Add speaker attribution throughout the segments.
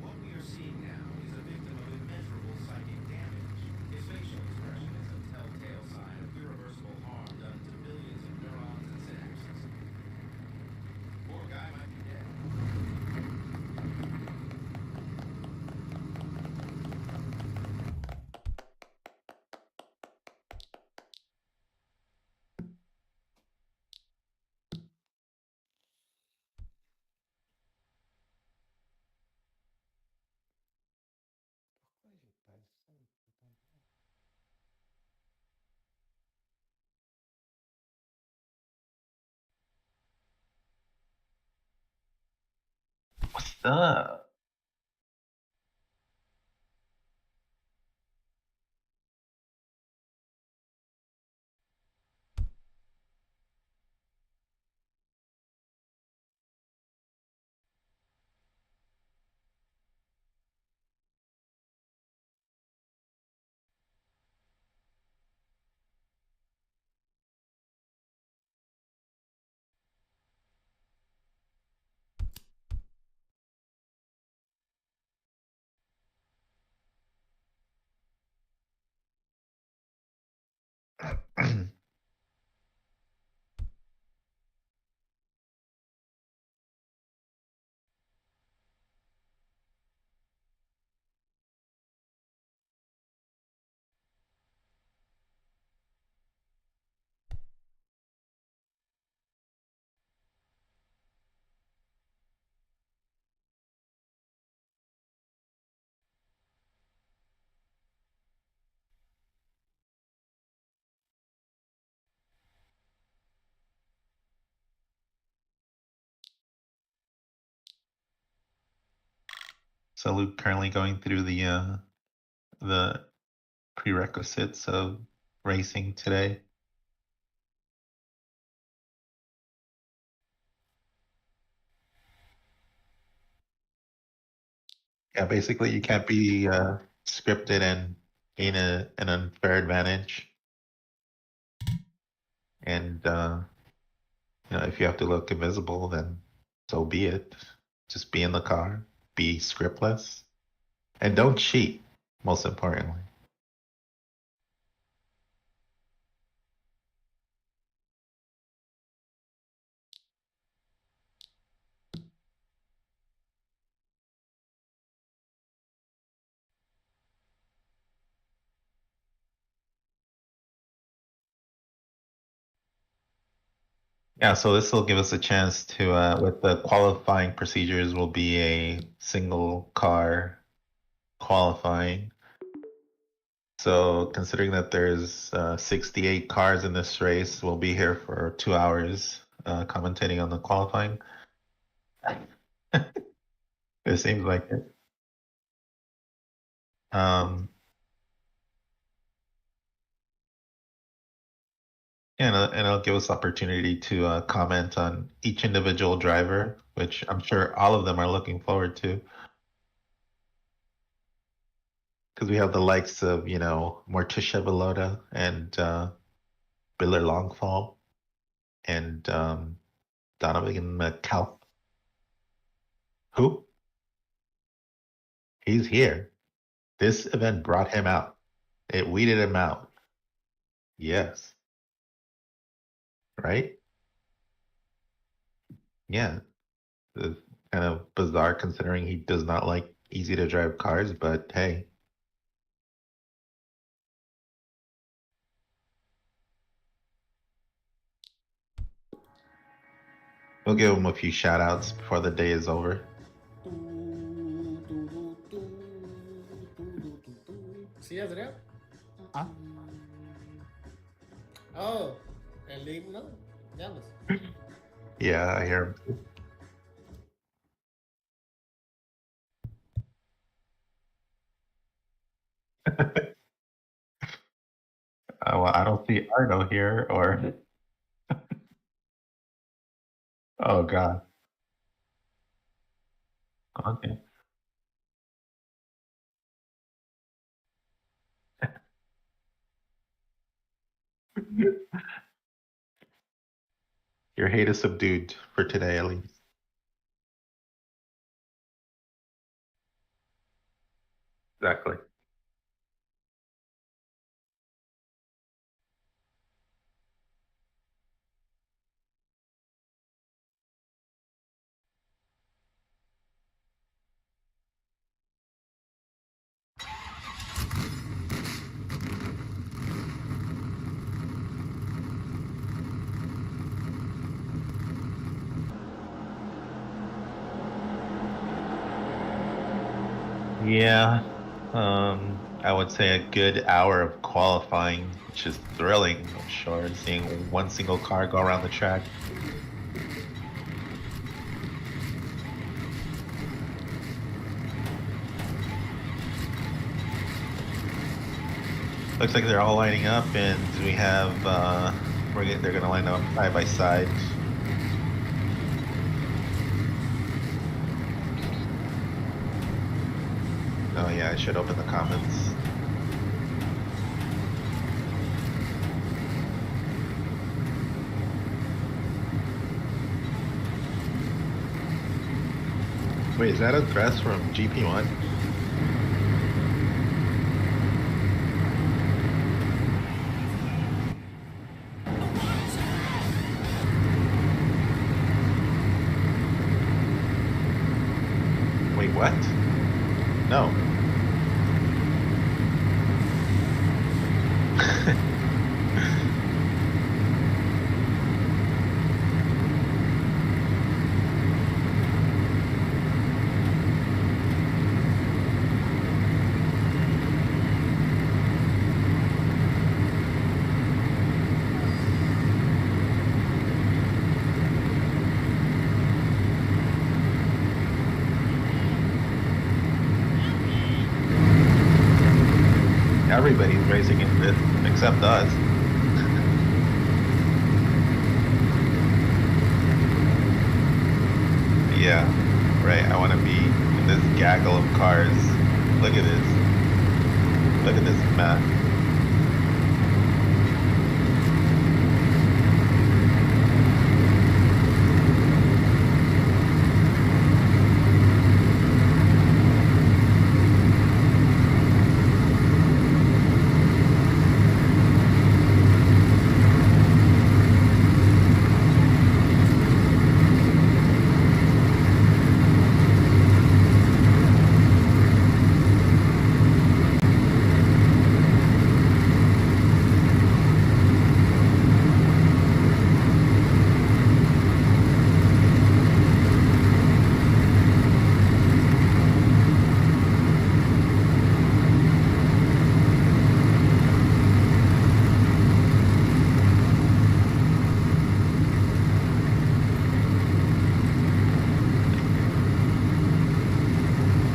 Speaker 1: What we are seeing now is a victim of immeasurable psychic damage. His facial expression is a telltale sign of irreversible harm done to billions of neurons and synapses. Poor guy might be dead.
Speaker 2: What's up? So Luke currently going through the prerequisites of racing today. Yeah, basically you can't be scripted and gain an unfair advantage. And if you have to look invisible, then so be it. Just be in the car, be scriptless, and don't cheat. Most importantly. Yeah, so this will give us a chance to, with the qualifying procedures, will be a single car qualifying. So considering that there's 68 cars in this race, we'll be here for 2 hours commentating on the qualifying. It seems like it. Um, and it'll give us opportunity to comment on each individual driver, which I'm sure all of them are looking forward to. Because we have the likes of, Morticia Belota and Biller Longfall and Donovan McCall. Who? He's here. This event brought him out. It weeded him out. Yes. Right? Yeah. It's kind of bizarre considering he does not like easy to drive cars, but hey. We'll give him a few shout outs before the day is over.
Speaker 1: ¿Sí, Adrián?
Speaker 3: Ah,
Speaker 1: Oh, el himno. Llamas.
Speaker 2: Yeah, I hear him. Well, I don't see Arno here, or oh god. Okay. Your hate is subdued for today, at least. Exactly. Yeah. I would say a good hour of qualifying, which is thrilling, I'm sure, seeing one single car go around the track. Looks like they're all lining up, and we have they're gonna line up side by side. Oh yeah, I should open the comments. Wait, is that a dress from GP1? Wait, what? No. Everybody's racing in this except us. Yeah, right. I want to be in this gaggle of cars. Look at this. Look at this mess.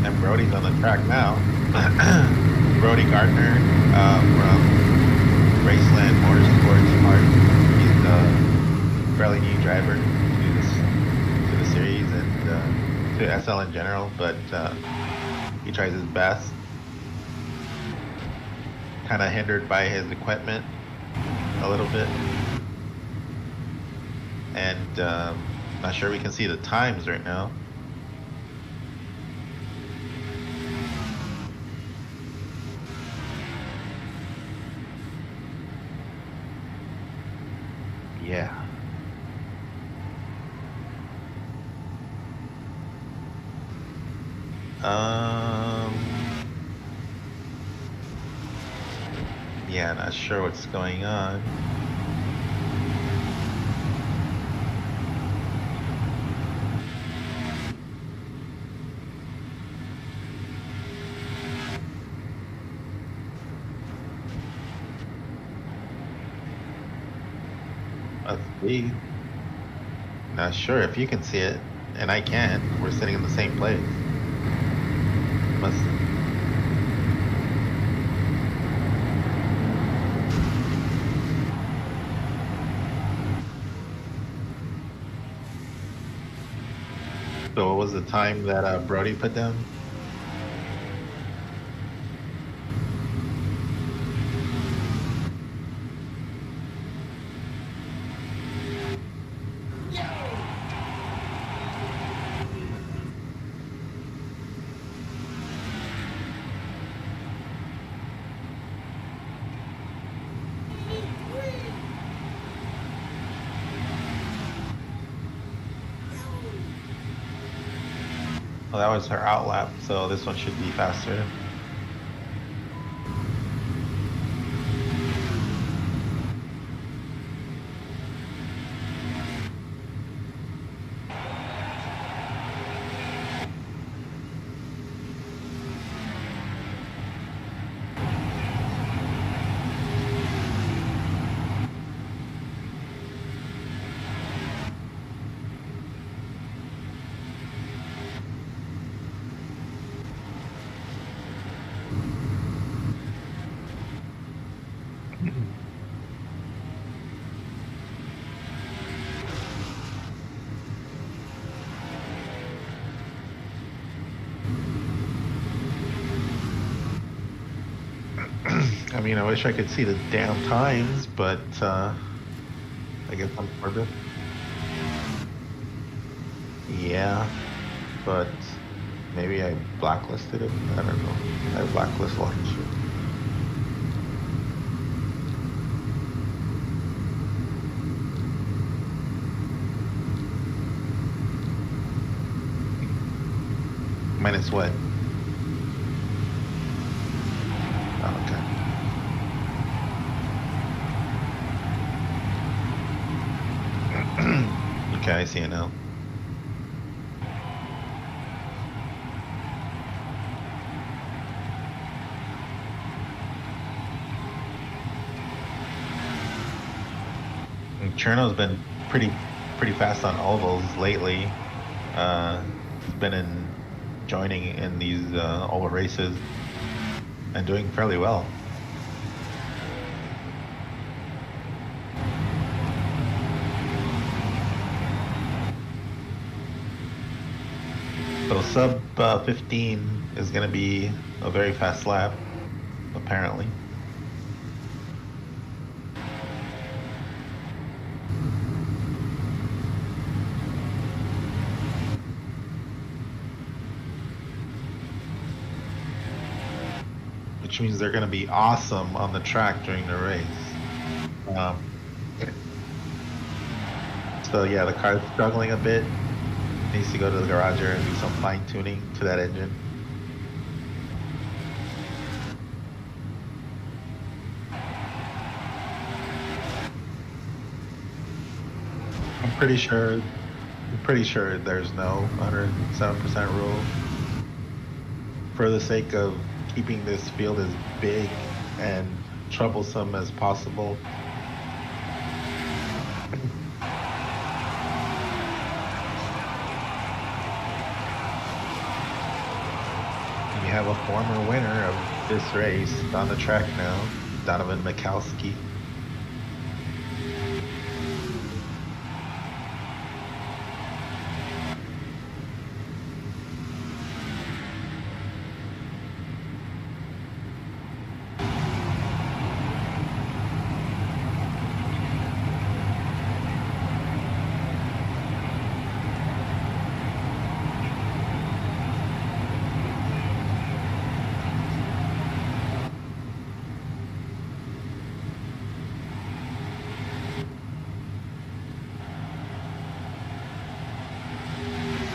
Speaker 2: And Brody's on the track now. Brody Gardner from Raceland Motorsports Park. He's a fairly new driver to the series and to SL in general, but he tries his best. Kind of hindered by his equipment a little bit. And not sure we can see the times right now. Yeah. Yeah, not sure what's going on. Let's see. Not sure if you can see it, and I can. We're sitting in the same place. Must. was the time that Brody put down? Well, that was her out lap, so this one should be faster. I mean, I wish I could see the damn times, but I guess I'm Corbett. Yeah, but maybe I blacklisted it. I don't know. I blacklist a lot of shit. Minus what? Oh, okay. Okay, I see it now. And Cherno's been pretty fast on ovals lately. He's been joining in these oval races and doing fairly well. So sub 15 is going to be a very fast lap, apparently. Which means they're going to be awesome on the track during the race. So yeah, the car's struggling a bit. Needs to go to the garager and do some fine tuning to that engine. I'm pretty sure there's no 107% rule. For the sake of keeping this field as big and troublesome as possible. We have a former winner of this race on the track now, Donovan Mikowski.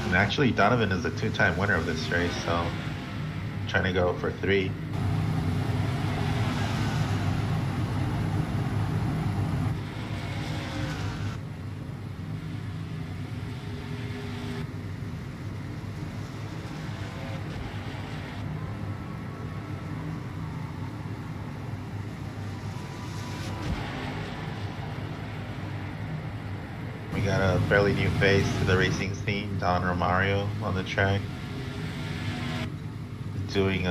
Speaker 2: And actually, Donovan is a two-time winner of this race, so I'm trying to go for 3. We got a fairly new face to the racing scene, Don Romario on the track. Doing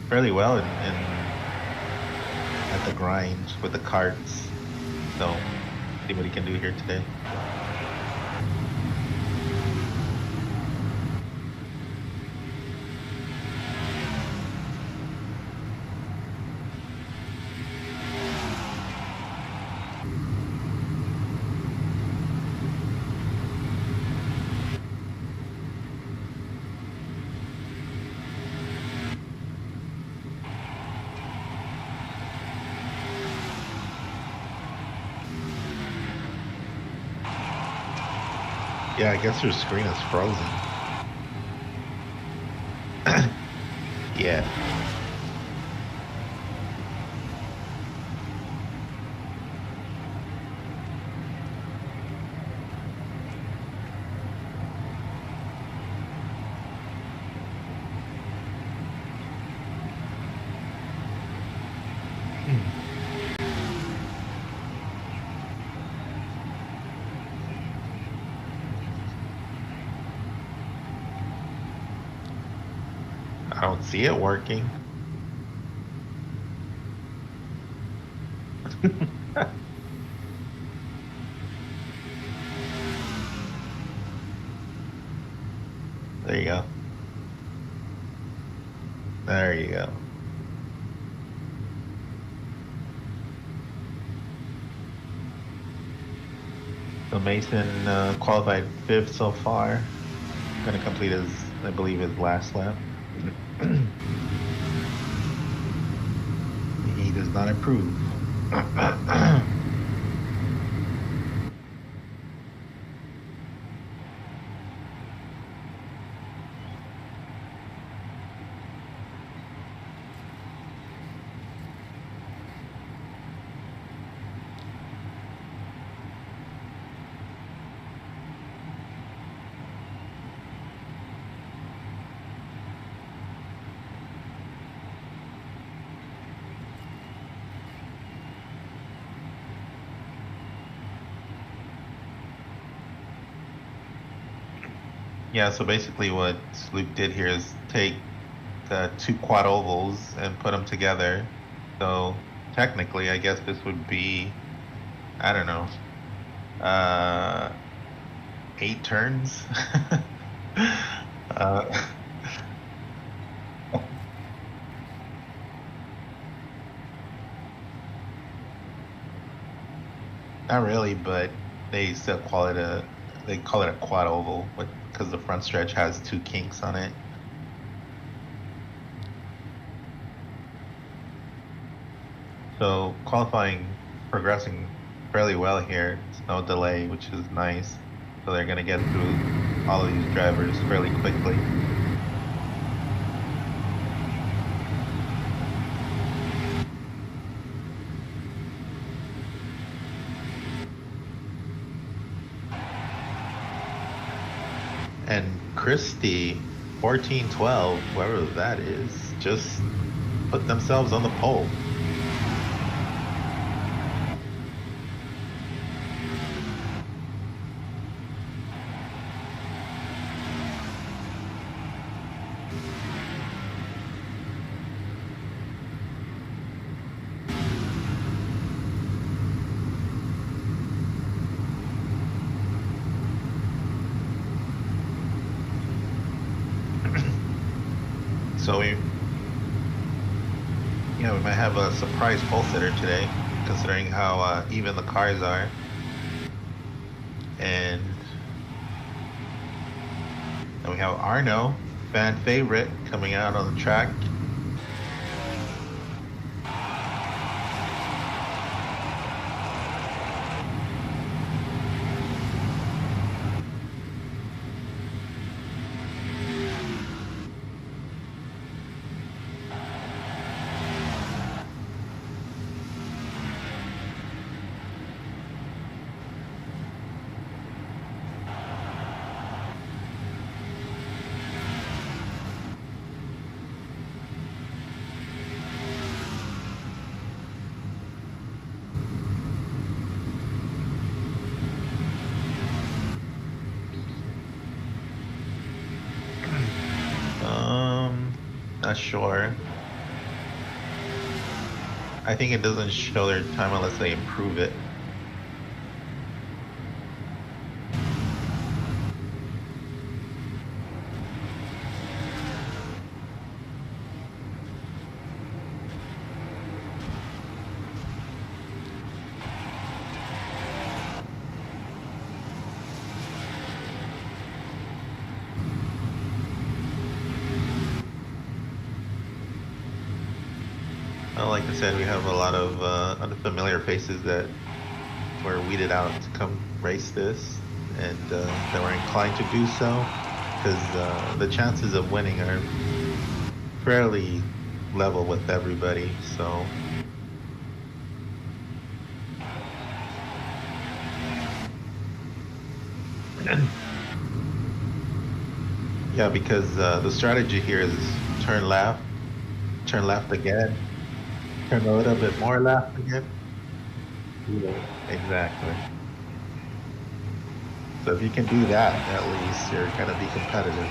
Speaker 2: fairly well at the grind with the carts. So, see what he can do here today. Yeah, I guess your screen is frozen. Yeah. I don't see it working. There you go. There you go. So Mason qualified fifth so far. Going to complete his, I believe, his last lap. He does not improve. Yeah, so basically what Luke did here is take the two quad ovals and put them together. So technically, I guess this would be, I don't know, 8 turns. uh, Not really, but they still call it a quad oval, but because the front stretch has two kinks on it. So qualifying progressing fairly well here. It's no delay, which is nice. So they're gonna get through all of these drivers fairly quickly. And Christie, 14-12, whoever that is, just put themselves on the pole. So we might have a surprise pole sitter today, considering how even the cars are. And then we have Arno, fan favorite, coming out on the track. Not sure. I think it doesn't show their time unless they improve it. Well, like I said, we have a lot of unfamiliar faces that were weeded out to come race this. and they were inclined to do so, because the chances of winning are fairly level with everybody. So yeah, because the strategy here is turn left again, turn a little bit more left again. Yeah, exactly. So if you can do that, at least you're gonna be competitive.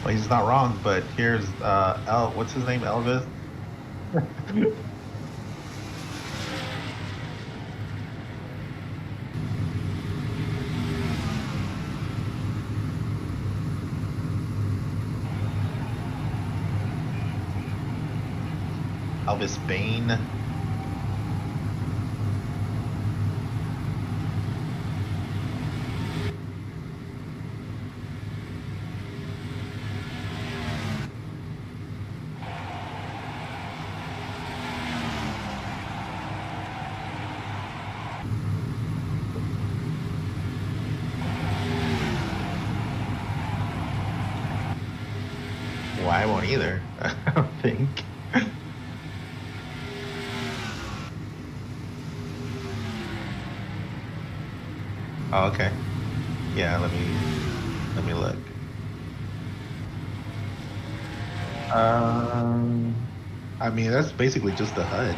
Speaker 2: Well, he's not wrong, but here's what's his name? Elvis? Elvis Bane. Well, I won't either. I don't think. Oh, okay. Yeah, let me look. I mean that's basically just the HUD.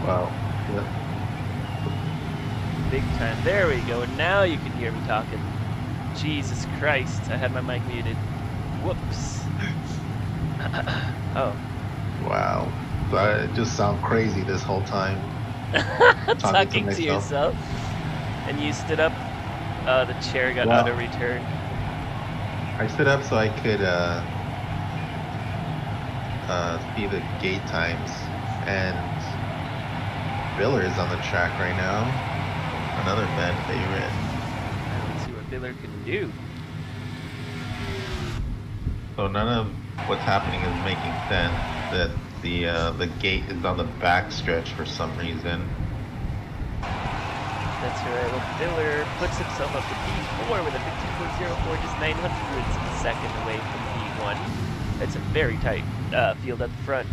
Speaker 2: Wow. Yeah.
Speaker 3: Big time. There we go. Now you can hear me talking. Jesus Christ. I had my mic muted. Whoops. Oh.
Speaker 2: Wow. So I just sound crazy this whole time.
Speaker 3: Talking to yourself. And you stood up. The chair got
Speaker 2: Well,
Speaker 3: auto-returned.
Speaker 2: I stood up so I could see the gate times, and Biller is on the track right now. Another fan favorite.
Speaker 3: Let's see what Biller can do.
Speaker 2: So none of what's happening is making sense. That the gate is on the back stretch for some reason.
Speaker 3: That's right. Well, Biller puts himself up to P4 with a 15.04, just 900ths of a second away from P1. That's a very tight field at the front.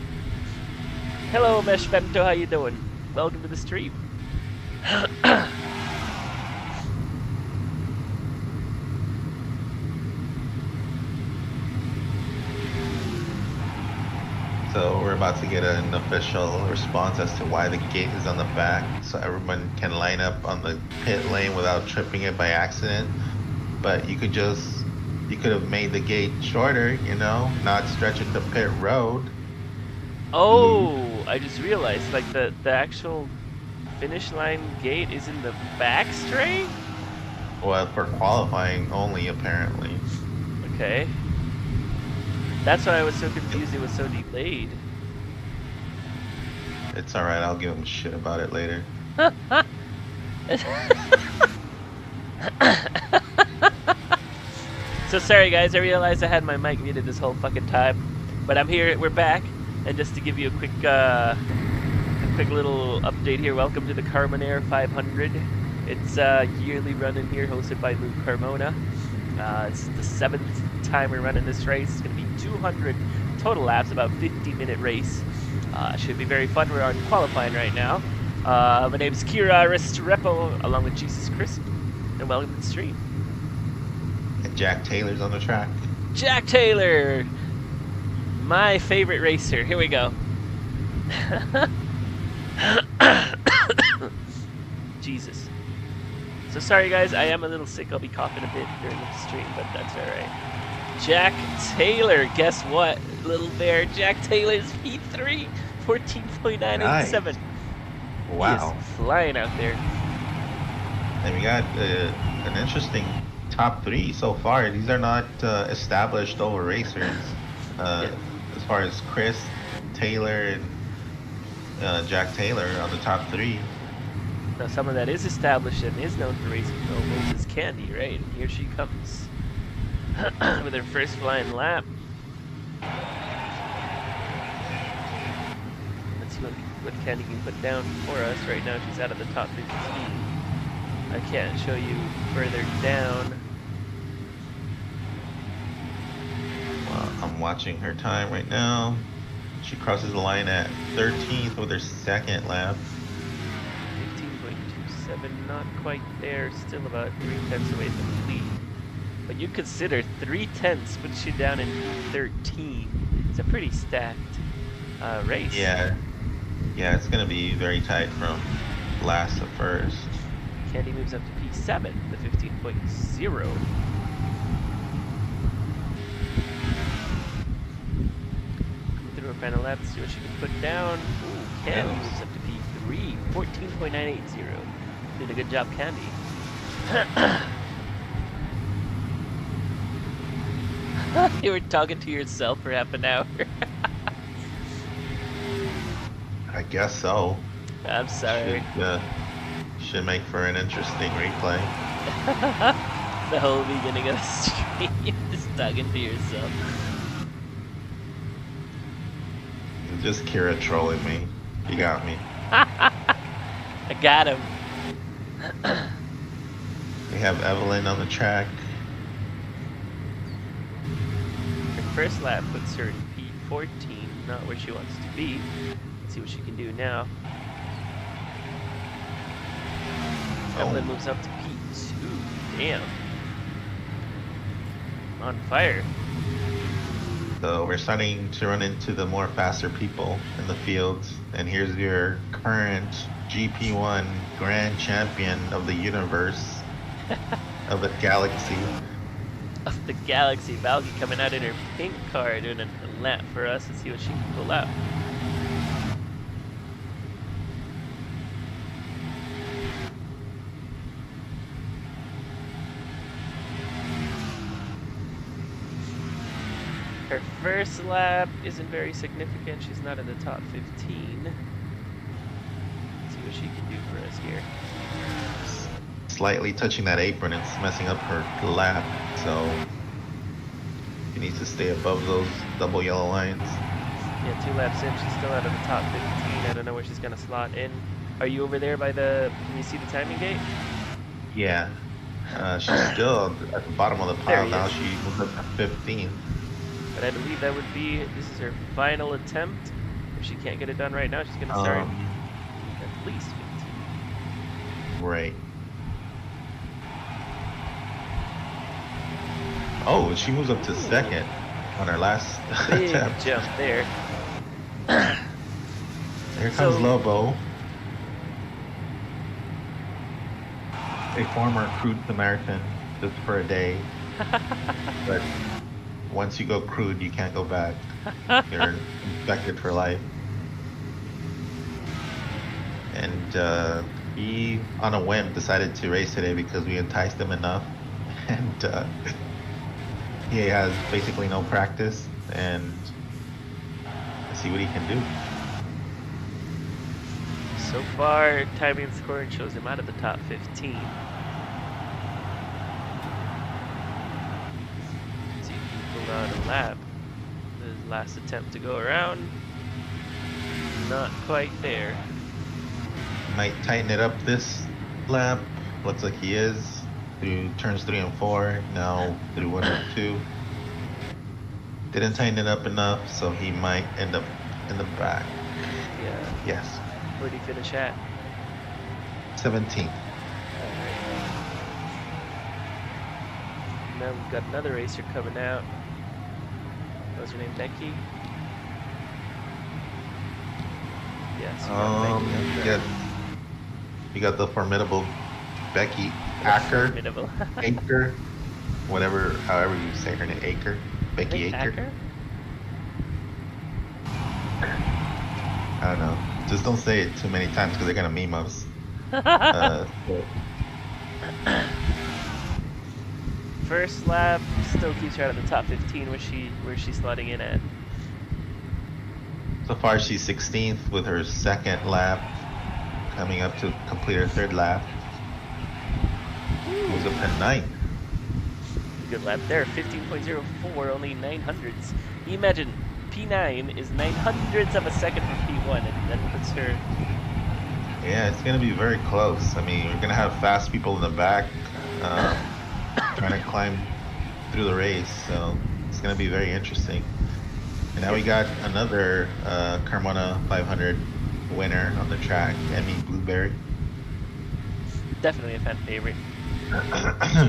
Speaker 3: Hello, Mesh Femto, how you doing? Welcome to the stream.
Speaker 2: So we're about to get an official response as to why the gate is on the back, so everyone can line up on the pit lane without tripping it by accident. But you could have made the gate shorter, you know, not stretch it to pit road.
Speaker 3: Oh, I just realized, like the actual finish line gate is in the back straight?
Speaker 2: Well, for qualifying only, apparently.
Speaker 3: Okay. That's why I was so confused it was so delayed.
Speaker 2: It's alright, I'll give him shit about it later.
Speaker 3: So sorry guys, I realized I had my mic muted this whole fucking time. But I'm here, we're back. And just to give you a quick little update here, welcome to the Carmonair 500. It's a yearly run in here hosted by Luke Carmona. It's the 7th time we're running this race. It's going to be 200 total laps, about 50-minute race. Should be very fun. We're on qualifying right now. My name's Kira Restrepo, along with Jesus Crisp, and welcome to the stream.
Speaker 2: And Jack Taylor's on the track.
Speaker 3: Jack Taylor, my favorite racer. Here we go. Jesus. So sorry guys, I am a little sick. I'll be coughing a bit during the stream, but that's alright. Jack Taylor, guess what? Little bear, Jack Taylor's P3, 14.987.
Speaker 2: Nice. Wow.
Speaker 3: He is flying out there.
Speaker 2: And we got an interesting top three so far. These are not established over racers.
Speaker 3: Yeah.
Speaker 2: As far as Chris, Taylor, and Jack Taylor on the top three.
Speaker 3: Now, someone that is established and is known for racing mobiles is Candy, right? And here she comes with her first flying lap. Let's see what Candy can put down for us. Right now, she's out of the top 15. I can't show you further down.
Speaker 2: Well, I'm watching her time right now. She crosses the line at 13th with her second lap.
Speaker 3: 15.27, not quite there. Still about 3/10 away from the lead. But you consider 3/10 puts you down in 13. It's a pretty stacked race.
Speaker 2: Yeah, it's gonna be very tight from last to first.
Speaker 3: Candy moves up to P7, the 15.0. Come through her final lap, see what she can put down. Ooh, Candy
Speaker 2: Yes.
Speaker 3: moves up to P3, 14.980. Did a good job, Candy. You were talking to yourself for half an hour.
Speaker 2: I guess so.
Speaker 3: I'm sorry.
Speaker 2: Should make for an interesting replay.
Speaker 3: The whole beginning of the stream, just talking to yourself.
Speaker 2: Just Kira trolling me. You got me.
Speaker 3: I got him.
Speaker 2: We have Evelyn on the track.
Speaker 3: Her first lap puts her in P14, not where she wants to be. Let's see what she can do now. Evelyn moves up to P2. Damn. On fire.
Speaker 2: So we're starting to run into the more faster people in the fields. And here's your current GP1 Grand Champion of the universe, of the galaxy.
Speaker 3: Of the galaxy, Valky coming out in her pink car doing a lap for us. Let's see what she can pull out. Her first lap isn't very significant. She's not in the top 15. Let's see what she can do for us here.
Speaker 2: Slightly touching that apron, it's messing up her lap. So she needs to stay above those double yellow lines.
Speaker 3: Yeah, 2 laps in, she's still out of the top 15. I don't know where she's gonna slot in. Are you over there by the? Can you see the timing gate?
Speaker 2: Yeah. She's still at the bottom of the
Speaker 3: There
Speaker 2: pile
Speaker 3: he
Speaker 2: now.
Speaker 3: is.
Speaker 2: She was up to 15.
Speaker 3: But I believe that would be. This is her final attempt. If she can't get it done right now, she's gonna start at least 15.
Speaker 2: Right. Oh, she moves up to second on her last
Speaker 3: Big
Speaker 2: attempt.
Speaker 3: jump there.
Speaker 2: Here comes
Speaker 3: So-
Speaker 2: Lobo. A former crude Samaritan just for a day. But once you go crude, you can't go back. You're infected for life. And he, on a whim, decided to race today because we enticed him enough. And he has basically no practice. And let's see what he can do.
Speaker 3: So far, timing and scoring shows him out of the top 15. See if he can pull out a lap. His last attempt to go around. Not quite there.
Speaker 2: Might tighten it up this lap. Looks like he is. Through turns 3 and 4. Now through 1 and 2. Didn't tighten it up enough, so he might end up in the back.
Speaker 3: Yeah.
Speaker 2: Yes.
Speaker 3: Where'd he finish at?
Speaker 2: 17th.
Speaker 3: Now we've got another racer coming out. What was her name? Becky? Yes.
Speaker 2: You got, you got the formidable Becky Acker.
Speaker 3: Formidable.
Speaker 2: Aker. Whatever, however you say her name. Aker. Becky Aker.
Speaker 3: Acker?
Speaker 2: I don't know. Just don't say it too many times because they're gonna meme us.
Speaker 3: First lap still keeps her out of the top 15. Where's she slotting in at?
Speaker 2: So far, she's 16th with her second lap, coming up to complete her third lap. Moves up to 9th.
Speaker 3: Good lap there, 15.04, only 900s. You imagine P9 is 900ths of a second from P1, and that puts her.
Speaker 2: Yeah, it's gonna be very close. I mean, we're gonna have fast people in the back trying to climb through the race, so it's gonna be very interesting. And now we got another Carmona 500 winner on the track, Emmy Blueberry.
Speaker 3: Definitely a fan favorite.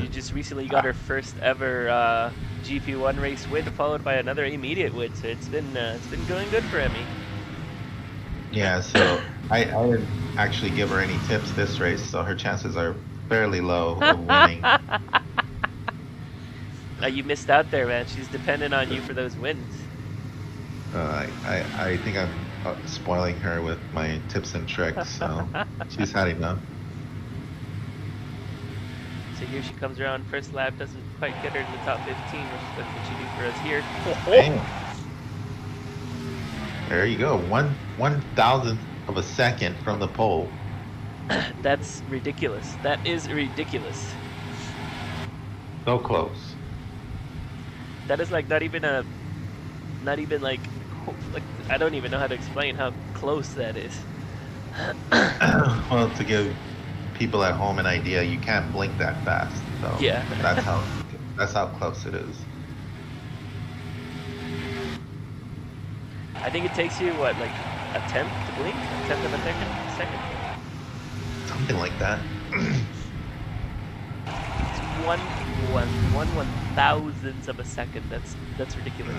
Speaker 3: She just recently got her first ever GP1 race win, followed by another immediate win. So it's been going good for Emmy.
Speaker 2: Yeah, so I didn't actually give her any tips this race, so her chances are fairly low of winning.
Speaker 3: You missed out there, man. She's dependent on you for those wins.
Speaker 2: I think I'm spoiling her with my tips and tricks, so she's had enough.
Speaker 3: So here she comes around. First lap doesn't quite get her in the top 15, which what she do for us here.
Speaker 2: Bam. There you go. 1/1000th of a second from the pole.
Speaker 3: That's ridiculous. That is ridiculous.
Speaker 2: So close.
Speaker 3: That is like not even like I don't even know how to explain how close that is.
Speaker 2: Well, to give people at home an idea, you can't blink that fast. So
Speaker 3: Yeah.
Speaker 2: that's how close it is.
Speaker 3: I think it takes you what, like a tenth to blink, a tenth of a second.
Speaker 2: Something like that.
Speaker 3: It's one thousandth of a second. That's ridiculous.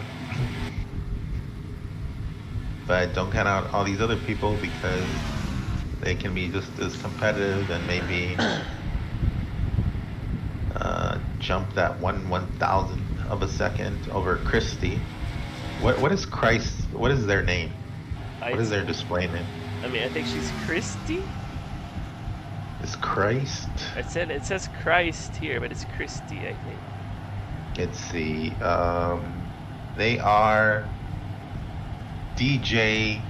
Speaker 2: But don't count out all these other people because they can be just as competitive and maybe jump that 1/1000th of a second over Christie. What is Christ? What is their name? What is their display name?
Speaker 3: I mean, I think she's Christy.
Speaker 2: Is Christ?
Speaker 3: It says Christ here, but it's Christy, I think.
Speaker 2: Let's see. They are DJ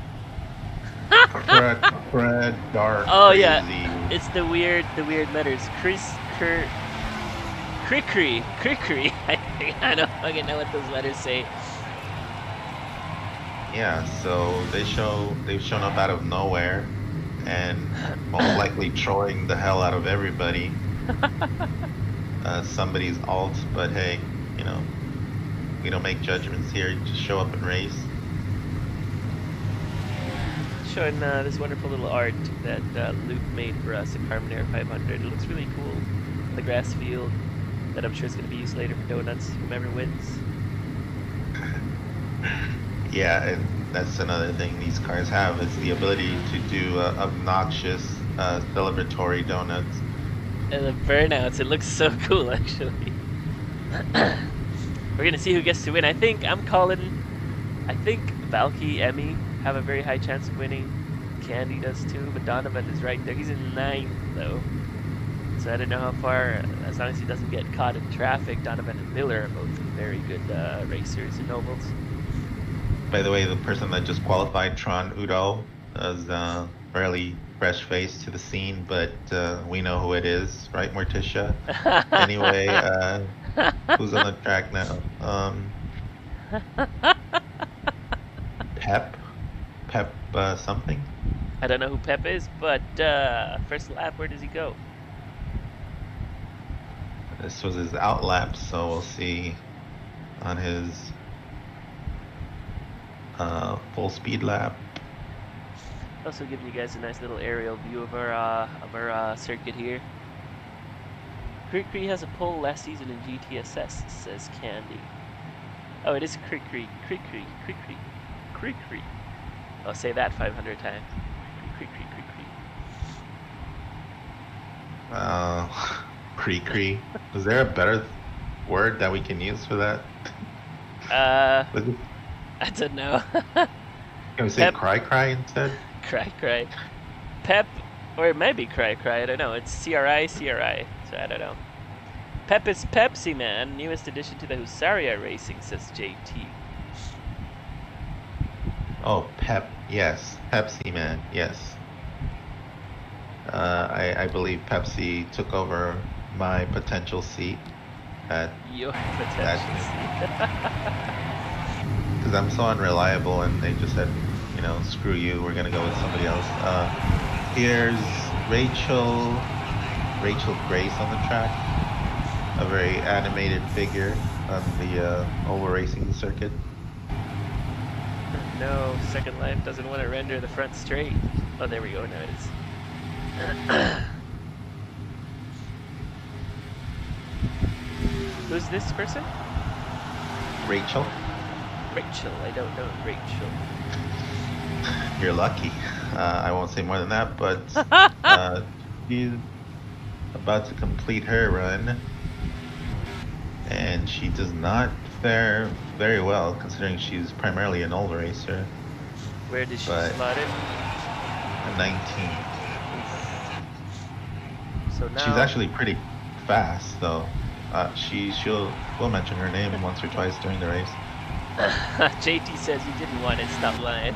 Speaker 2: Fred Dark.
Speaker 3: Oh yeah, it's the weird letters. Crickery. I don't fucking know what those letters say.
Speaker 2: Yeah, so they've shown up out of nowhere and most likely trolling the hell out of everybody. Somebody's alt, but hey, you know, we don't make judgments here. You just show up and race.
Speaker 3: Showing this wonderful little art that Luke made for us at Carmonair 500. It looks really cool. The grass field that I'm sure is going to be used later for donuts, whomever wins.
Speaker 2: Yeah, and that's another thing these cars have is the ability to do obnoxious celebratory donuts.
Speaker 3: And the burnouts, it looks so cool actually. We're gonna see who gets to win. I think Valky, Emmy have a very high chance of winning. Candy does too, but Donovan is right there. He's in 9th though. So I don't know how far, as long as he doesn't get caught in traffic. Donovan and Miller are both very good racers and novels.
Speaker 2: By the way, the person that just qualified, Tron Udo, is fairly fresh face to the scene, but we know who it is, right, Morticia? Anyway, who's on the track now? Pep something?
Speaker 3: I don't know who Pep is, but first lap, where does he go?
Speaker 2: This was his out lap, so we'll see on his full speed lap.
Speaker 3: Also giving you guys a nice little aerial view of our circuit here. Crickery has a pole last season in GTSS, says Candy. Oh, it is Crickery. I'll say that 500 times. Crickery.
Speaker 2: Cree. Is there a better word that we can use for that?
Speaker 3: I don't know.
Speaker 2: Can we say cry instead?
Speaker 3: Cry. Pep, or it might be Cry. I don't know. It's CRI, so I don't know. Pep is Pepsi Man, newest addition to the Husaria Racing, says JT.
Speaker 2: Oh, yes, Pepsi Man, yes. I believe Pepsi took over my potential seat at
Speaker 3: Your potential.
Speaker 2: because I'm so unreliable, and they just said, screw you, we're gonna go with somebody else. Here's Rachel Grace on the track, a very animated figure on the oval racing circuit.
Speaker 3: No, Second Life doesn't want to render the front straight. Oh, there we go. Now it is. Who's this person?
Speaker 2: Rachel,
Speaker 3: I don't know Rachel.
Speaker 2: you're lucky. I won't say more than that, but she's about to complete her run, and she does not fare very well considering she's primarily an old racer.
Speaker 3: Where did she
Speaker 2: But-
Speaker 3: slot in?
Speaker 2: A 19.
Speaker 3: So now
Speaker 2: She's actually pretty fast, though. We'll mention her name once or twice during the race.
Speaker 3: JT says you didn't want it. Stop lying.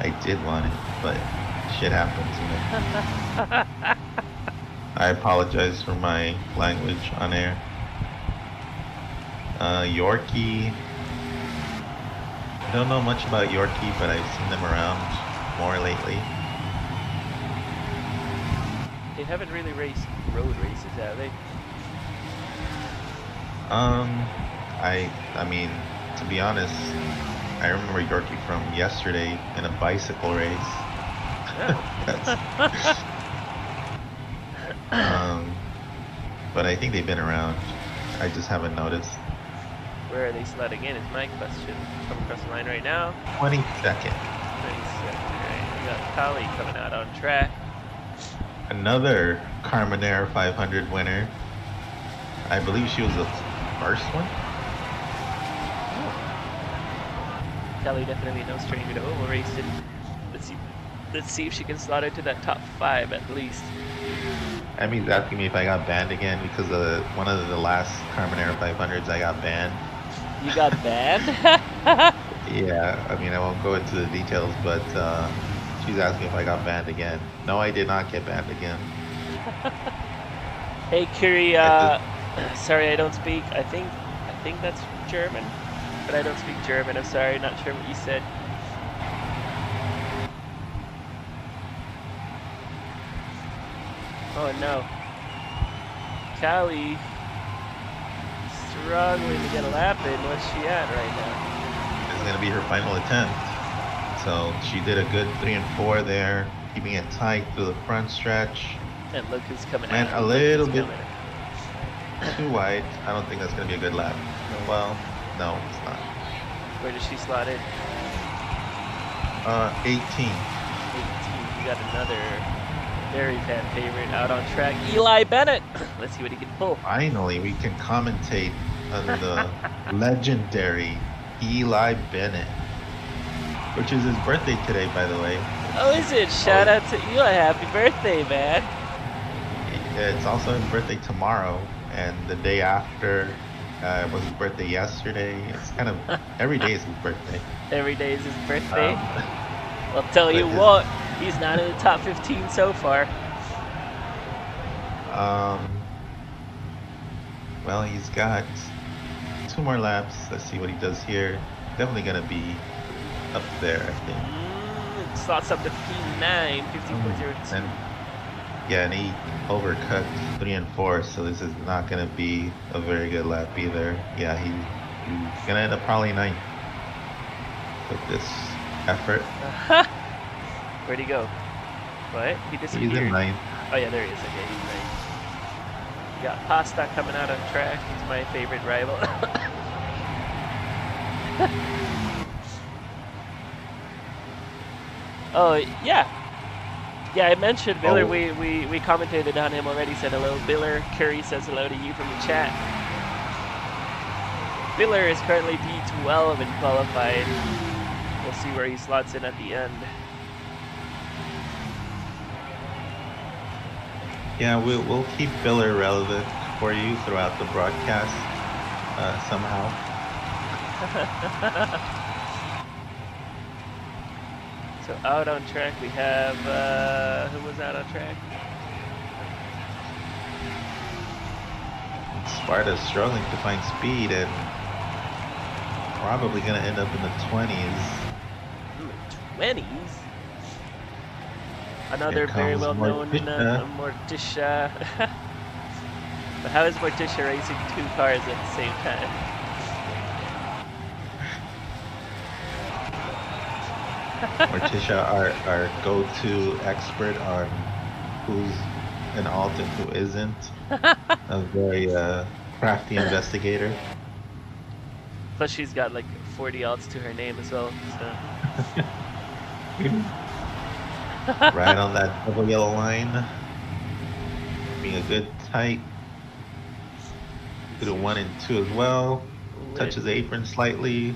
Speaker 2: I did want it, but shit happens, I apologize for my language on air. Yorkie. I don't know much about Yorkie, but I've seen them around more lately.
Speaker 3: They haven't really raced road races, have they?
Speaker 2: I mean, to be honest, I remember Yorkie from yesterday in a bicycle race. But I think they've been around. I just haven't noticed.
Speaker 3: Where are they slotting in is my question. Coming across the line right now.
Speaker 2: 22nd.
Speaker 3: 22nd, right. We got Kali coming out on track.
Speaker 2: Another Carmonair 500 winner. I believe she was the first one.
Speaker 3: Kali definitely no stranger to oval racing. Let's see if she can slot into that top 5 at least.
Speaker 2: Emmy's asking me if I got banned again because of one of the last Carmonair 500s I got banned.
Speaker 3: You got banned?
Speaker 2: Yeah, I mean, I won't go into the details, but she's asking if I got banned again. No, I did not get banned again.
Speaker 3: Hey, Curie, sorry I don't speak. I think that's German, but I don't speak German. I'm sorry, not sure what you said. Oh no. Callie struggling to get a lap in. What's she at right now?
Speaker 2: It's going to be her final attempt. So she did a good 3 and 4 there, keeping it tight through the front stretch.
Speaker 3: And look who's coming
Speaker 2: And
Speaker 3: out.
Speaker 2: a
Speaker 3: Look who's
Speaker 2: little bit
Speaker 3: coming.
Speaker 2: too wide. I don't think that's going to be a good lap. Well, no, it's not.
Speaker 3: Where does she slot in?
Speaker 2: 18.
Speaker 3: 18. We got another very fan favorite out on track, Eli Bennett. Let's see what he can pull.
Speaker 2: Finally, we can commentate on the legendary Eli Bennett, which is his birthday today, by the way.
Speaker 3: Oh, is it? Shout out to Eli. Happy birthday, man.
Speaker 2: It's also his birthday tomorrow, and the day after was his birthday yesterday. It's kind of every day is his birthday.
Speaker 3: Every day is his birthday.
Speaker 2: Um,
Speaker 3: I'll tell you
Speaker 2: but his-
Speaker 3: what, he's not in the top 15 so far.
Speaker 2: Well, he's got 2 more laps. Let's see what he does here. Definitely gonna be up there, I think.
Speaker 3: Slots up to P9, 15.02.
Speaker 2: And yeah, and he overcut 3 and 4, so this is not gonna be a very good lap either. Yeah, he's gonna end up probably 9th with this effort.
Speaker 3: Where'd he go? What? He disappeared.
Speaker 2: He's in 9th.
Speaker 3: Oh yeah, there he is. Okay, he's right. We got Pasta coming out on track. He's my favorite rival. Oh yeah. Yeah, I mentioned Biller.
Speaker 2: Oh.
Speaker 3: We commented on him already. Said hello, Biller. Curry says hello to you from the chat. Biller is currently P12 and qualified. we'll see where he slots in at the end.
Speaker 2: Yeah, we'll keep Biller relevant for you throughout the broadcast somehow.
Speaker 3: So out on track we have, who was out on track?
Speaker 2: Sparta's struggling to find speed and probably going to end up in the 20s.
Speaker 3: Ooh, 20s? Another very
Speaker 2: comes
Speaker 3: well-known Morticia. But how is Morticia racing two cars at the same time?
Speaker 2: Morticia, our go-to expert on who's an alt and who isn't. A very crafty investigator.
Speaker 3: Plus she's got like 40 alts to her name as well, so.
Speaker 2: Right on that double yellow line. Being a good tight. Do 1 and 2 as well. Touches the apron slightly.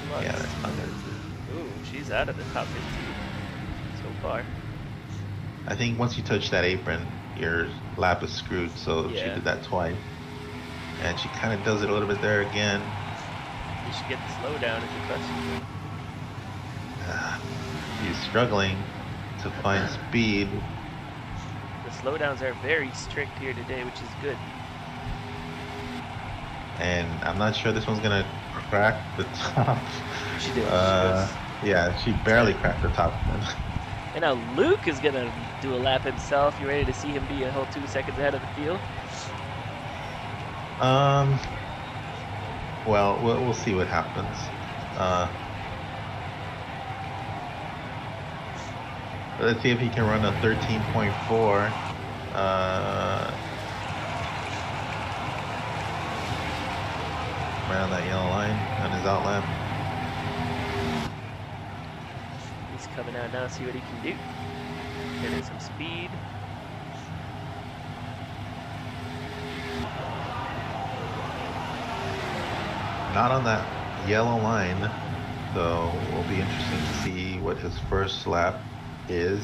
Speaker 3: Sluts.
Speaker 2: Yeah, that's not good.
Speaker 3: Ooh, she's out of the top 15 so far.
Speaker 2: I think once you touch that apron, your lap is screwed, so
Speaker 3: Yeah.
Speaker 2: she did that twice. And she kind of does it a little bit there again.
Speaker 3: You should get the slowdown is the question.
Speaker 2: She's struggling to find speed.
Speaker 3: The slowdowns are very strict here today, which is good.
Speaker 2: And I'm not sure this one's gonna crack the top.
Speaker 3: She did.
Speaker 2: Yeah, she barely cracked the top.
Speaker 3: And now Luke is gonna do a lap himself. You ready to see him be a whole 2 seconds ahead of the field?
Speaker 2: Well, we'll see what happens. Let's see if he can run a 13.4. Right on that yellow line on his out lap.
Speaker 3: He's coming out now, see what he can do. Get in some speed.
Speaker 2: Not on that yellow line, so it will be interesting to see what his first lap is.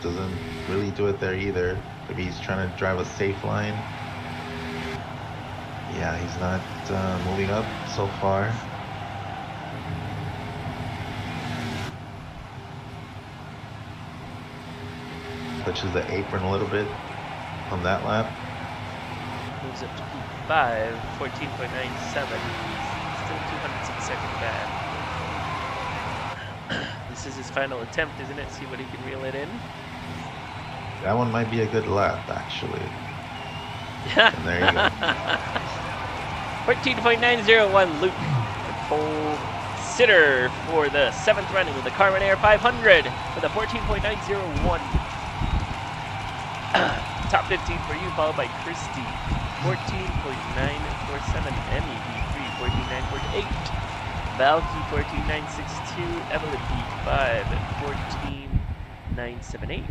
Speaker 2: Doesn't really do it there either. Maybe he's trying to drive a safe line. Yeah, he's not moving up so far. Touches the apron a little bit on that lap.
Speaker 3: Moves up to P5, 14.97. Still 200 seconds back. This is his final attempt, isn't it? See what he can reel it in.
Speaker 2: That one might be a good lap, actually. And there you go.
Speaker 3: 14.901 Luke. The pole sitter for the 7th running of the Carmonair 500 with a 14.901. Top 15 for you, followed by Christy. 14.947. Emmy P3, 14.948. Valky 14.962. Evelyn P5 at 14.978.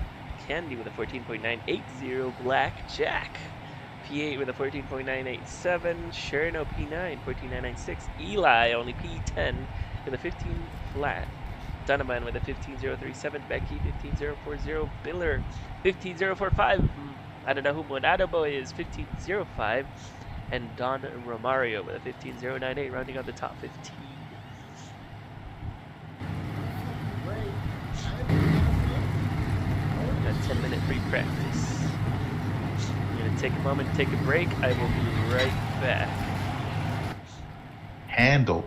Speaker 3: Candy with a 14.980. Blackjack P8 with a 14.987. Cherno P9, 14.996. Eli only P10 with a 15 flat. Donovan with a 15.037. Becky 15.040. Biller 15.045. I don't know who Monado Boy is 15.05. And Don Romario with a 15.098, rounding out the top 15. A 10-minute free practice. I'm gonna take a moment, take a break. I will be right back.
Speaker 2: Handle.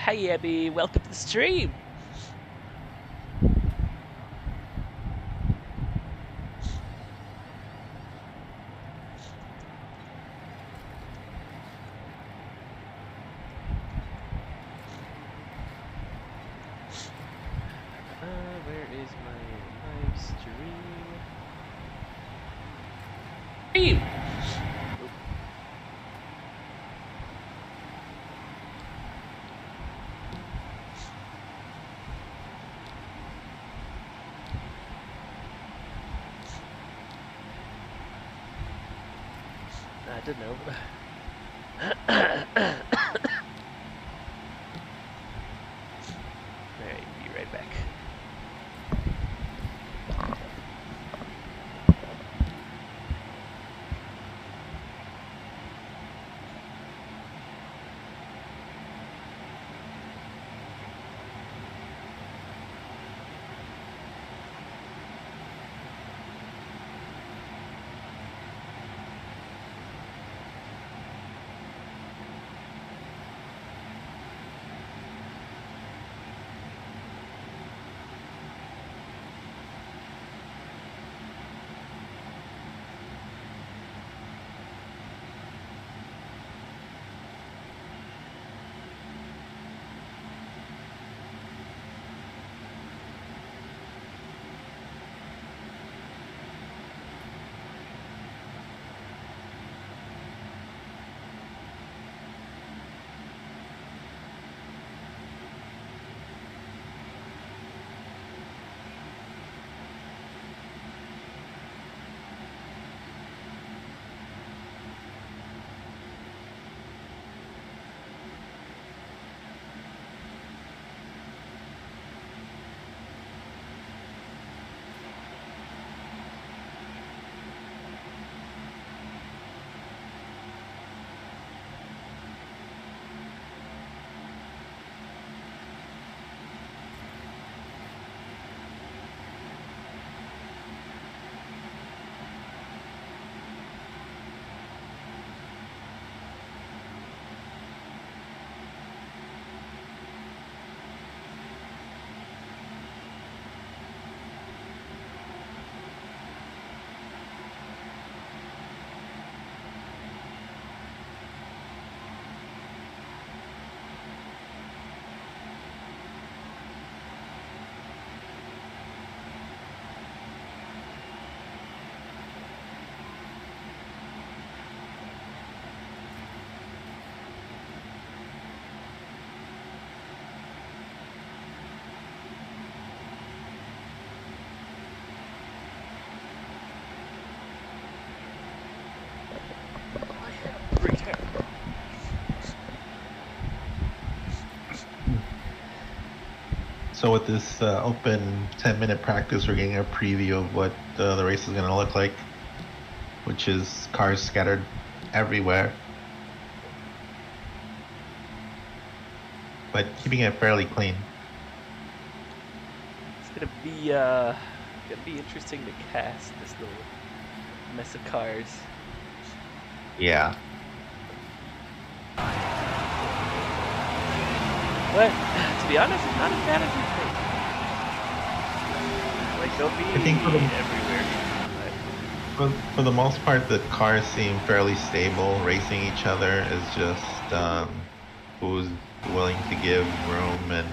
Speaker 3: Hi Abby, welcome to the stream. Where is my live stream? I don't know. Alright, be right back.
Speaker 2: So with this open 10-minute practice, we're getting a preview of what the race is going to look like, which is cars scattered everywhere, but keeping it fairly clean.
Speaker 3: It's gonna be interesting to cast this little mess of cars.
Speaker 2: Yeah.
Speaker 3: But to be honest, it's not as bad as you think. Like they'll be
Speaker 2: I think
Speaker 3: everywhere.
Speaker 2: for the most part, the cars seem fairly stable. Racing each other is just who's willing to give room and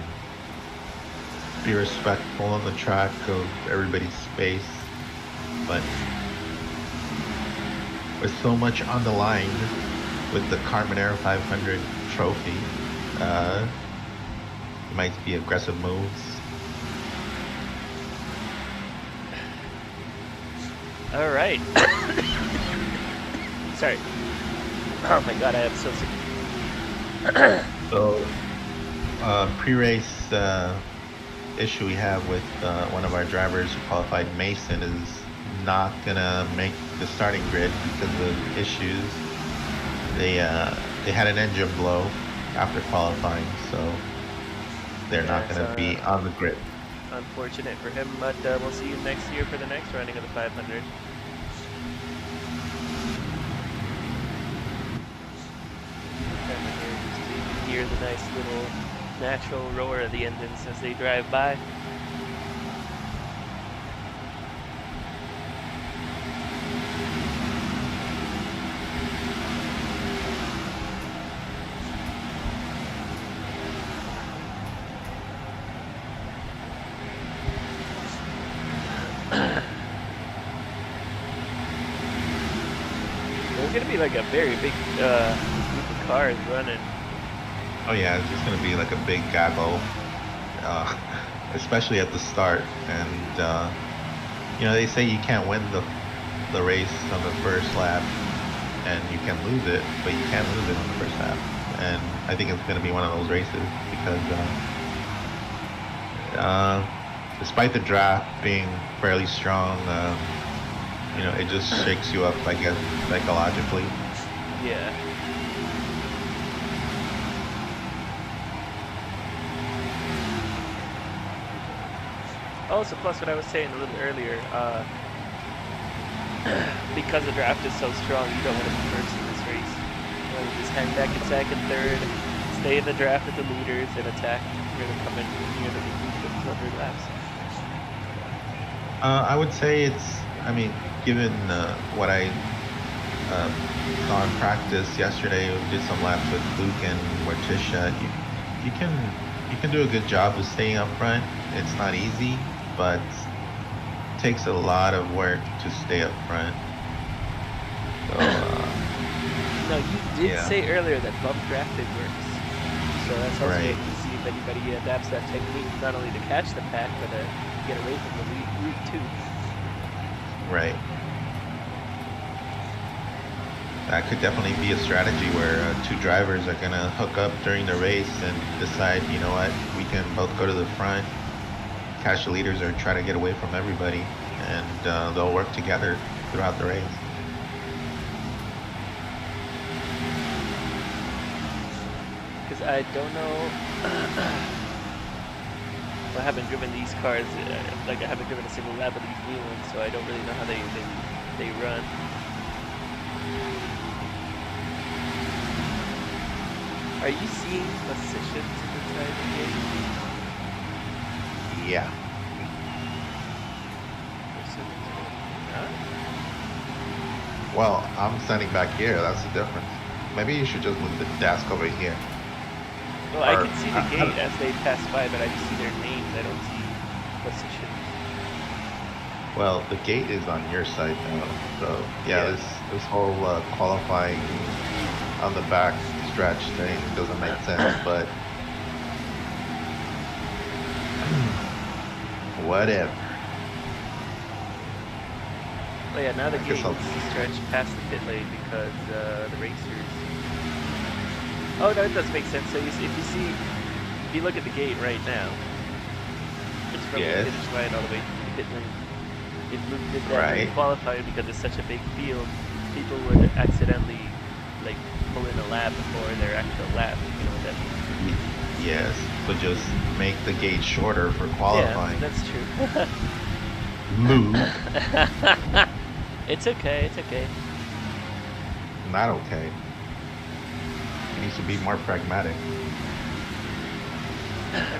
Speaker 2: be respectful on the track of everybody's space. But with so much on the line with the Carmonair 500 trophy, might be aggressive moves.
Speaker 3: All right. Sorry. Oh my god, I am so sick.
Speaker 2: So, pre-race issue we have with one of our drivers who qualified, Mason, is not gonna make the starting grid because of issues. They had an engine blow after qualifying, so they're not gonna be on the grid.
Speaker 3: Unfortunate for him, but we'll see you next year for the next running of the 500. You can hear the nice little natural roar of the engines as they drive by. There's gonna be like a very big group of cars running.
Speaker 2: Oh yeah, it's just gonna be like a big gaggle, especially at the start. And you know, they say you can't win the race on the first lap, and you can lose it, but you can't lose it in the first half. And I think it's going to be one of those races because despite the draft being fairly strong, you know, it just shakes you up, I guess, psychologically.
Speaker 3: Yeah. Also, plus what I was saying a little earlier, because the draft is so strong, you don't want to be first in this race. You want to just hang back in second, third, stay in the draft with the leaders, and attack. You're going to come in near the 200 laps.
Speaker 2: I would say it's, I mean, given what I saw in practice yesterday, we did some laps with Luke and Morticia. You can do a good job of staying up front. It's not easy, but it takes a lot of work to stay up front. So,
Speaker 3: no, you did say earlier that bump drafting works. So that's also
Speaker 2: Right.
Speaker 3: good to see if anybody adapts that technique, not only to catch the pack, but to get away from the lead route too.
Speaker 2: Right. That could definitely be a strategy where two drivers are going to hook up during the race and decide, you know what, we can both go to the front, catch the leaders, or try to get away from everybody, and they'll work together throughout the race.
Speaker 3: Because I don't know. I haven't driven these cars, like I haven't driven a single lap of these new ones, so I don't really know how they run. Are you seeing positions inside the game?
Speaker 2: Yeah.
Speaker 3: Huh?
Speaker 2: Well, I'm standing back here. That's the difference. Maybe you should just move the desk over here.
Speaker 3: Well, I can see the gate as they pass by, but I just see their names. I don't see positions.
Speaker 2: Well, the gate is on your side now. So, yeah. This whole qualifying on the back stretch thing doesn't make sense, but whatever.
Speaker 3: Oh yeah, now the gate
Speaker 2: I'll-
Speaker 3: needs to stretch past the pit lane because the racers. Oh no, it does make sense. So if you look at the gate right now, it's from
Speaker 2: Yes.
Speaker 3: the finish line all the way to the pit lane. If Luke did that
Speaker 2: Right.
Speaker 3: in qualifying because it's such a big field, people would accidentally like pull in a lap before their actual lap. You know what that means?
Speaker 2: Yes, but just make the gate shorter for
Speaker 3: Yeah,
Speaker 2: qualifying.
Speaker 3: that's true.
Speaker 2: Move.
Speaker 3: It's okay. It's okay.
Speaker 2: Not okay. It needs to be more pragmatic.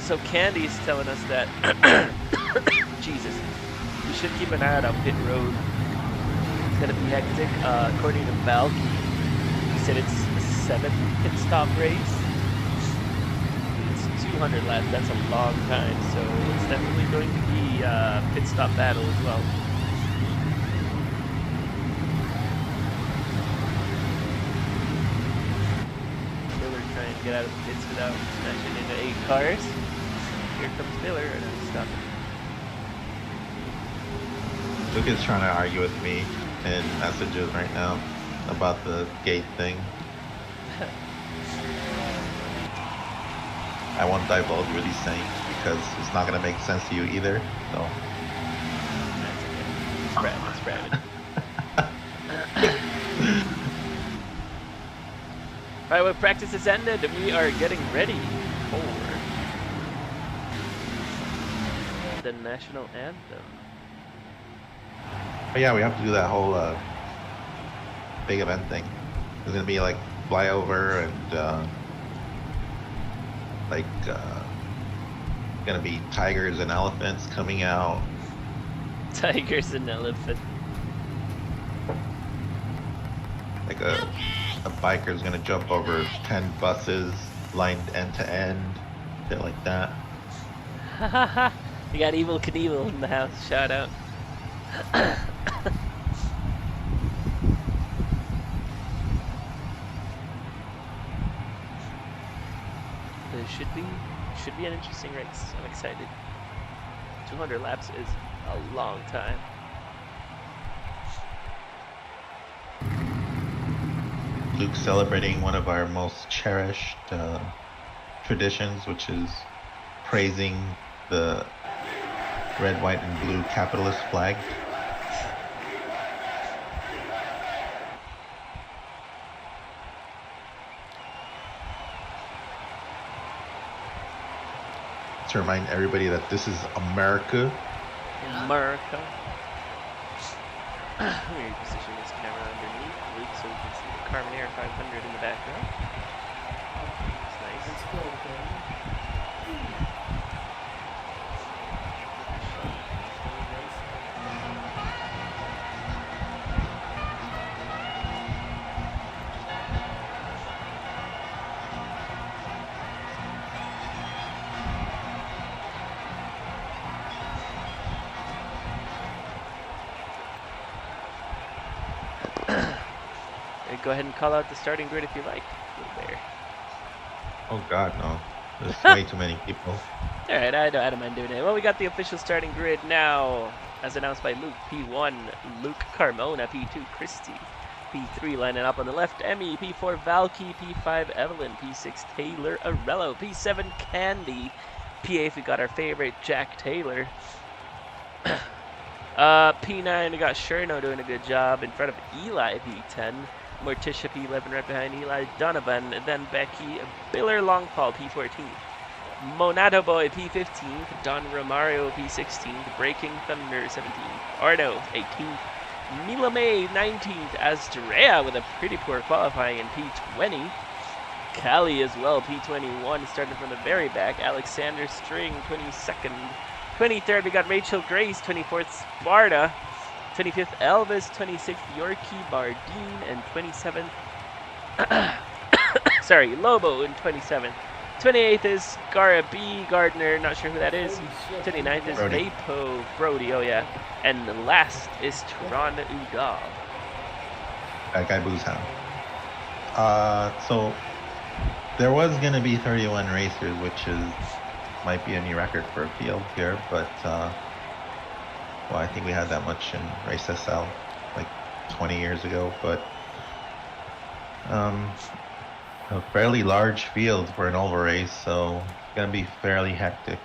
Speaker 3: So Candy's telling us that Jesus, we should keep an eye out on pit road. It's gonna be hectic. According to Valky, he said it's a 7 pit stop race. It's 200 laps. That's a long time. So it's definitely going to be a pit stop battle as well. Miller trying to get out of the pits without smashing into 8 cars. Here comes Miller and he's stopping.
Speaker 2: Luke is trying to argue with me in messages right now about the gate thing. I won't divulge what he's saying because it's not going to make sense to you either. So.
Speaker 3: That's okay. It's Brad. Alright, well, practice has ended and we are getting ready for the national anthem.
Speaker 2: But yeah, we have to do that whole big event thing. There's going to be like flyover and going to be tigers and elephants coming out.
Speaker 3: Tigers and elephant.
Speaker 2: Like a biker's gonna jump over 10 buses lined end to end, shit like that.
Speaker 3: You got Evil Knievel in the house. Shout out. It should be an interesting race. I'm excited. 200 laps is a long time.
Speaker 2: Luke celebrating one of our most cherished traditions, which is praising the red, white, and blue capitalist flag. To remind everybody that this is America.
Speaker 3: America. We're going to position this camera underneath Luke so we can see the Carmonair 500 in the background. That's nice.
Speaker 4: Let's go, baby.
Speaker 3: Go ahead and call out the starting grid if you like. There.
Speaker 2: Oh God, no! There's way too many people.
Speaker 3: All right, I don't mind doing it. Well, we got the official starting grid now, as announced by Luke. P1, Luke Carmona. P2, Christy. P3 lining up on the left, Emmy. P4, Valky. P5, Evelyn. P6, Taylor Arello. P7, Candy. P8, we got our favorite, Jack Taylor. P9, we got Sherno doing a good job in front of Eli. P10. Morticia P11 right behind Eli Donovan, and then Becky Biller Longfall P14, Monado Boy P15, Don Romario P16, Breaking Thunder 17th, Arno 18th, Mila May 19th, Astrea with a pretty poor qualifying in P20, Callie as well P21 starting from the very back, Alexander String 22nd, 23rd we got Rachel Grace, 24th Sparta, 25th Elvis, 26th Yorkie Bardeen, and 27th sorry, Lobo in 27th. 28th is Gara B. Gardner, not sure who that is. 29th is
Speaker 2: Brody.
Speaker 3: Vapo Brody, oh yeah. And the last is Tron Udal.
Speaker 2: That guy Boo's hound. So there was gonna be 31 racers, which might be a new record for a field here, but well, I think we had that much in Race SL like 20 years ago, but a fairly large field for an oval race, so it's gonna be fairly hectic.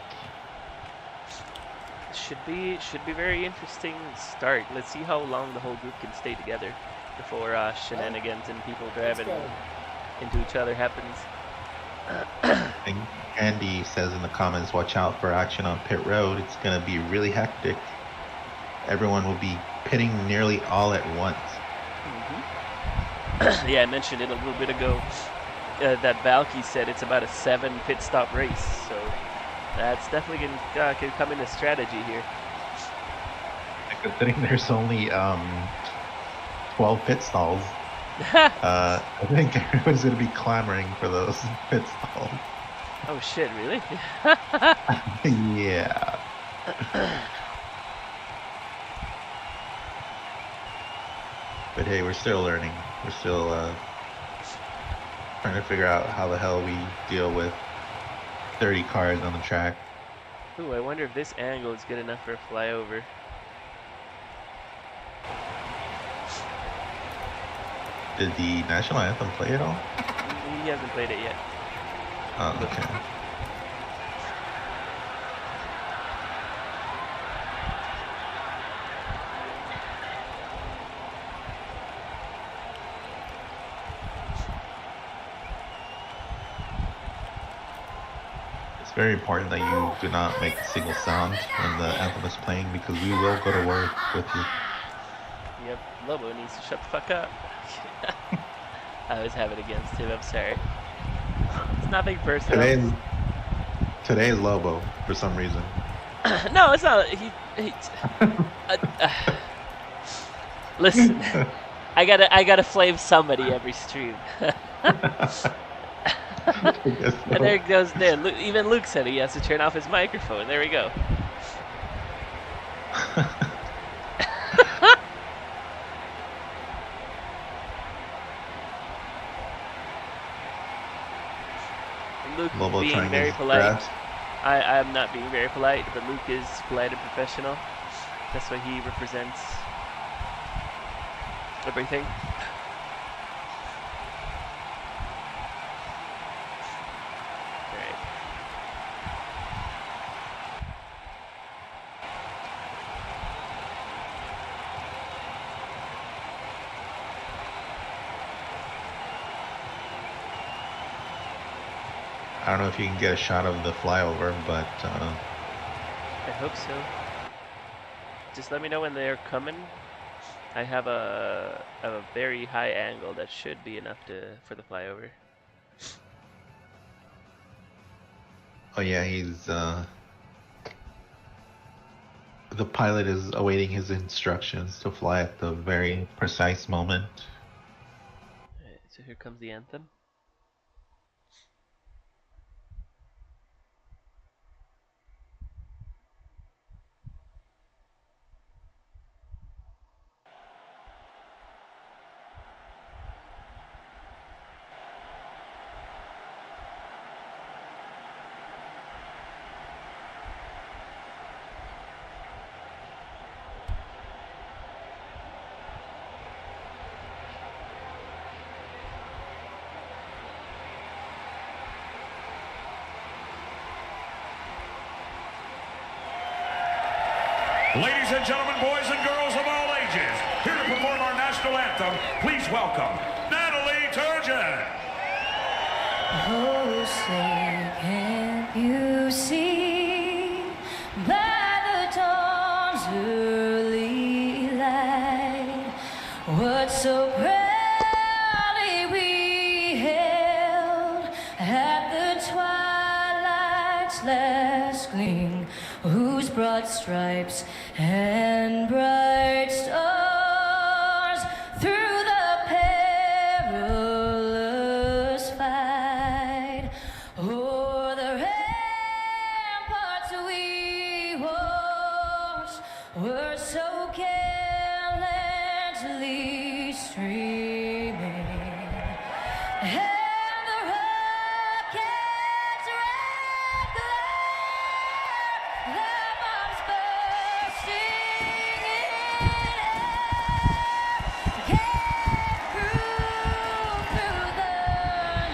Speaker 3: Should be very interesting start. Let's see how long the whole group can stay together before shenanigans and people driving into each other happens.
Speaker 2: And Andy says in the comments, watch out for action on pit road. It's gonna be really hectic. Everyone will be pitting nearly all at once.
Speaker 3: Mm-hmm. Yeah, I mentioned it a little bit ago. That Valky said it's about a 7 pit stop race, so that's definitely can come into strategy here.
Speaker 2: Considering there's only 12 pit stalls, I think everyone's gonna be clamoring for those pit stalls.
Speaker 3: Oh shit, really?
Speaker 2: Yeah. But hey, we're still learning. We're still trying to figure out how the hell we deal with 30 cars on the track.
Speaker 3: Ooh, I wonder if this angle is good enough for a flyover.
Speaker 2: Did the national anthem play at all?
Speaker 3: He hasn't played it yet.
Speaker 2: Oh, okay. It's very important that you do not make a single sound when the anthem is playing, because we will go to war with you.
Speaker 3: Yep, Lobo needs to shut the fuck up. I was having it against him, I'm sorry. It's nothing personal.
Speaker 2: Today is Lobo for some reason.
Speaker 3: No, it's not. Listen, I gotta flame somebody every stream. And there goes there. Even Luke said he has to turn off his microphone. There we go. Luke
Speaker 2: Lobo
Speaker 3: being
Speaker 2: trying
Speaker 3: very
Speaker 2: his
Speaker 3: polite.
Speaker 2: best.
Speaker 3: I'm not being very polite, but Luke is polite and professional. That's why he represents everything.
Speaker 2: I don't know if you can get a shot of the flyover, but
Speaker 3: I hope so. Just let me know when they're coming. I have a very high angle that should be enough for the flyover.
Speaker 2: oh yeah, he's the pilot is awaiting his instructions to fly at the very precise moment.
Speaker 3: Alright, so here comes the anthem.
Speaker 5: Ladies and gentlemen, boys and girls of all ages, here to perform our national anthem, please welcome Natalie Turgeon.
Speaker 6: Oh, say, can't you see by the dawn's early light what so proudly we held at the twilight's last gleam, whose broad stripes and bright stars through the perilous fight o'er the ramparts we watched were so gallantly streaming, and the rockets red glare, the bombs bursting in air came through the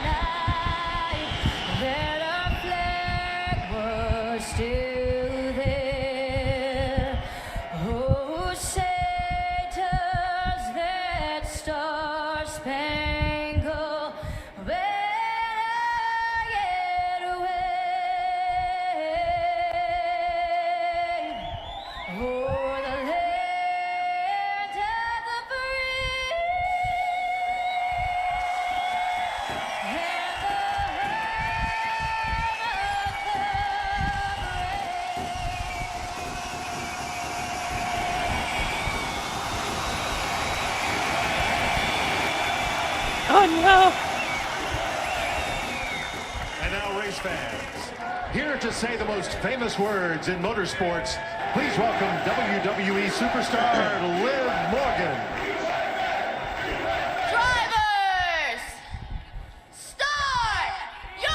Speaker 6: night, that our flag was still there. Oh, say does that star-spangled banner yet wave o'er the land of the free and the
Speaker 3: Oh no!
Speaker 5: And now, race fans, here to say the most famous words in motorsports, please welcome WWE superstar Liv Morgan.
Speaker 6: Drivers, start your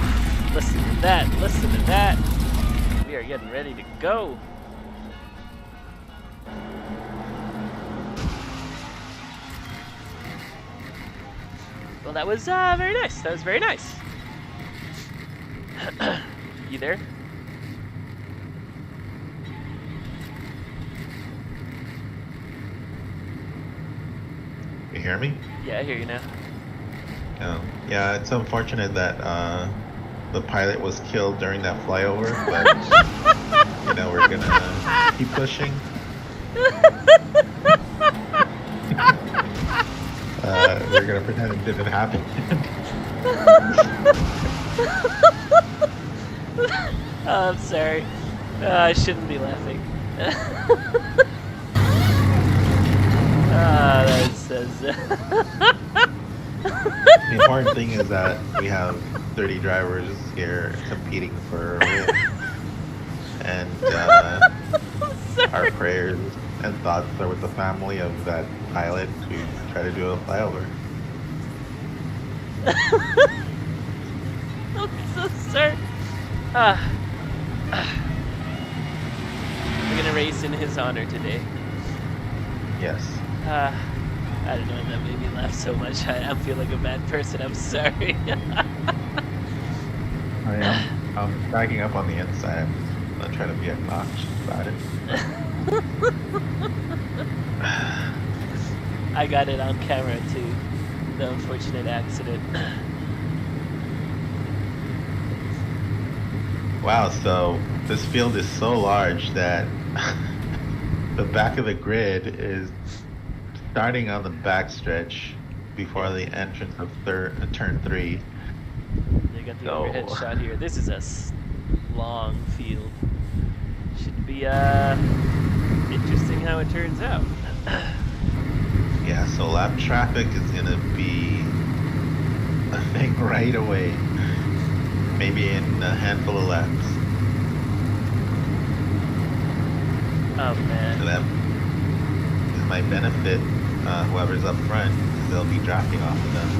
Speaker 6: engine!
Speaker 3: Listen to that, listen to that. We are getting ready to go. Well, that was very nice. That was very nice. You there?
Speaker 2: You hear me?
Speaker 3: Yeah, I hear you now.
Speaker 2: Yeah, it's unfortunate that the pilot was killed during that flyover, but you know, we're gonna keep pushing. We're gonna pretend it didn't happen.
Speaker 3: Oh, I'm sorry. I shouldn't be laughing. That's
Speaker 2: The important thing is that we have 30 drivers here competing for a win. And our prayers and thoughts are with the family of that pilot who tried to do a flyover.
Speaker 3: I'm so sorry. We're gonna race in his honor today.
Speaker 2: Yes.
Speaker 3: I don't know, that made me laugh so much. I feel like a bad person. I'm sorry.
Speaker 2: I'm backing up on the inside. I'm not trying to be obnoxious about it.
Speaker 3: I got it on camera too. The unfortunate accident.
Speaker 2: Wow, so this field is so large that the back of the grid is starting on the back stretch before the entrance of turn 3.
Speaker 3: They got the
Speaker 2: So-
Speaker 3: overhead shot here. This is a long field. Should be interesting how it turns out.
Speaker 2: Yeah, so lap traffic is gonna be a thing right away. Maybe in a handful of laps.
Speaker 3: Oh
Speaker 2: So
Speaker 3: man.
Speaker 2: that might benefit whoever's up front, because they'll be dropping off of them.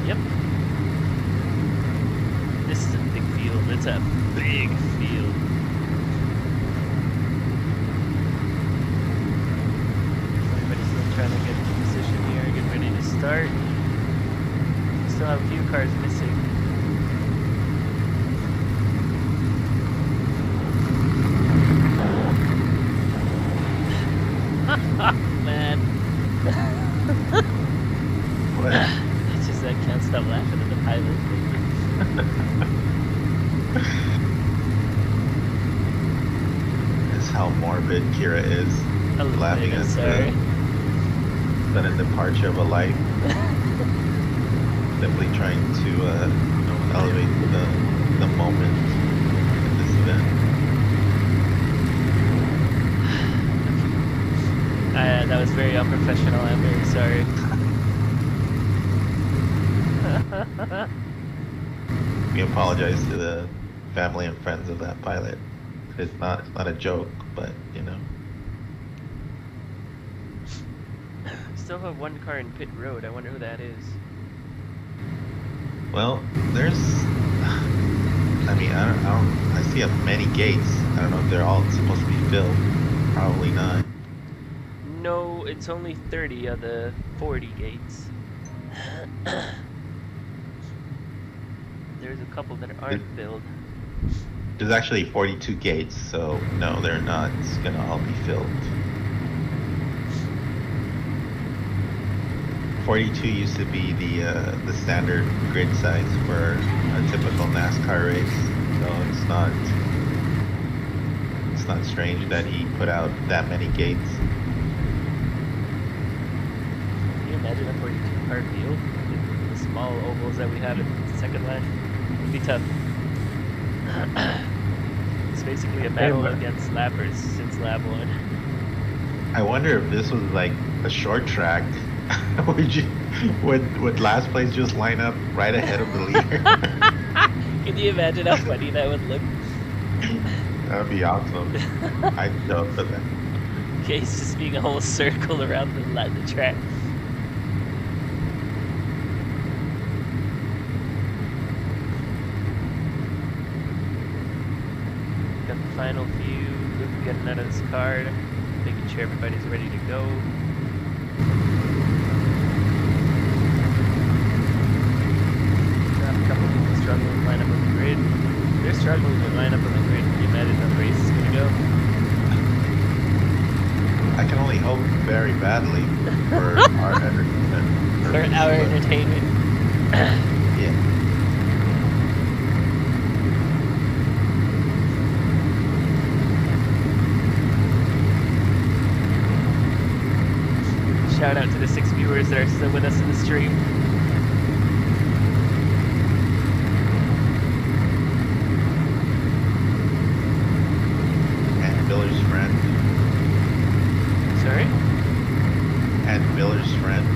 Speaker 3: Yep. This is a big field. It's a big field. Everybody's still trying to get into position here, get ready to start. Still have a few cars missing. Man.
Speaker 2: What?
Speaker 3: It's just I can't stop laughing at the pilot.
Speaker 2: That's how morbid Kira is.
Speaker 3: A little
Speaker 2: Laughing
Speaker 3: bit, I'm
Speaker 2: at
Speaker 3: sorry.
Speaker 2: the sudden departure of a life. Simply trying to elevate the moment in this event.
Speaker 3: That was very unprofessional. I'm very sorry.
Speaker 2: We apologize to the family and friends of that pilot. It's not a joke, but you know.
Speaker 3: Still have one car in pit road. I wonder who that is.
Speaker 2: Well, there's. I mean, I don't. I see many gates. I don't know if they're all supposed to be filled. Probably not.
Speaker 3: No, it's only 30 of the 40 gates. There's a couple that aren't filled.
Speaker 2: There's actually 42 gates, so no, they're not gonna all be filled. 42 used to be the standard grid size for a typical NASCAR race, so it's not strange that he put out that many gates.
Speaker 3: Can you imagine a 42 car field? The small ovals that we have in the second line? It'd be tough. It's basically a battle against lappers since lap 1.
Speaker 2: I wonder if this was like a short track. would last place just line up right ahead of the leader?
Speaker 3: Can you imagine how funny that would look?
Speaker 2: That would be awesome. I'd show up for that.
Speaker 3: Okay, it's just being a whole circle around the track. Got the final few. Luke getting out of his car, making sure everybody's ready to go. Got a couple people struggling to line up on the grid. They're struggling to line up on the grid. Can you imagine how the race is going to go?
Speaker 2: I can only hope very badly for our entertainment.
Speaker 3: For our entertainment.
Speaker 2: Yeah.
Speaker 3: Shout out to the 6 viewers that are still with us in the stream.
Speaker 2: And Miller's friend.
Speaker 3: Sorry?
Speaker 2: And Miller's friend.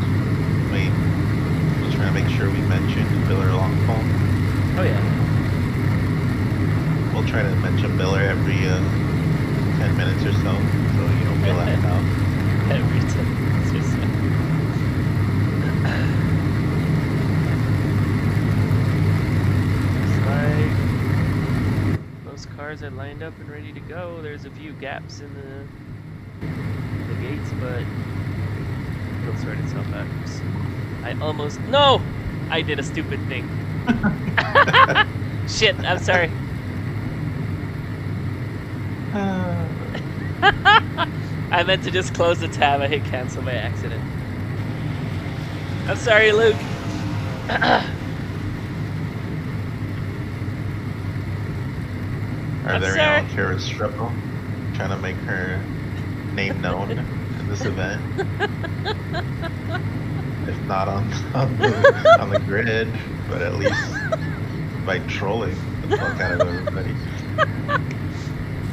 Speaker 2: Wait, we're trying to make sure we mention Miller Longfall.
Speaker 3: Oh yeah.
Speaker 2: We'll try to mention Miller every 10 minutes or so you don't feel left out.
Speaker 3: Every 10 minutes or so. Looks like most cars are lined up and ready to go. There's a few gaps in the gates, but it'll sort itself out. I almost... No! I did a stupid thing. Shit, I'm sorry. I meant to just close the tab. I hit cancel by accident. I'm sorry, Luke.
Speaker 2: Are
Speaker 3: I'm
Speaker 2: there
Speaker 3: sorry.
Speaker 2: any Kara's struggle? Trying to make her name known in this event? If not on the grid, but at least by trolling the fuck out of everybody.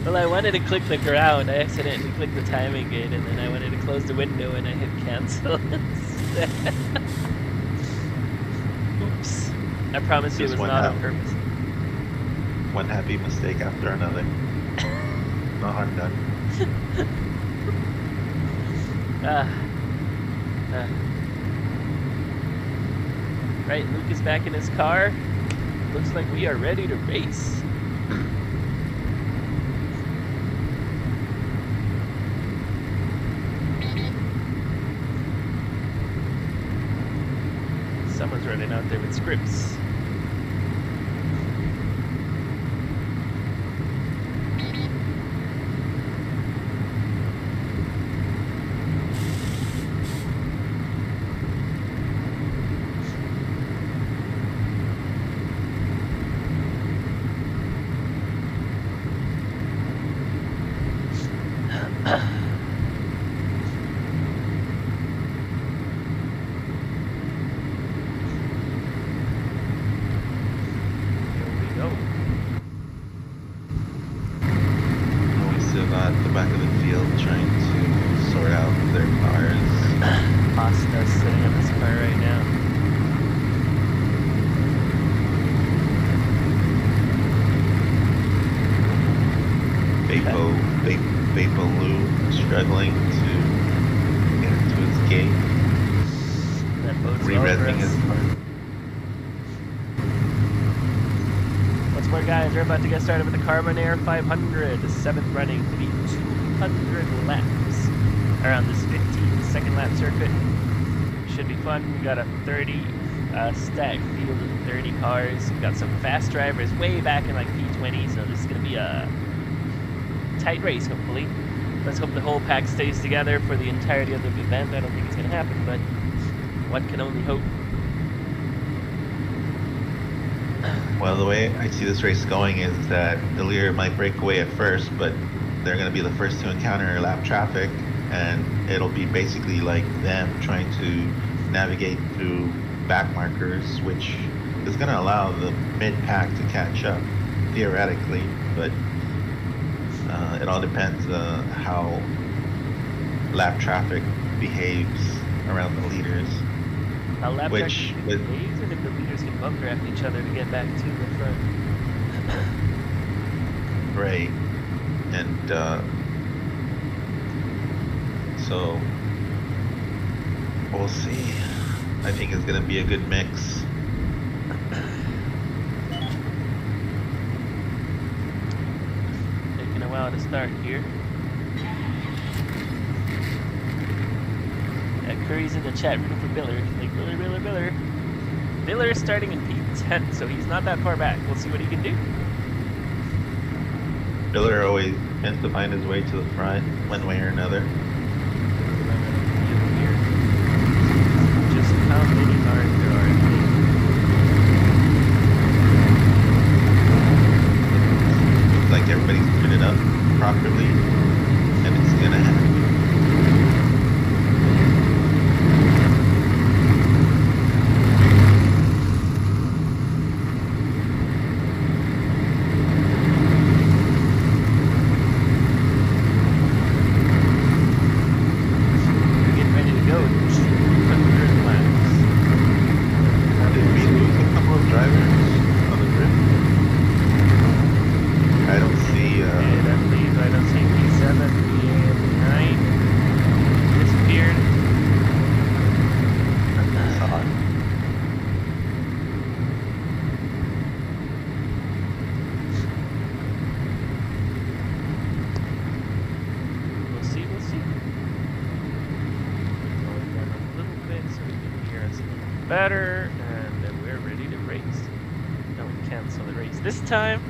Speaker 3: Well, I wanted to click the ground. I accidentally clicked the timing gate, and then I wanted to close the window, and I hit cancel instead. Oops. I promise you it
Speaker 2: Just
Speaker 3: was
Speaker 2: one
Speaker 3: not on
Speaker 2: hap-
Speaker 3: purpose.
Speaker 2: One happy mistake after another. No harm done.
Speaker 3: Right, Luke is back in his car. Looks like we are ready to race. Someone's running out there with scripts.
Speaker 2: At the back of the field trying to sort out their cars.
Speaker 3: Pasta's sitting in this car right now.
Speaker 2: Vapo Lou struggling to get into his gate.
Speaker 3: That bodes well for
Speaker 2: Re-resing
Speaker 3: us.
Speaker 2: his car.
Speaker 3: Once more, guys, we're about to get started with the Carmonair 500, the 7th running to be 200 laps around this 15-second lap circuit. Should be fun. We got a 30 stacked field of 30 cars. We got some fast drivers way back in like P20, so this is going to be a tight race, hopefully. Let's hope the whole pack stays together for the entirety of the event. I don't think it's going to happen, but one can only hope.
Speaker 2: Well, the way I see this race going is that Delir might break away at first, but they're going to be the first to encounter lap traffic, and it'll be basically like them trying to navigate through back markers, which is going to allow the mid-pack to catch up, theoretically, but it all depends how lap traffic behaves around the leaders.
Speaker 3: How lap
Speaker 2: Which,
Speaker 3: traffic
Speaker 2: with-
Speaker 3: behaves, and if the leaders can bump draft each other to get back to the front.
Speaker 2: Right. And so we'll see. I think it's gonna be a good mix.
Speaker 3: Taking a while to start here. Curry's in the chat rooting for Biller. Like, Biller. Biller is starting in P10, so he's not that far back. We'll see what he can do.
Speaker 2: Miller always tends to find his way to the front one way or another.
Speaker 3: Just how many cars there are.
Speaker 2: Looks like everybody's put it up properly, and it's gonna happen.
Speaker 3: We're getting ready to go. 200 laps.
Speaker 2: Did we lose a couple of drivers on the grid? I don't see.
Speaker 3: And I believe I don't see P7, P9 disappeared.
Speaker 2: Saw it.
Speaker 3: We'll see. Going down a little bit so we can hear us a little better, and then we're ready to race. Don't cancel the race this time.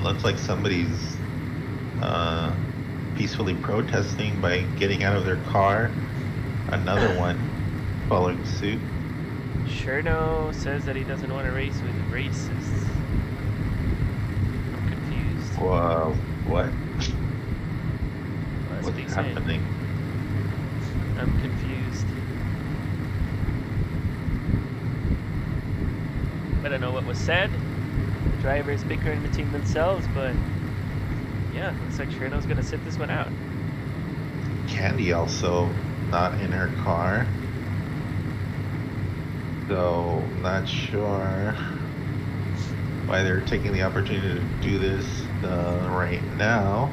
Speaker 2: Looks like somebody's peacefully protesting by getting out of their car. Another one following suit.
Speaker 3: Cherno says that he doesn't want to race with racists. I'm confused.
Speaker 2: Whoa, what?
Speaker 3: Well, that's what he's
Speaker 2: What's
Speaker 3: saying.
Speaker 2: happening?
Speaker 3: I'm confused. I don't know what was said. The drivers bickering between themselves, but yeah, looks like Cherno's gonna sit this one out.
Speaker 2: Candy also not in her car. So, not sure why they're taking the opportunity to do this right now.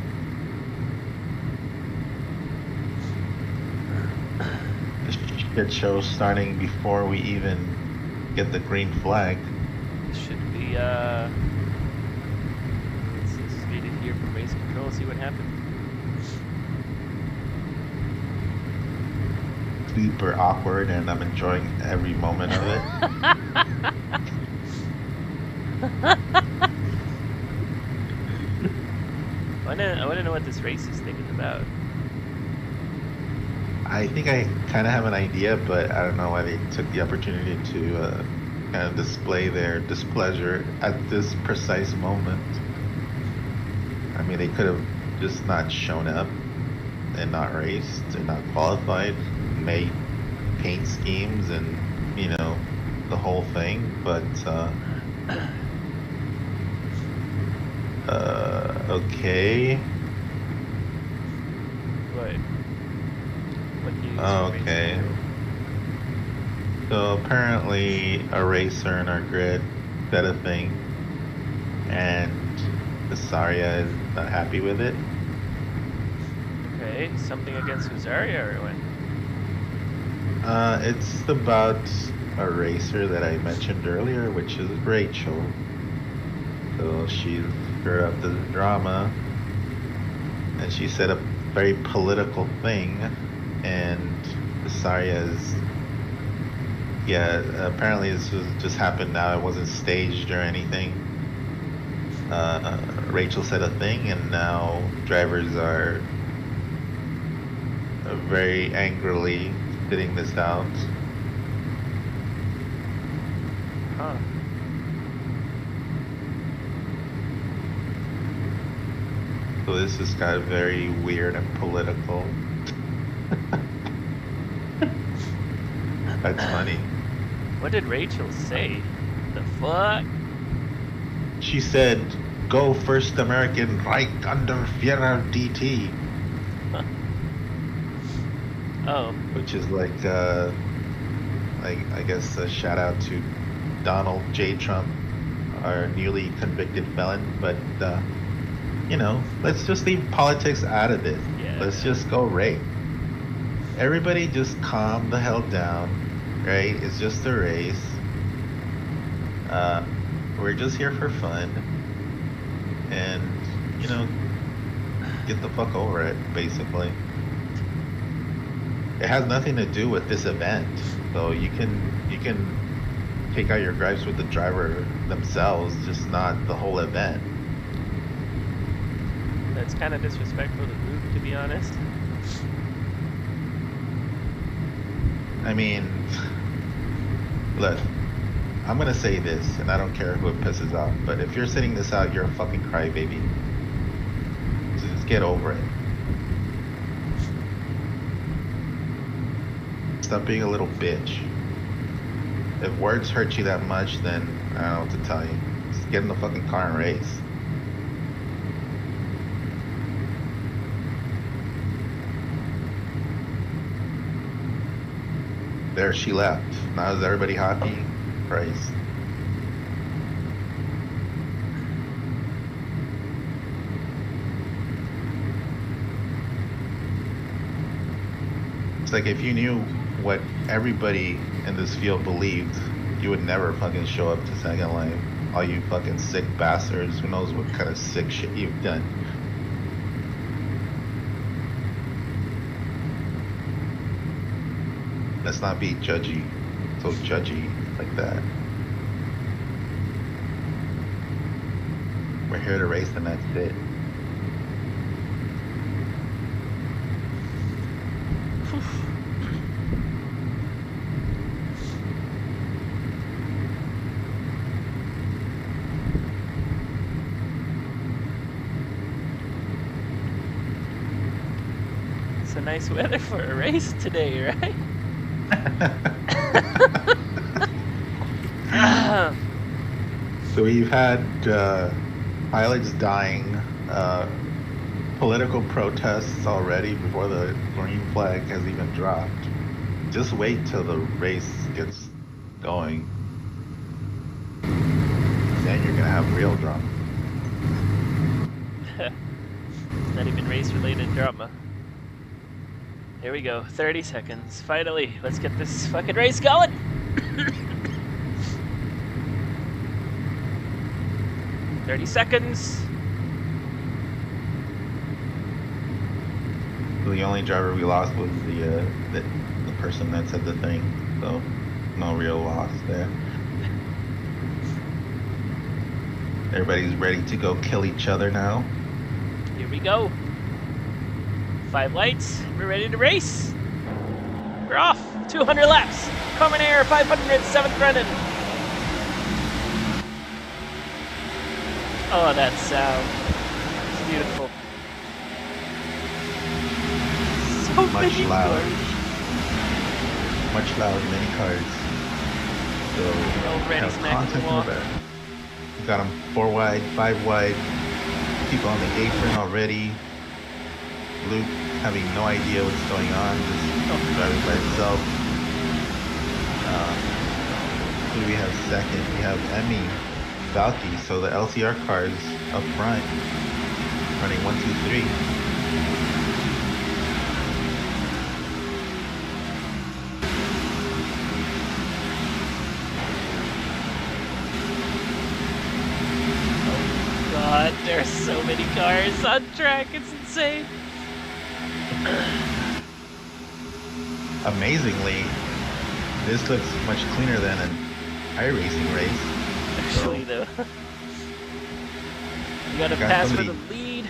Speaker 2: The shit show starting before we even get the green flag.
Speaker 3: Should be let's just read it here from race control, see what happens.
Speaker 2: Super awkward, and I'm enjoying every moment of it.
Speaker 3: I wanna know what this race is thinking about.
Speaker 2: I think I kind of have an idea, but I don't know why they took the opportunity to kind of display their displeasure at this precise moment. I mean, they could have just not shown up and not raced and not qualified, made paint schemes and, you know, the whole thing, but okay.
Speaker 3: What news?
Speaker 2: Oh,
Speaker 3: from Race
Speaker 2: okay.
Speaker 3: Control?
Speaker 2: So apparently a racer in our grid said a thing, and Cesaria is not happy with it.
Speaker 3: Okay, something against Huzaria or what?
Speaker 2: It's about a racer that I mentioned earlier, which is Rachel. So she stirred up the drama, and she said a very political thing, and Cesaria's, yeah, apparently this was just happened now. It wasn't staged or anything. Rachel said a thing, and now drivers are very angrily sitting this out.
Speaker 3: Huh.
Speaker 2: So this is kind of very weird and political. That's funny.
Speaker 3: What did Rachel say? The fuck?
Speaker 2: She said, "Go First American Reich under Führer DT,"
Speaker 3: Oh,
Speaker 2: which is like I guess a shout out to Donald J. Trump, our newly convicted felon. But you know, let's just leave politics out of this.
Speaker 3: Yeah.
Speaker 2: Let's just go race. Everybody just calm the hell down, right? It's just a race. We're just here for fun, and you know, get the fuck over it, basically. It has nothing to do with this event, so you can take out your gripes with the driver themselves, just not the whole event.
Speaker 3: that's kind of disrespectful to Luke, to be honest.
Speaker 2: I mean, look, I'm gonna say this, and I don't care who it pisses off, but if you're sitting this out, you're a fucking crybaby. So just get over it. Stop being a little bitch. If words hurt you that much, then I don't know what to tell you. Just get in the fucking car and race. There she left. Now is everybody happy? Christ. It's like if you knew what everybody in this field believed, you would never fucking show up to Second Life. All you fucking sick bastards. Who knows what kind of sick shit you've done. Let's not be judgy. So judgy like that. We're here to race and that's it.
Speaker 3: nice weather for a race today, right?
Speaker 2: So we've had pilots dying, political protests already before the green flag has even dropped. Just wait till the race gets going. Then you're gonna have real drama.
Speaker 3: Not even race-related drama. Here we go, 30 seconds. Finally, let's get this fucking race going. 30 seconds.
Speaker 2: The only driver we lost was the person that said the thing. So no real loss there. Everybody's ready to go kill each other now.
Speaker 3: Here we go. 5 lights. We're ready to race. We're off. 200 laps. Carmonair 500, 7th running. Oh, that sound. It's beautiful. So
Speaker 2: Much
Speaker 3: many
Speaker 2: loud.
Speaker 3: cars.
Speaker 2: Much loud, many cars. So
Speaker 3: Already
Speaker 2: have
Speaker 3: smacking
Speaker 2: content
Speaker 3: the
Speaker 2: in
Speaker 3: wall.
Speaker 2: the back. We got them 4 wide, 5 wide. People on the apron already. Luke having no idea what's going on, just driving by himself. Who do we have second? We have Emmy, Valky, so the LCR cars up front, running 1, 2, 3.
Speaker 3: God, there's so many cars on track, it's insane.
Speaker 2: Amazingly, this looks much cleaner than an iRacing race.
Speaker 3: Actually, though. You gotta
Speaker 2: Got
Speaker 3: pass for
Speaker 2: somebody-
Speaker 3: the lead.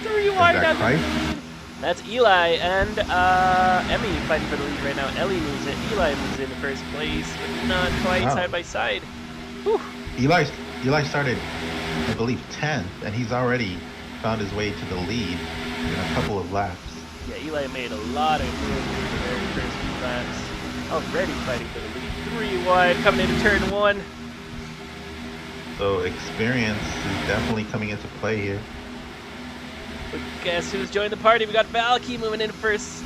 Speaker 3: 3 wide
Speaker 2: that
Speaker 3: down the
Speaker 2: Christ?
Speaker 3: lead. That's Eli and Emmy fighting for the lead right now. Ellie moves it. Eli moves in the first place, but not quite
Speaker 2: Wow.
Speaker 3: side by side. Whew.
Speaker 2: Eli started, I believe, 10th, and he's already found his way to the lead in a couple of laps.
Speaker 3: Yeah, Eli made a lot of improvements in the very first few laps. Already fighting for the lead. 3 wide coming into turn 1.
Speaker 2: So experience is definitely coming into play here.
Speaker 3: But guess who's joined the party? We got Valky moving in first.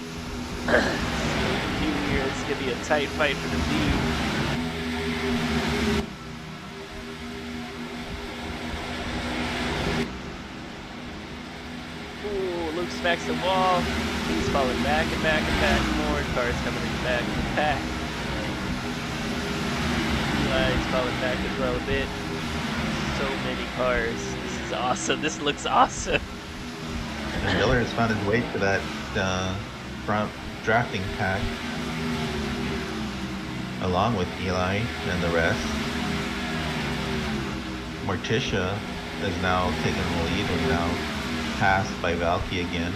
Speaker 3: Here, it's gonna be a tight fight for the lead. Ooh, Luke smacks the wall. He's falling back and back and back. More cars coming in the back of the pack. Eli's falling back as well a bit. So many cars. This is awesome. This looks awesome.
Speaker 2: And Miller has found his way to that front drafting pack, along with Eli and the rest. Morticia is now taking the lead and now passed by Valky again.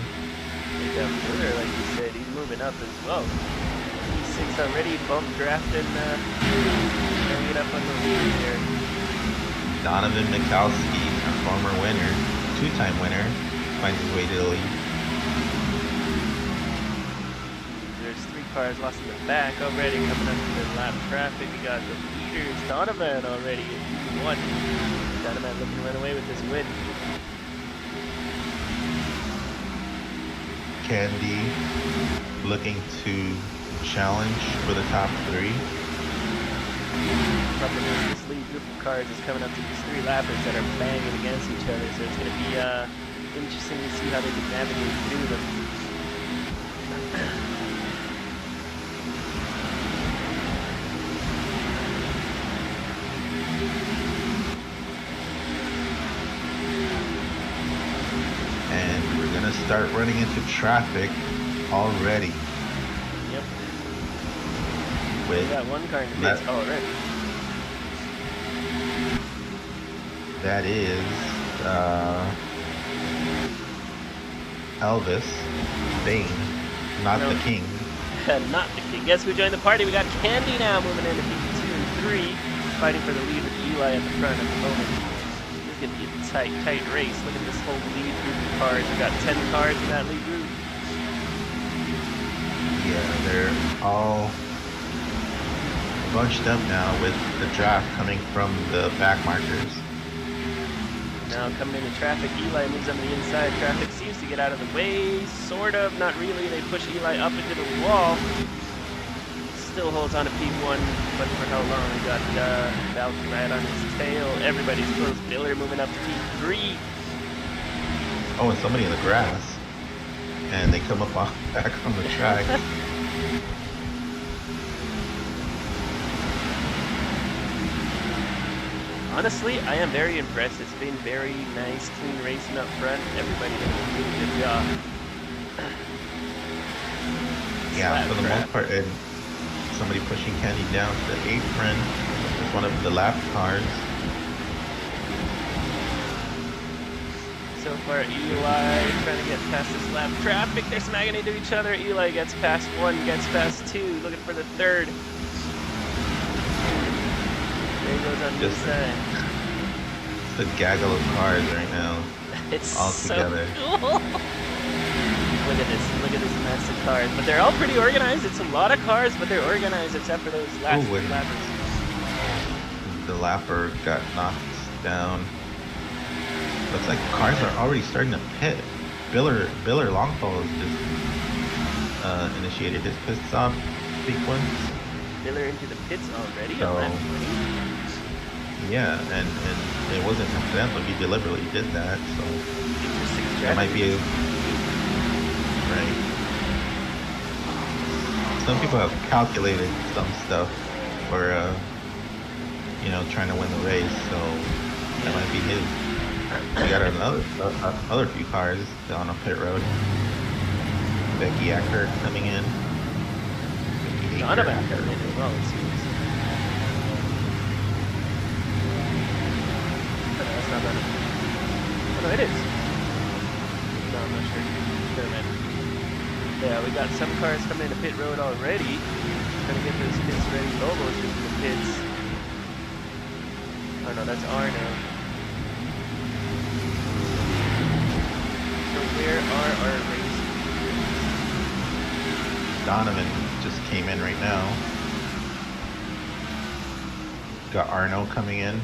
Speaker 3: Yeah, Miller, like you said, he's moving up as well. P6 already, bump drafting, trying to get up on the lead here.
Speaker 2: Donovan Mikowski, a former winner, 2-time winner, finds his way to the lead.
Speaker 3: There's 3 cars lost in the back already coming up to the lap traffic. We got the leaders, Donovan already in 1. Donovan looking to run away with this win.
Speaker 2: Candy looking to challenge for the top 3.
Speaker 3: From this lead group of cars is coming up to these 3 lappers that are banging against each other, so it's going to be interesting to see how they can navigate through them.
Speaker 2: And we're gonna start running into traffic already.
Speaker 3: Yep. We
Speaker 2: With
Speaker 3: got 1 car in the
Speaker 2: that-
Speaker 3: pits already.
Speaker 2: that is Elvis Bane, not
Speaker 3: No.
Speaker 2: the king.
Speaker 3: Not the king. Guess who joined the party? We got Candy now moving into P2 and 3, fighting for the lead with Eli at the front at the moment. gonna be a tight race. Look at this whole lead group of cars. We got 10 cars in that lead group.
Speaker 2: Yeah, they're all bunched up now with the draft coming from the back markers.
Speaker 3: Now coming into traffic, Eli moves on the inside. Traffic seems to get out of the way, sort of, not really. They push Eli up into the wall. Still holds on to P1, but for how long? We got Valky right on his tail. Everybody's close. Biller moving up to P3.
Speaker 2: Oh, and somebody in the grass. And they come up back on the track.
Speaker 3: Honestly, I am very impressed. It's been very nice, clean racing up front. Everybody did a really good job.
Speaker 2: Yeah, for the most part, and somebody pushing Candy down to the apron. It's one of the lap cars.
Speaker 3: So far, Eli trying to get past this lap traffic. They're smacking into each other. Eli gets past one, gets past two, looking for the third. There he goes on the side.
Speaker 2: It's a gaggle of cars right now.
Speaker 3: It's
Speaker 2: all
Speaker 3: so
Speaker 2: together.
Speaker 3: cool. Look at this mess of cars. But they're all pretty organized. It's a lot of cars, but they're organized except for those last
Speaker 2: Ooh,
Speaker 3: lappers.
Speaker 2: The lapper got knocked down. Looks like cars are already starting to pit. Biller Longfall has just initiated his pit stop sequence.
Speaker 3: Biller into the pits already.
Speaker 2: So,
Speaker 3: on lap 20.
Speaker 2: yeah, and it wasn't accidental. He deliberately did that. So
Speaker 3: Interesting
Speaker 2: that might be right. Some people have calculated some stuff for trying to win the race. So that might be his. We got other few cars on a pit road. Becky Acker coming in.
Speaker 3: Donovan coming in as well, it seems. That's not Donovan. Oh, no, it is. No, I'm not sure. Never mind. Yeah, we got some cars coming into pit road already. Trying to get those pits ready. Lobo's into the pits. Oh no, that's Arno. So where are our race leaders?
Speaker 2: Donovan just came in right now. Got Arno coming in.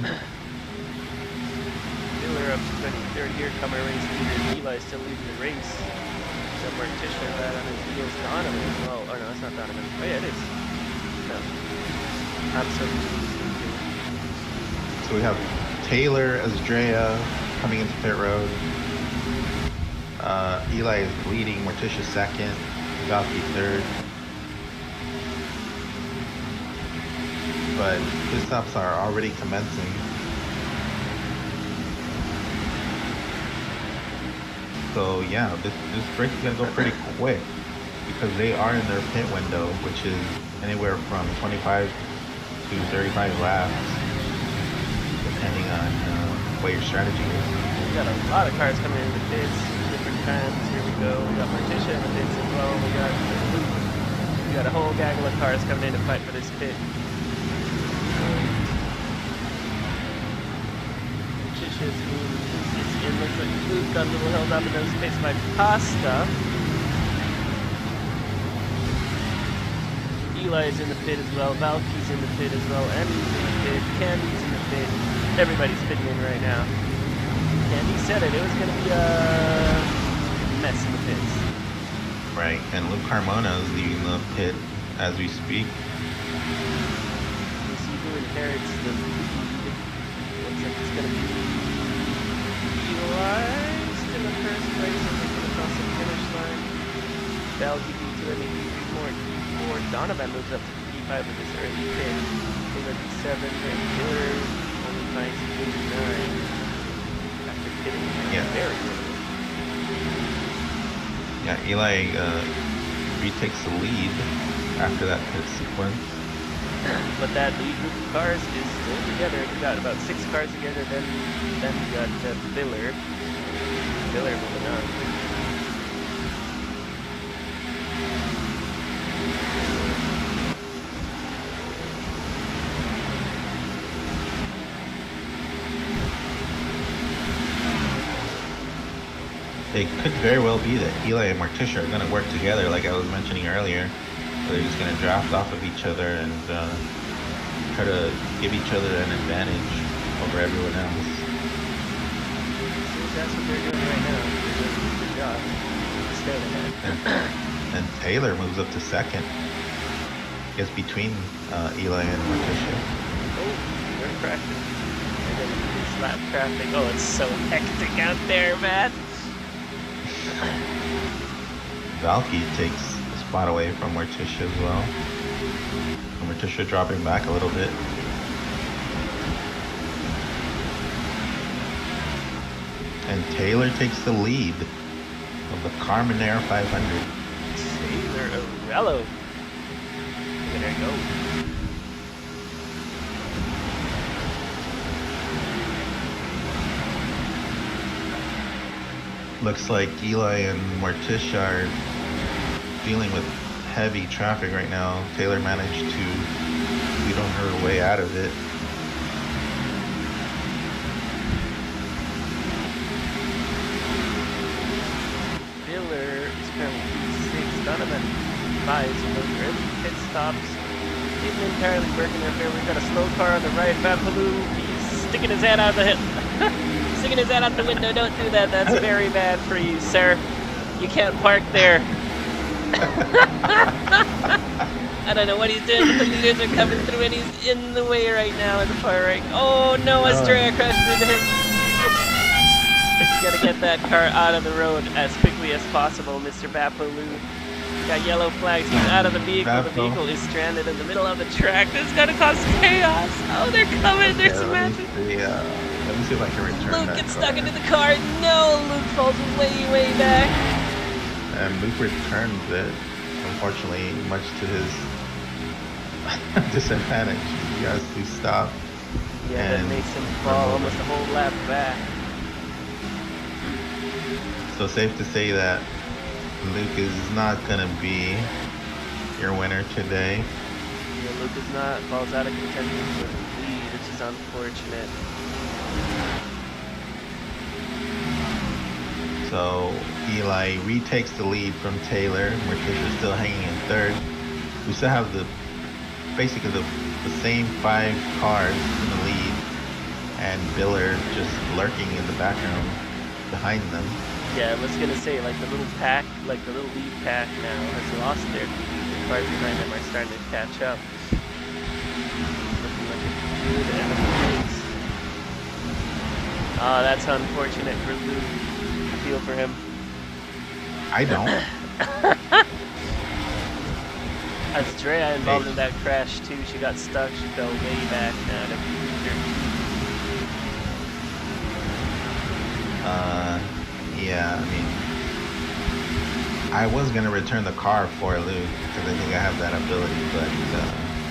Speaker 3: Miller up to 23rd here, come our race leader. Eli still leading the race. Somewhere Tisha right on his heels. Donovan as well. Oh no, that's not Donovan. Oh yeah, it is. No. I'm so confused.
Speaker 2: So we have Taylor, Azdrea coming into pit road. Eli is leading, Morticia second, Valky third. But pit stops are already commencing. So yeah, this race is gonna go pretty quick because they are in their pit window, which is anywhere from 25 to 35 laps, depending on what your strategy is.
Speaker 3: We got a lot of cars coming in the pits, different times. Here we go. We got Morticia in the pits as well. We got a whole gaggle of cars coming in to fight for this pit. Morticia's in. Looks like Luke got a little held up in those pits by Pasta. Eli's in the pit as well. Valky's in the pit as well. Emmy's in the pit. Candy's in the pit. Everybody's pitting in right now. Candy said it. It was going to be a mess in the pits.
Speaker 2: Right, and Luke Carmona is leaving the pit as we speak.
Speaker 3: We'll see who inherits the lead. Looks like it's going to be Eli. Still in first place. I think across the finish line. Valky P2, I mean P4. Donovan moves up to P5 with this early pit. Taylor P7 and Miller only finds P9 after pitting very early.
Speaker 2: Yeah, Eli retakes the lead after that pit sequence.
Speaker 3: But that lead group of cars is still together. We got about 6 cars together. Then we got Biller. Biller moving on.
Speaker 2: it could very well be that Eli and Morticia are going to work together, like I was mentioning earlier. They're just going to draft off of each other and try to give each other an advantage over everyone else.
Speaker 3: That's what they're doing right now. They're doing a good job. Staying ahead.
Speaker 2: And Taylor moves up to second. Gets between Eli and Morticia.
Speaker 3: Oh, they're crashing. And then this lap traffic. Oh, it's so hectic out there, man.
Speaker 2: Valky takes a spot away from Morticia as well. And Morticia dropping back a little bit. And Taylor takes the lead of the Carmonair 500.
Speaker 3: Taylor Orello. Look at her go.
Speaker 2: Looks like Eli and Morticia are dealing with heavy traffic right now. Taylor managed to beat on her way out of it.
Speaker 3: Miller is currently P6. Donovan 5. So those are early pit stops. Isn't entirely working their favor. We've got a slow car on the right. Bapaloo, he's sticking his head out the sticking his head out the window. Don't do that. That's very bad for you, sir. You can't park there. I don't know what he's doing, but the leaders are coming through and he's in the way right now in the far right. Oh no, Estrella crashed into him. He's gotta get that car out of the road as quickly as possible, Mr. Bapaloo. Got yellow flags, he's out of the vehicle. The vehicle is stranded in the middle of the track. This is gonna cause chaos. Oh, they're coming, there's some magic.
Speaker 2: Let me see if I can return
Speaker 3: Luke
Speaker 2: that
Speaker 3: gets
Speaker 2: car.
Speaker 3: stuck into the car. No, Luke falls way back.
Speaker 2: And Luke returns it, unfortunately, much to his disadvantage. He has to stop.
Speaker 3: Yeah, that
Speaker 2: and
Speaker 3: makes him fall almost a whole lap back.
Speaker 2: So safe to say that Luke is not going to be your winner today.
Speaker 3: Yeah, Luke is not, falls out of contention for the lead, which is unfortunate.
Speaker 2: So Eli retakes the lead from Taylor. Morticia's still hanging in third. We still have basically the same 5 cars in the lead, and Biller just lurking in the background behind them.
Speaker 3: Yeah, I was gonna say, like the little pack, like the little lead pack now has lost their lead. The cars behind them are starting to catch up. Looking like a good end of the race. Oh, that's unfortunate for Luke. I feel for him.
Speaker 2: I don't.
Speaker 3: Estrella involved in that crash too. She got stuck. She fell way back now to
Speaker 2: Yeah, I mean, I was gonna return the car for Luke because I think I have that ability, but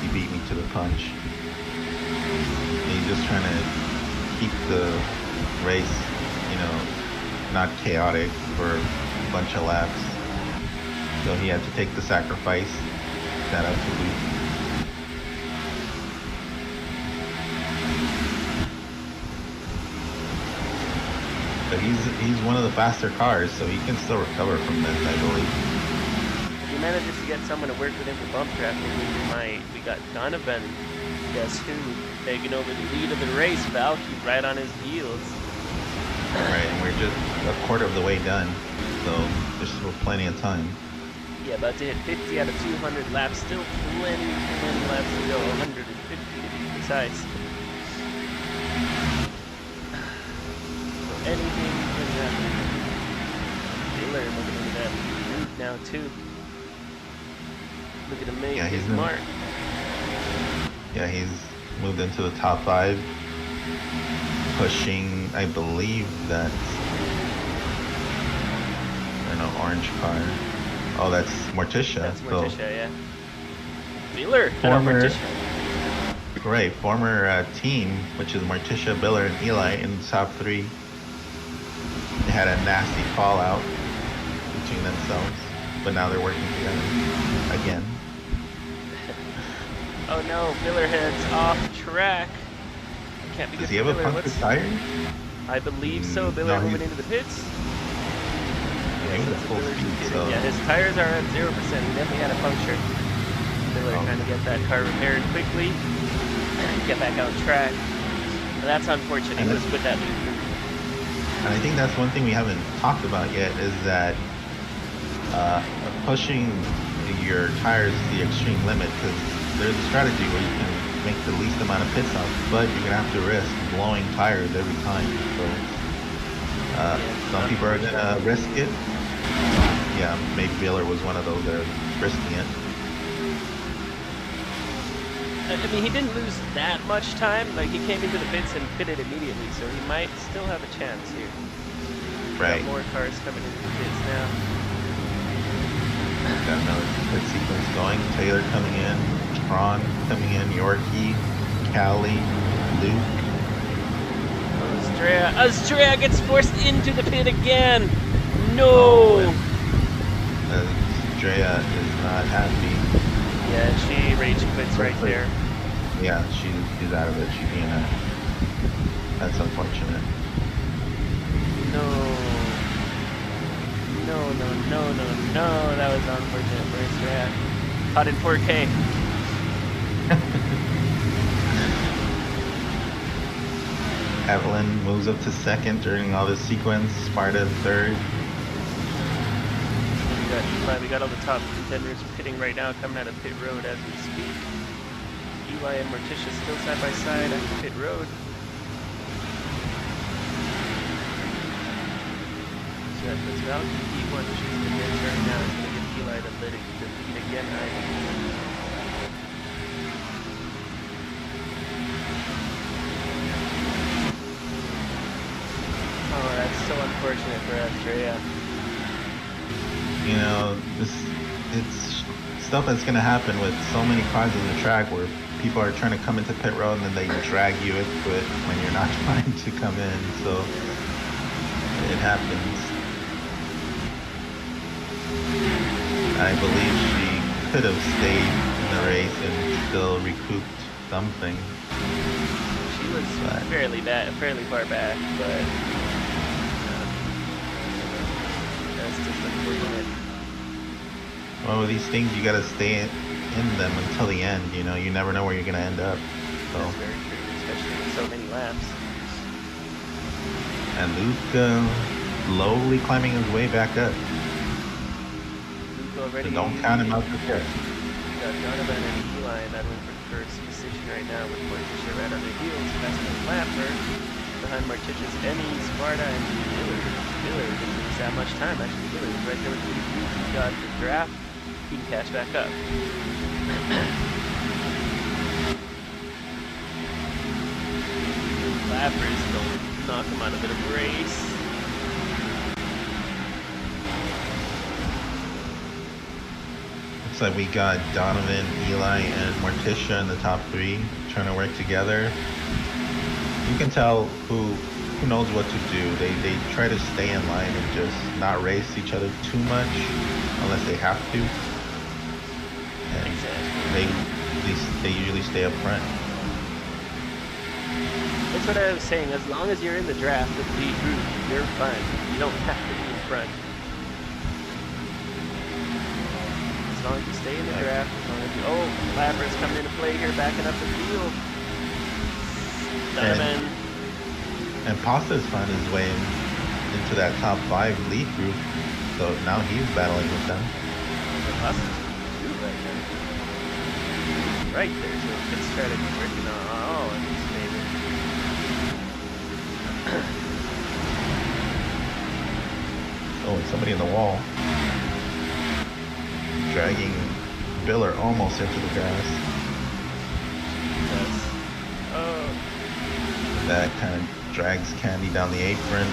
Speaker 2: he beat me to the punch. He's just trying to keep the race, not chaotic for a bunch of laps. So he had to take the sacrifice. Shout out to Luke. But he's one of the faster cars, so he can still recover from this, I believe.
Speaker 3: If he manages to get someone to work with him for bump traffic, we might. We got Donovan, guess who, taking over the lead of the race. Valky right on his heels.
Speaker 2: Right, and we're just a quarter of the way done, so there's still plenty of time.
Speaker 3: Yeah, about to hit 50 out of 200 laps. Still plenty laps to go. 150 to be precise. Anything can happen. Taylor looking into that route now too. Looking to make his mark.
Speaker 2: Yeah, he's moved into the top 5, pushing, I believe that's, I don't know, orange car. Oh, that's Morticia.
Speaker 3: That's Morticia, yeah. Wheeler,
Speaker 2: Right, former team, which is Morticia, Biller, and Eli in the top 3. They had a nasty fallout between themselves, but now they're working together again.
Speaker 3: Oh no, Miller heads off track. Can't be good.
Speaker 2: Does he have a punctured tire?
Speaker 3: I believe so. Miller
Speaker 2: no,
Speaker 3: moving into the pits.
Speaker 2: he was at full speed, so
Speaker 3: Yeah, his tires are at 0%. He definitely had a puncture. Miller trying to get that car repaired quickly, get back on track. But that's unfortunate. He was with that loop.
Speaker 2: and I think that's one thing we haven't talked about yet is that pushing your tires to the extreme limit, because there's a strategy where you can make the least amount of pit stops, but you're gonna have to risk blowing tires every time. So some people are gonna risk it. Yeah, maybe Baylor was one of those that are risking it.
Speaker 3: I mean, he didn't lose that much time. Like, he came into the pits and pitted immediately, so he might still have a chance here.
Speaker 2: Right.
Speaker 3: Got more cars coming into the pits now.
Speaker 2: Got another pit sequence going. Taylor coming in, Tron coming in, Yorkie, Callie, Luke.
Speaker 3: Astrea gets forced into the pit again. No.
Speaker 2: Astrea is not happy.
Speaker 3: Yeah, she rage quits right there.
Speaker 2: Yeah, she's out of it. She's being that's unfortunate.
Speaker 3: No. That was unfortunate for Astrea. Caught in 4K.
Speaker 2: Evelyn moves up to second during all this sequence. Sparta third.
Speaker 3: We got all the top contenders pitting right now, coming out of pit road as we speak. Eli and Morticia still side by side at pit road. So that puts Val in P1. She's going to get turned now. It's going to get Eli to lead again. Oh, that's so unfortunate for Astrea.
Speaker 2: You know, it's stuff that's gonna happen with so many cars on the track where people are trying to come into pit road and then they drag you into it when you're not trying to come in. So it happens. I believe she could have stayed in the race and still recouped something.
Speaker 3: She was fairly far back, but that's just unfortunate.
Speaker 2: Well, with these things, you gotta stay in them until the end. You know, you never know where you're gonna end up. So.
Speaker 3: That's very true, especially with so many laps.
Speaker 2: And Luke slowly climbing his way back up.
Speaker 3: Luke already.
Speaker 2: So don't count him out for sure.
Speaker 3: Got Donovan and Eli battling for the first position right now with Morticia right on the heels. Fastest lapper behind Morticia's Emmy, Sparta, and Dillard. Dillard didn't lose that much time. Actually, Dillard was right there with Luke. He got the draft. He can catch back up. Lappers don't knock him out of the race.
Speaker 2: Looks like we got Donovan, Eli, and Morticia in the top three trying to work together. You can tell who knows what to do. They try to stay in line and just not race each other too much unless they have to. And they usually stay up front.
Speaker 3: That's what I was saying. As long as you're in the draft with the group, you're fine. You don't have to be in front. As long as you stay in the draft, as long as you... Oh, Lapper's coming into play here, backing up the field. Donovan.
Speaker 2: And Pasta's found his way into that top 5 lead group, so now he's battling with them.
Speaker 3: Right there, so good strategy working on all in his favor.
Speaker 2: Oh, and somebody in the wall. Dragging Biller almost into the grass.
Speaker 3: Yes. Oh.
Speaker 2: That kind of drags Candy down the apron.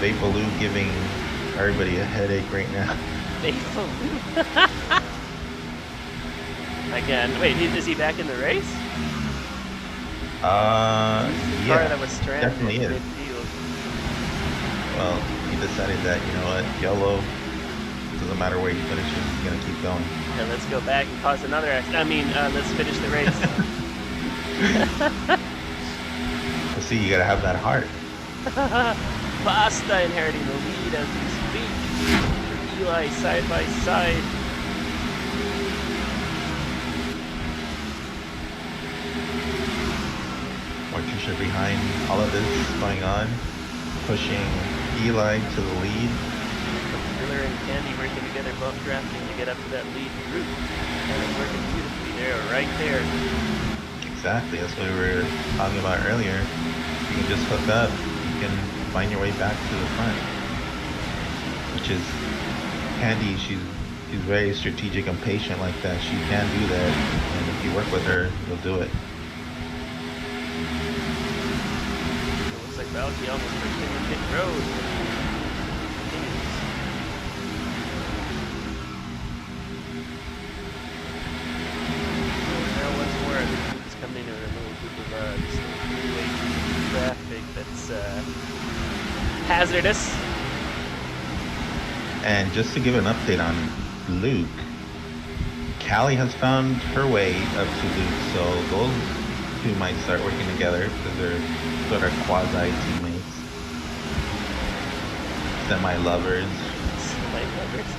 Speaker 2: Vapaloo giving everybody a headache right now.
Speaker 3: Vapaloo. Again, wait, is he back in the race?
Speaker 2: Yeah,
Speaker 3: Car that was stranded
Speaker 2: definitely
Speaker 3: in
Speaker 2: is.
Speaker 3: midfield.
Speaker 2: Well, he decided that, you know what, yellow, doesn't matter where he finishes, he's gonna keep going.
Speaker 3: And let's go back and cause another accident. I mean, let's finish the race.
Speaker 2: Well, see, you gotta have that heart.
Speaker 3: Pasta inheriting the lead as we speak. Eli side by side.
Speaker 2: Morticia behind all of this going on, pushing Eli to the lead.
Speaker 3: Miller and Candy working together, both drafting to get up to that lead group. And it's working beautifully. They're right there.
Speaker 2: Exactly, that's what we were talking about earlier. You can just hook up, you can find your way back to the front. Which is Candy, she's very strategic and patient like that. She can do that, and if you work with her, you'll do it.
Speaker 3: It looks like Valky almost pushed in the pit road. Continues. Now once more, the group is coming in a little group of this little freeway traffic that's hazardous.
Speaker 2: And just to give an update on Luke, Callie has found her way up to Luke, so those two might start working together because they're sort of quasi teammates, semi-lovers.
Speaker 3: Semi-lovers.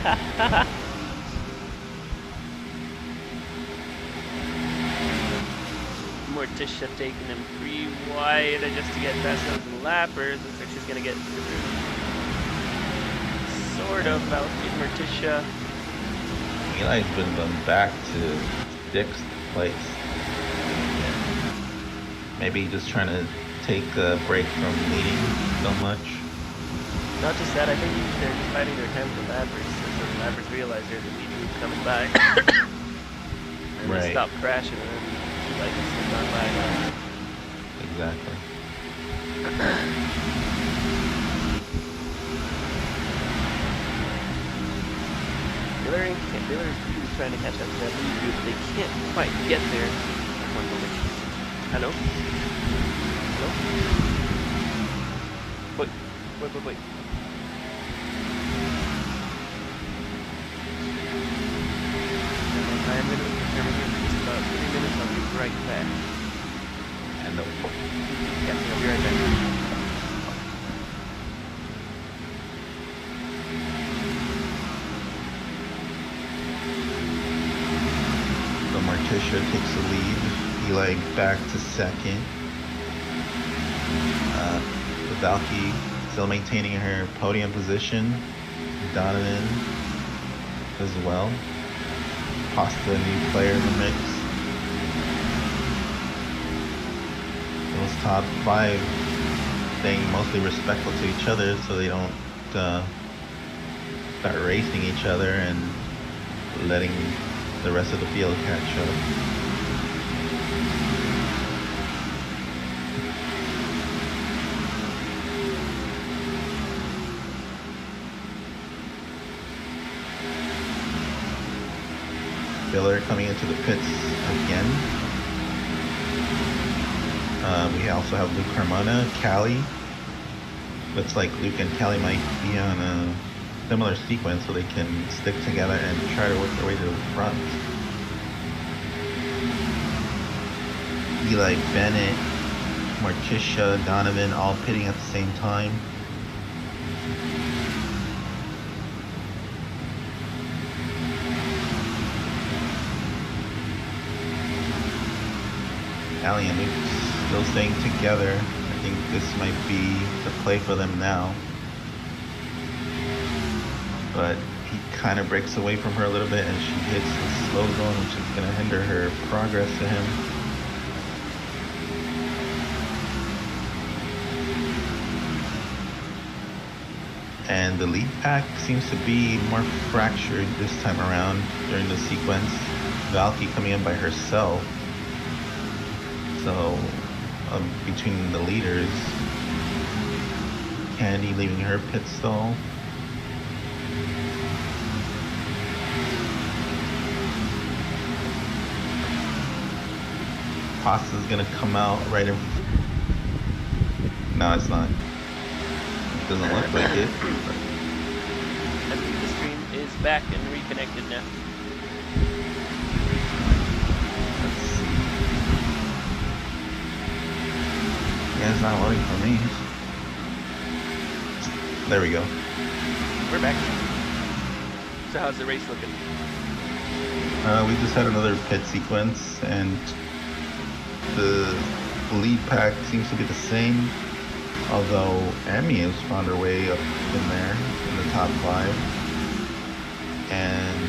Speaker 3: Morticia taking him pretty wide just to get past those lappers. Looks like she's gonna get through. Sort of Valky and Morticia.
Speaker 2: Eli's been going back to 6th place. Maybe just trying to take a break from leading so much.
Speaker 3: Not just that, I think they're just fighting their time with the lappers. So the lappers realize there's a lead group coming by. And they
Speaker 2: Right.
Speaker 3: stop crashing and then like it's gone by now.
Speaker 2: Exactly.
Speaker 3: Miller's really trying to catch up to that lead group. They can't quite get there. One moment. Hello? Hello? Wait. I'm going to be here for just about 3 minutes. I'll be right back.
Speaker 2: And the
Speaker 3: Yeah, I'll be right back.
Speaker 2: So Morticia takes the lead. Eli back to 2nd. Valky still maintaining her podium position. Donovan as well. Pasta, new player in the mix. Those top 5 staying mostly respectful to each other so they don't start racing each other and letting the rest of the field catch up. Filler coming into the pits again. We also have Luke Carmona, Callie. Looks like Luke and Callie might be on a similar sequence so they can stick together and try to work their way to the front. Eli, Bennett, Morticia, Donovan all pitting at the same time. Callie and Luke still staying together. I think this might be the play for them now. But he kind of breaks away from her a little bit and she hits the slow zone, which is going to hinder her progress to him. And the lead pack seems to be more fractured this time around during the sequence. Valky coming in by herself. So, between the leaders, Candy leaving her pit stall. Pasta's gonna come out right in. No, it's not. It doesn't look like it.
Speaker 3: I think the stream is back and reconnected now.
Speaker 2: Let's see. Yeah, it's not loading for me. There we go.
Speaker 3: We're back. So how's the race looking?
Speaker 2: We just had another pit sequence, and the lead pack seems to be the same, although Emmy has found her way up in there in the top 5. And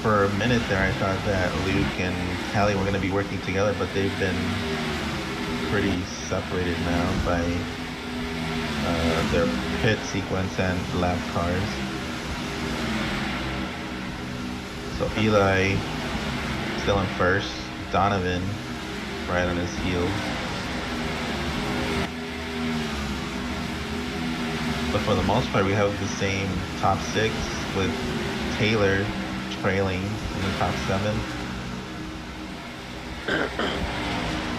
Speaker 2: for a minute there, I thought that Luke and Callie were going to be working together, but they've been pretty separated now by their pit sequence and lap cars. So Eli still in first, Donovan right on his heels. But for the most part, we have the same top 6 with Taylor trailing in the top 7.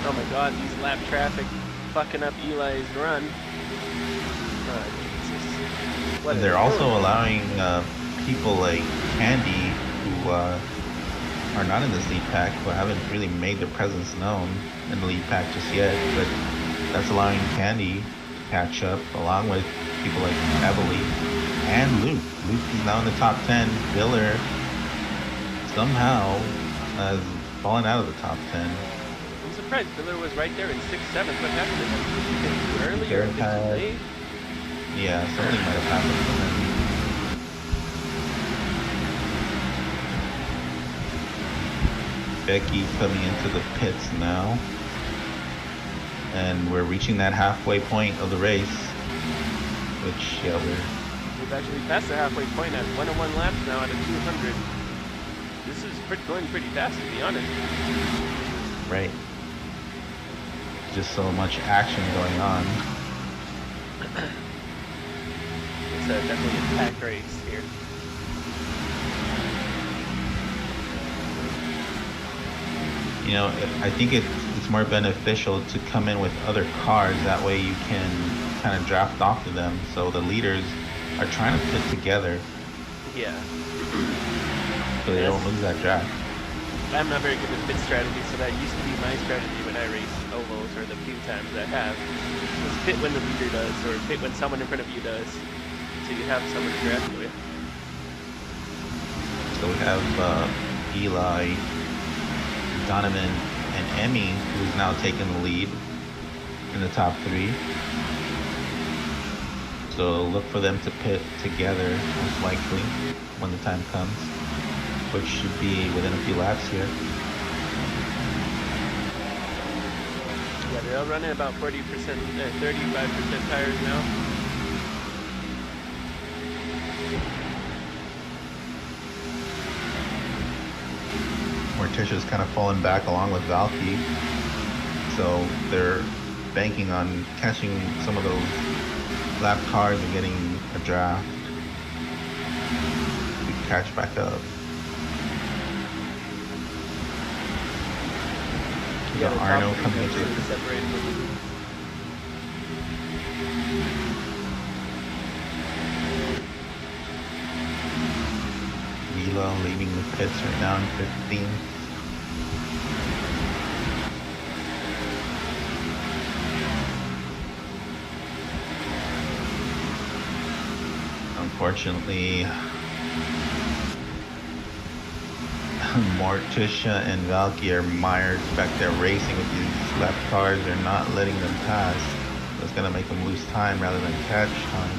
Speaker 3: Oh my god, these lap traffic fucking up Eli's run. Jesus. What
Speaker 2: And
Speaker 3: are
Speaker 2: they're
Speaker 3: they
Speaker 2: also
Speaker 3: doing?
Speaker 2: allowing people like Candy, who are not in this lead pack, who haven't really made their presence known in the lead pack just yet, but that's allowing Candy to catch up, along with people like Emily and Luke. Luke is now in the top 10. Biller somehow has fallen out of the top 10.
Speaker 3: I'm surprised Miller was right there in 6th, 7th. What happened to him? Did he get early or
Speaker 2: Garrett
Speaker 3: did he
Speaker 2: had-
Speaker 3: late?
Speaker 2: Yeah, something might have happened to him. Becky coming into the pits now. And we're reaching that halfway point of the race. Which, yeah,
Speaker 3: We've actually passed the halfway point at 101 laps now out of 200. This is going pretty fast, to be honest.
Speaker 2: right. Just so much action going on.
Speaker 3: It's definitely a packed race here.
Speaker 2: You know, I think it's more beneficial to come in with other cars. That way you can kind of draft off of them. So the leaders are trying to pit together
Speaker 3: Yeah.
Speaker 2: so they don't lose that draft.
Speaker 3: I'm not very good with pit strategy, so that used to be my strategy when I raced ovals, or the few times I have. Was pit when the leader does, or pit when someone in front of you does, so you have someone to draft with.
Speaker 2: So we have Eli, Donovan, and Emmy, who's now taking the lead in the top 3. So look for them to pit together, most likely, when the time comes, which should be within a few laps here.
Speaker 3: Yeah, they're all running about 40%, 35% tires now.
Speaker 2: Morticia's kind of fallen back along with Valky, so they're banking on catching some of those lap cars and getting a draft to catch back up. We got
Speaker 3: the top
Speaker 2: Arno
Speaker 3: three
Speaker 2: coming
Speaker 3: guys
Speaker 2: into
Speaker 3: really
Speaker 2: the
Speaker 3: separated from the lead.
Speaker 2: Vila leaving the pits right now in 15th. Unfortunately, Morticia and Valky are mired back there racing with these left cars. They're not letting them pass. That's gonna make them lose time rather than catch time.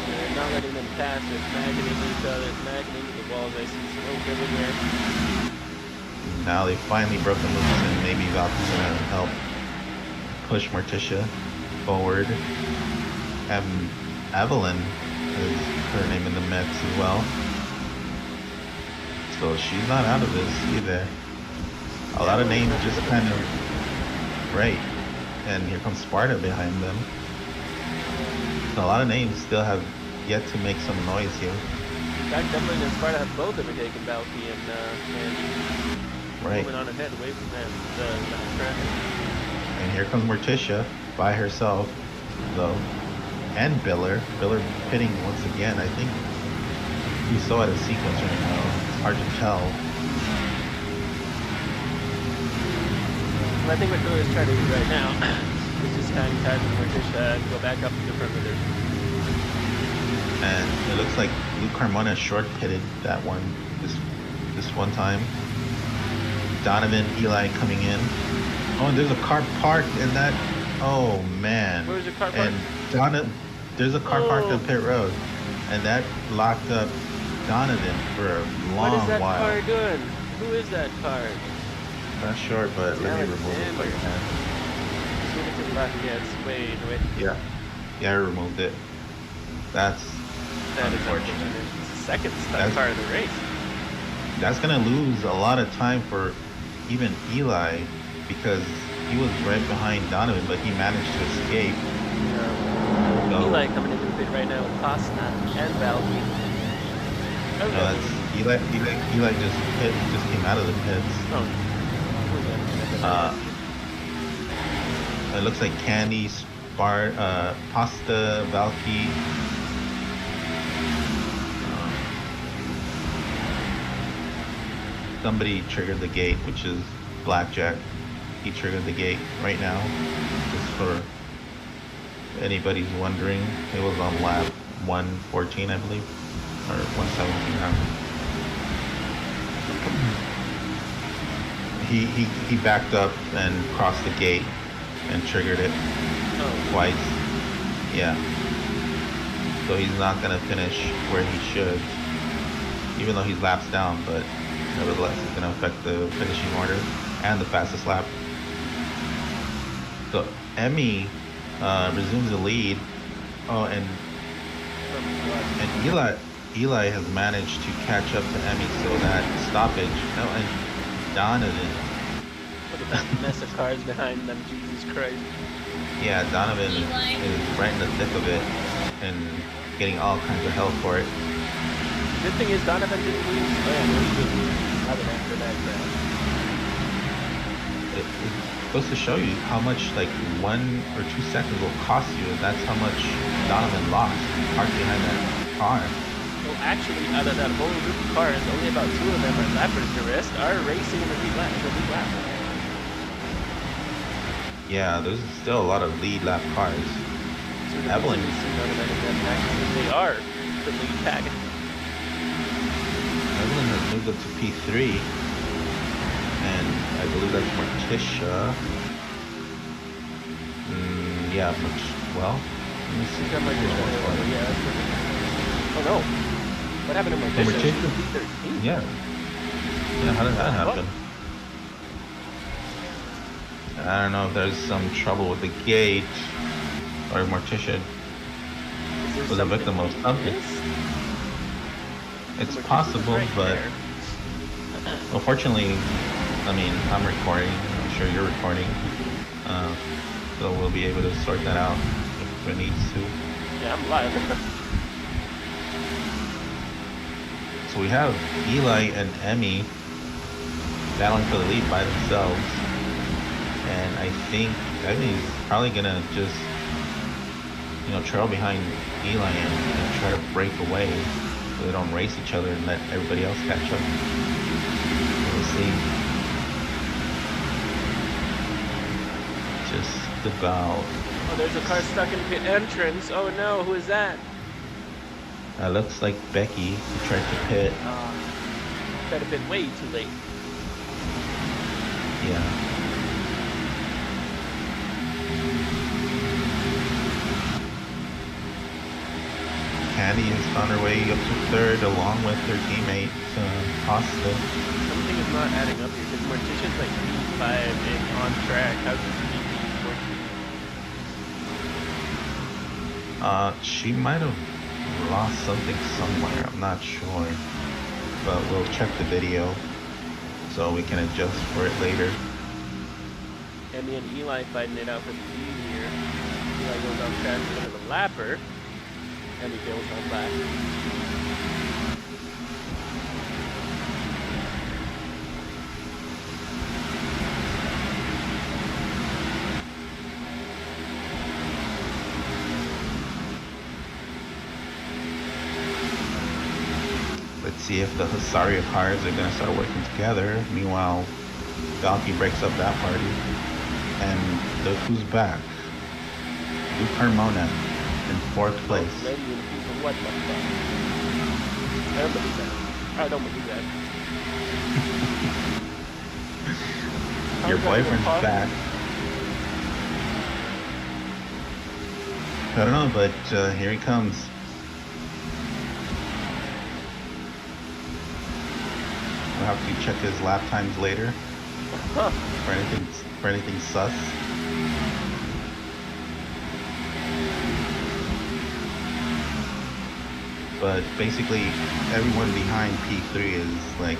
Speaker 3: They're not letting them pass. They're magneting each other, magneting the walls. I see smoke everywhere.
Speaker 2: Now they've finally broken loose, and maybe Valky's gonna help push Morticia forward. Evelyn is her name in the mix as well. So she's not out of this either. A lot of names just kind of right. And here comes Sparta behind them. So a lot of names still have yet to make some noise here.
Speaker 3: In fact, Evelyn and Sparta have both overtaken Valky and
Speaker 2: Right.
Speaker 3: moving on ahead away from them. The traffic.
Speaker 2: And here comes Morticia by herself, though. And Biller. Biller pitting once again. I think you saw it in sequence right now. It's hard to tell.
Speaker 3: Well, I think what Biller's trying to do right now is just kind of time for Morticia to go back up to the front with her.
Speaker 2: And it looks like Luke Carmona short pitted that one this one time. Donovan, Eli coming in. Oh, and there's a car parked in that. Oh man.
Speaker 3: Where's the car
Speaker 2: And there's a car parked on pit road, and that locked up Donovan for a long
Speaker 3: What is that
Speaker 2: while.
Speaker 3: car doing? Who is that car?
Speaker 2: Not sure, but let me remove it for you, man.
Speaker 3: Move it to the left. Yeah, it's way away.
Speaker 2: Yeah, I removed it. That's
Speaker 3: That is
Speaker 2: unfortunate.
Speaker 3: unfortunate. It's the second stuck
Speaker 2: That's-
Speaker 3: car of the race.
Speaker 2: That's gonna lose a lot of time for even Eli because he was right behind Donovan, but he managed to escape. So,
Speaker 3: Eli coming into the pit right now with Costa and Valky.
Speaker 2: no, that's Eli just came out of the pits. It looks like Candy, Pasta, Valky. Somebody triggered the gate, which is Blackjack. He triggered the gate right now. Just for anybody's wondering, it was on lap 114, I believe, or 117 now. He backed up and crossed the gate and triggered it twice. Yeah. So he's not gonna finish where he should, even though he's laps down, but nevertheless it's gonna affect the finishing order and the fastest lap. So Emmy resumes the lead. Oh, and Eli has managed to catch up to Emmy, so that stoppage. Oh, and Donovan.
Speaker 3: Look at that mess of cars behind them. Jesus Christ.
Speaker 2: Yeah, Donovan
Speaker 6: Eli.
Speaker 2: is right in the thick of it and getting all kinds of hell for it.
Speaker 3: Good thing is Donovan didn't lose. Oh yeah, no, he did lose. Other after that crash.
Speaker 2: It's supposed to show you how much, like, 1 or 2 seconds will cost you, and that's how much Donovan lost parked behind that car.
Speaker 3: Well, actually, out of that whole group of cars, only about 2 of them are lappers. The rest are racing in the lead lap.
Speaker 2: Yeah, there's still a lot of lead lap cars.
Speaker 3: So the
Speaker 2: Evelyn.
Speaker 3: reason we see Donovan and them actually, they are the lead pack.
Speaker 2: Evelyn has moved up to P3, and I believe that's Morticia. Yeah, well, let me see.
Speaker 3: Yeah, that's oh no. What happened to Morticia?
Speaker 2: Morticia?
Speaker 3: She was P13.
Speaker 2: Yeah. Yeah, how did that happen? I don't know if there's some trouble with the gate, or Morticia was a victim of something. It's possible, but unfortunately, I mean, I'm recording. I'm sure you're recording, so we'll be able to sort that out if it needs to.
Speaker 3: Yeah, I'm live.
Speaker 2: So we have Eli and Emmy battling for the lead by themselves, and I think Emmy's probably gonna just, trail behind Eli and try to break away so they don't race each other and let everybody else catch up. We'll see. Just about.
Speaker 3: Oh, there's a car stuck in pit entrance. Oh no, who is that?
Speaker 2: Looks like Becky who tried to pit.
Speaker 3: Tried to pit way too late.
Speaker 2: Yeah. Candy has found her way up to third along with her teammate, Costa.
Speaker 3: Something is not adding up here because Morticia's like P5 and on track. How's this P14?
Speaker 2: She might have lost something somewhere, I'm not sure. But we'll check the video so we can adjust for it later.
Speaker 3: Emmy and Eli fighting it out for the lead here. Eli goes off track because of the lapper. Emmy goes on back.
Speaker 2: Let's see if the Husaria cars are going to start working together. Meanwhile, Valky breaks up that party. And look who's back. Luke Carmona in 4th place.
Speaker 3: Ready in What the fuck? I don't believe that. I don't believe that. How
Speaker 2: Your
Speaker 3: is that even
Speaker 2: boyfriend's
Speaker 3: possible?
Speaker 2: back. I don't know, but here he comes. We'll have to check his lap times later
Speaker 3: Huh.
Speaker 2: for anything sus. But basically, everyone behind P3 is like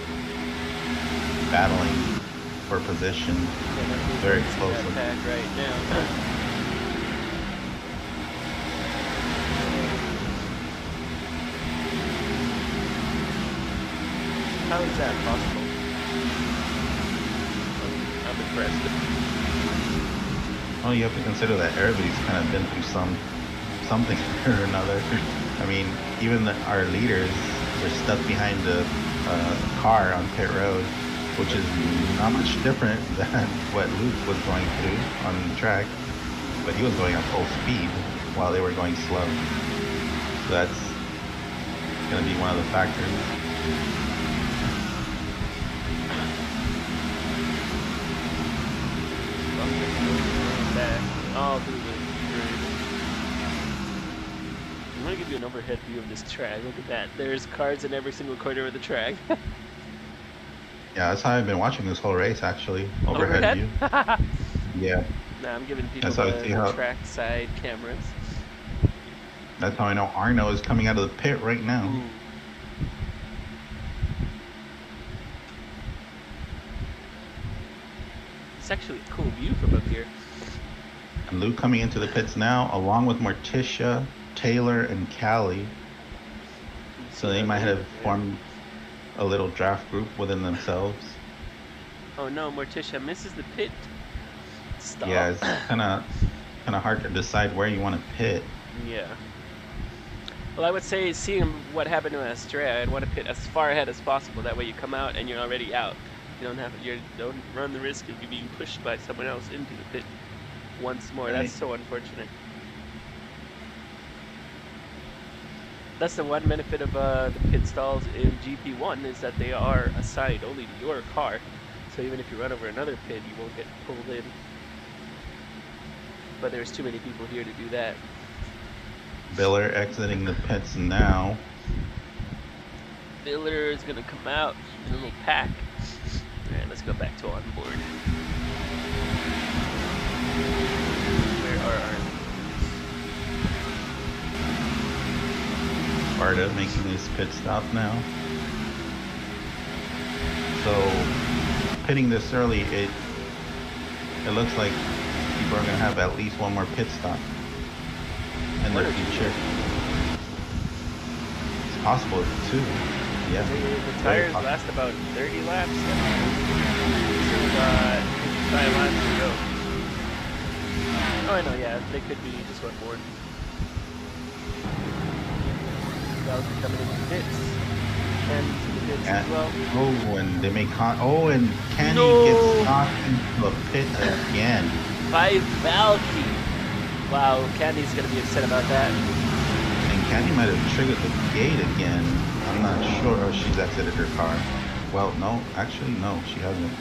Speaker 2: battling for position. Very close.
Speaker 3: Attack right now. How is that possible? I'm impressed.
Speaker 2: Oh, you have to consider that everybody's kind of been through something or another. I mean, even our leaders were stuck behind the car on pit road, which is not much different than what Luke was going through on the track, but he was going at full speed while they were going slow. So that's going to be one of the factors.
Speaker 3: All through the grid. I'm gonna give you an overhead view of this track. Look at that. There's cars in every single corner of the track.
Speaker 2: Yeah, that's how I've been watching this whole race, actually. Overhead view. Yeah.
Speaker 3: Nah, I'm giving people
Speaker 2: That's how I see
Speaker 3: the
Speaker 2: how-
Speaker 3: track side cameras.
Speaker 2: That's how I know Arno is coming out of the pit right now.
Speaker 3: Ooh. It's actually a cool view from up here.
Speaker 2: And Luke coming into the pits now, along with Morticia, Taylor, and Callie. So they might have formed a little draft group within themselves.
Speaker 3: Oh no, Morticia misses the pit stop.
Speaker 2: Yeah, it's kind of hard to decide where you want to pit.
Speaker 3: Yeah. Well, I would say, seeing what happened to Estrella, I'd want to pit as far ahead as possible. That way, you come out and you're already out. You don't run the risk of you being pushed by someone else into the pit once more.
Speaker 2: Right.
Speaker 3: That's so unfortunate. That's the one benefit of the pit stalls in GP1 is that they are assigned only to your car. So even if you run over another pit, you won't get pulled in. But there's too many people here to do that.
Speaker 2: Biller exiting the pits now.
Speaker 3: Biller is gonna come out in a little pack. Alright, let's go back to on board. Where are our
Speaker 2: Sparta making his pit stop now. So pitting this early, it looks like people are gonna have at least one more pit stop in their future. It's possible too. Yeah.
Speaker 3: the tires last about 30 laps. Still got 55 laps to go. Oh, I know, yeah, they could be just one more. Valtteri coming into the pits. And to the pits as well.
Speaker 2: Oh, and they make and Kenny
Speaker 3: No.
Speaker 2: gets knocked into a pit again.
Speaker 3: By Valky. Wow, Candy's gonna be upset about that.
Speaker 2: And Candy might have triggered the gate again. I'm not sure if she's exited her car. Well, no, actually, no, she hasn't.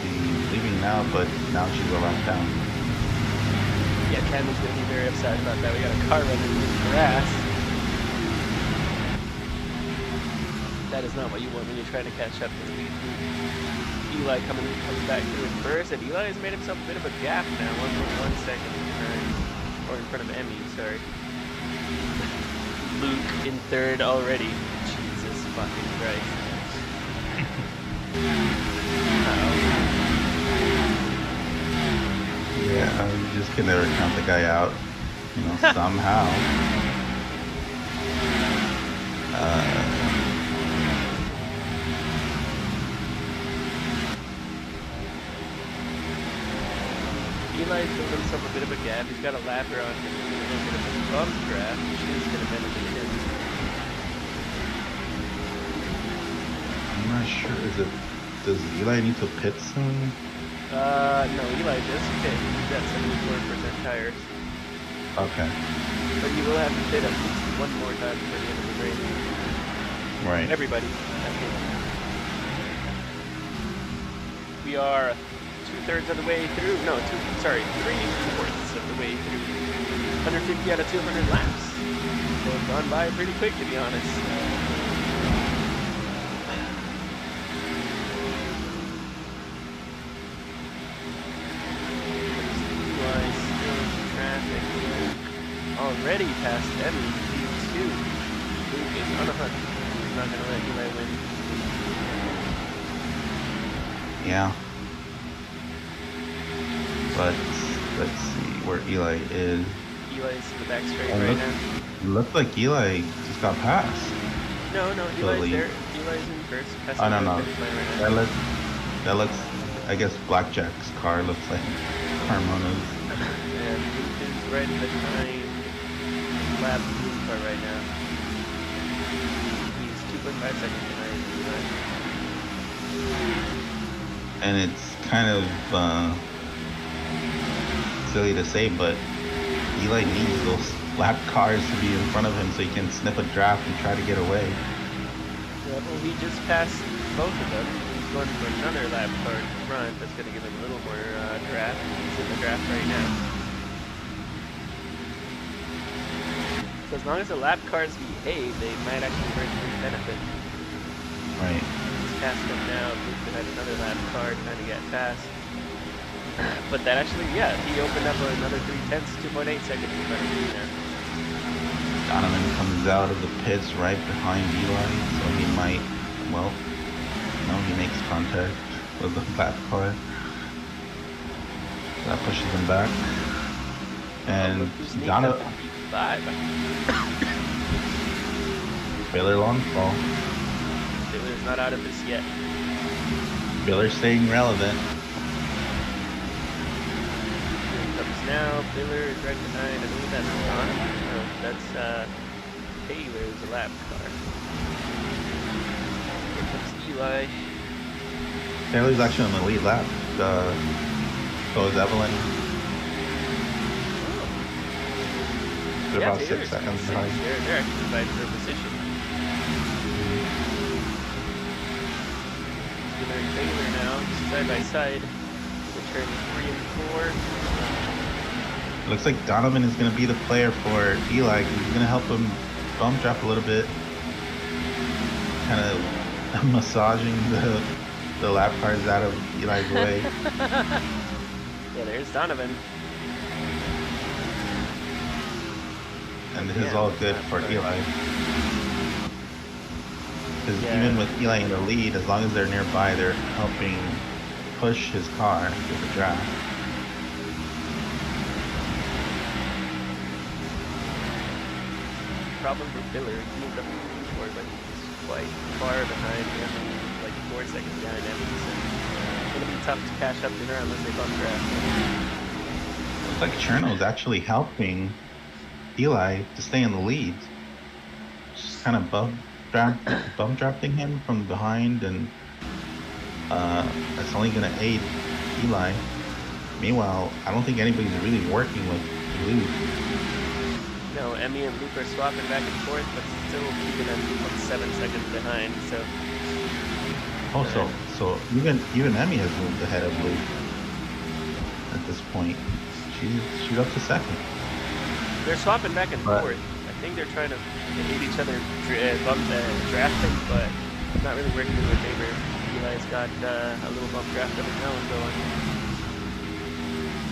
Speaker 2: She's leaving now, but now she's a lap down.
Speaker 3: Yeah, Candy's gonna be very upset about that. We got a car running in the grass. That is not what you want when you're trying to catch up with Eli comes back through in first, and Eli has made himself a bit of a gap now. 1.1 seconds behind, or in front of Emmy, sorry. Luke in third already. Jesus fucking Christ.
Speaker 2: Yeah, you just can never count the guy out, somehow.
Speaker 3: Eli's built himself a bit of a gap. He's got a lapper on him. A little bit of a bump draft. She's going to benefit him.
Speaker 2: I'm not sure. Does Eli need to pit soon?
Speaker 3: No, Eli does fit. He's got 74% tires.
Speaker 2: Okay.
Speaker 3: But you will have to pit at least one more time before the end of the race.
Speaker 2: Right.
Speaker 3: Everybody. We are 2/3 of the way through. No, 3/4 of the way through. 150 out of 200 laps. They've gone by pretty quick, to be honest. Eli still in traffic. Already past Emmy, P2. Luke is on a hunt. He's not going to let Eli win.
Speaker 2: Yeah. But let's see where Eli is.
Speaker 3: Eli's in the back straight
Speaker 2: Oh,
Speaker 3: right
Speaker 2: look.
Speaker 3: now.
Speaker 2: Looks like Eli just got passed.
Speaker 3: No,
Speaker 2: the
Speaker 3: Eli's
Speaker 2: lead.
Speaker 3: there. Eli's in first.
Speaker 2: Oh, no.
Speaker 3: Finish line right now.
Speaker 2: That looks, I guess Blackjack's car looks like Carmona's.
Speaker 3: And Luke is right behind lap blue car right now. He's 2.5 seconds behind Eli.
Speaker 2: And it's kind of silly to say, but Eli needs those lap cars to be in front of him so he can snip a draft and try to get away.
Speaker 3: Yeah, well, he just passed both of them. He's going for another lap car in front. That's going to give him a little more draft. He's in the draft right now. So as long as the lap cars behave, they might actually bring him benefit.
Speaker 2: Right.
Speaker 3: He's past them now. Luke had another lap car trying to get past. But that actually, yeah, he opened up another 3/10, 2.8 seconds in front of him there.
Speaker 2: Donovan comes out of the pits right behind Eli, so he might, well, no, he makes contact with the lap car. That pushes him back. And Donovan, Baylor long fall.
Speaker 3: Baylor's not out of this yet.
Speaker 2: Baylor staying relevant.
Speaker 3: Here he comes now. Baylor is right behind. I believe that's Donovan. No, that's Taylor's lap car. Here comes Eli.
Speaker 2: Taylor's actually on the lead lap. So is Evelyn. They're about 6
Speaker 3: Taylor's
Speaker 2: seconds
Speaker 3: six.
Speaker 2: behind.
Speaker 3: They're actually fighting for position. Baylor and Taylor now, side by side. The turn 3 and 4.
Speaker 2: Looks like Donovan is going to be the player for Eli. He's going to help him bump drop a little bit. Kind of massaging the lap cars out of Eli's way.
Speaker 3: Yeah, there's Donovan.
Speaker 2: And this is
Speaker 3: Yeah,
Speaker 2: all good
Speaker 3: lap
Speaker 2: for
Speaker 3: car.
Speaker 2: Eli. Because
Speaker 3: Yeah.
Speaker 2: even with Eli in the lead, as long as they're nearby, they're helping push his car with the draft.
Speaker 3: Problem for Baylor, he moved up to P4, but he's quite far behind him, like 4 seconds behind him. So it's gonna be tough to catch up to her unless they bump draft.
Speaker 2: Looks like Cherno's actually helping Eli to stay in the lead. Just kind of bump drafting him from behind, and that's only going to aid Eli. Meanwhile, I don't think anybody's really working with Luke.
Speaker 3: No, Emmy and Luke are swapping back and forth, but still keeping them 7 seconds behind. So
Speaker 2: Also, so even Emmy has moved ahead of Luke at this point. She's up to second.
Speaker 3: they're swapping back and
Speaker 2: But-
Speaker 3: forth. I think they're trying to hit each other drafting, but it's not really working in their favor. Eli's got a little bump draft of his own going.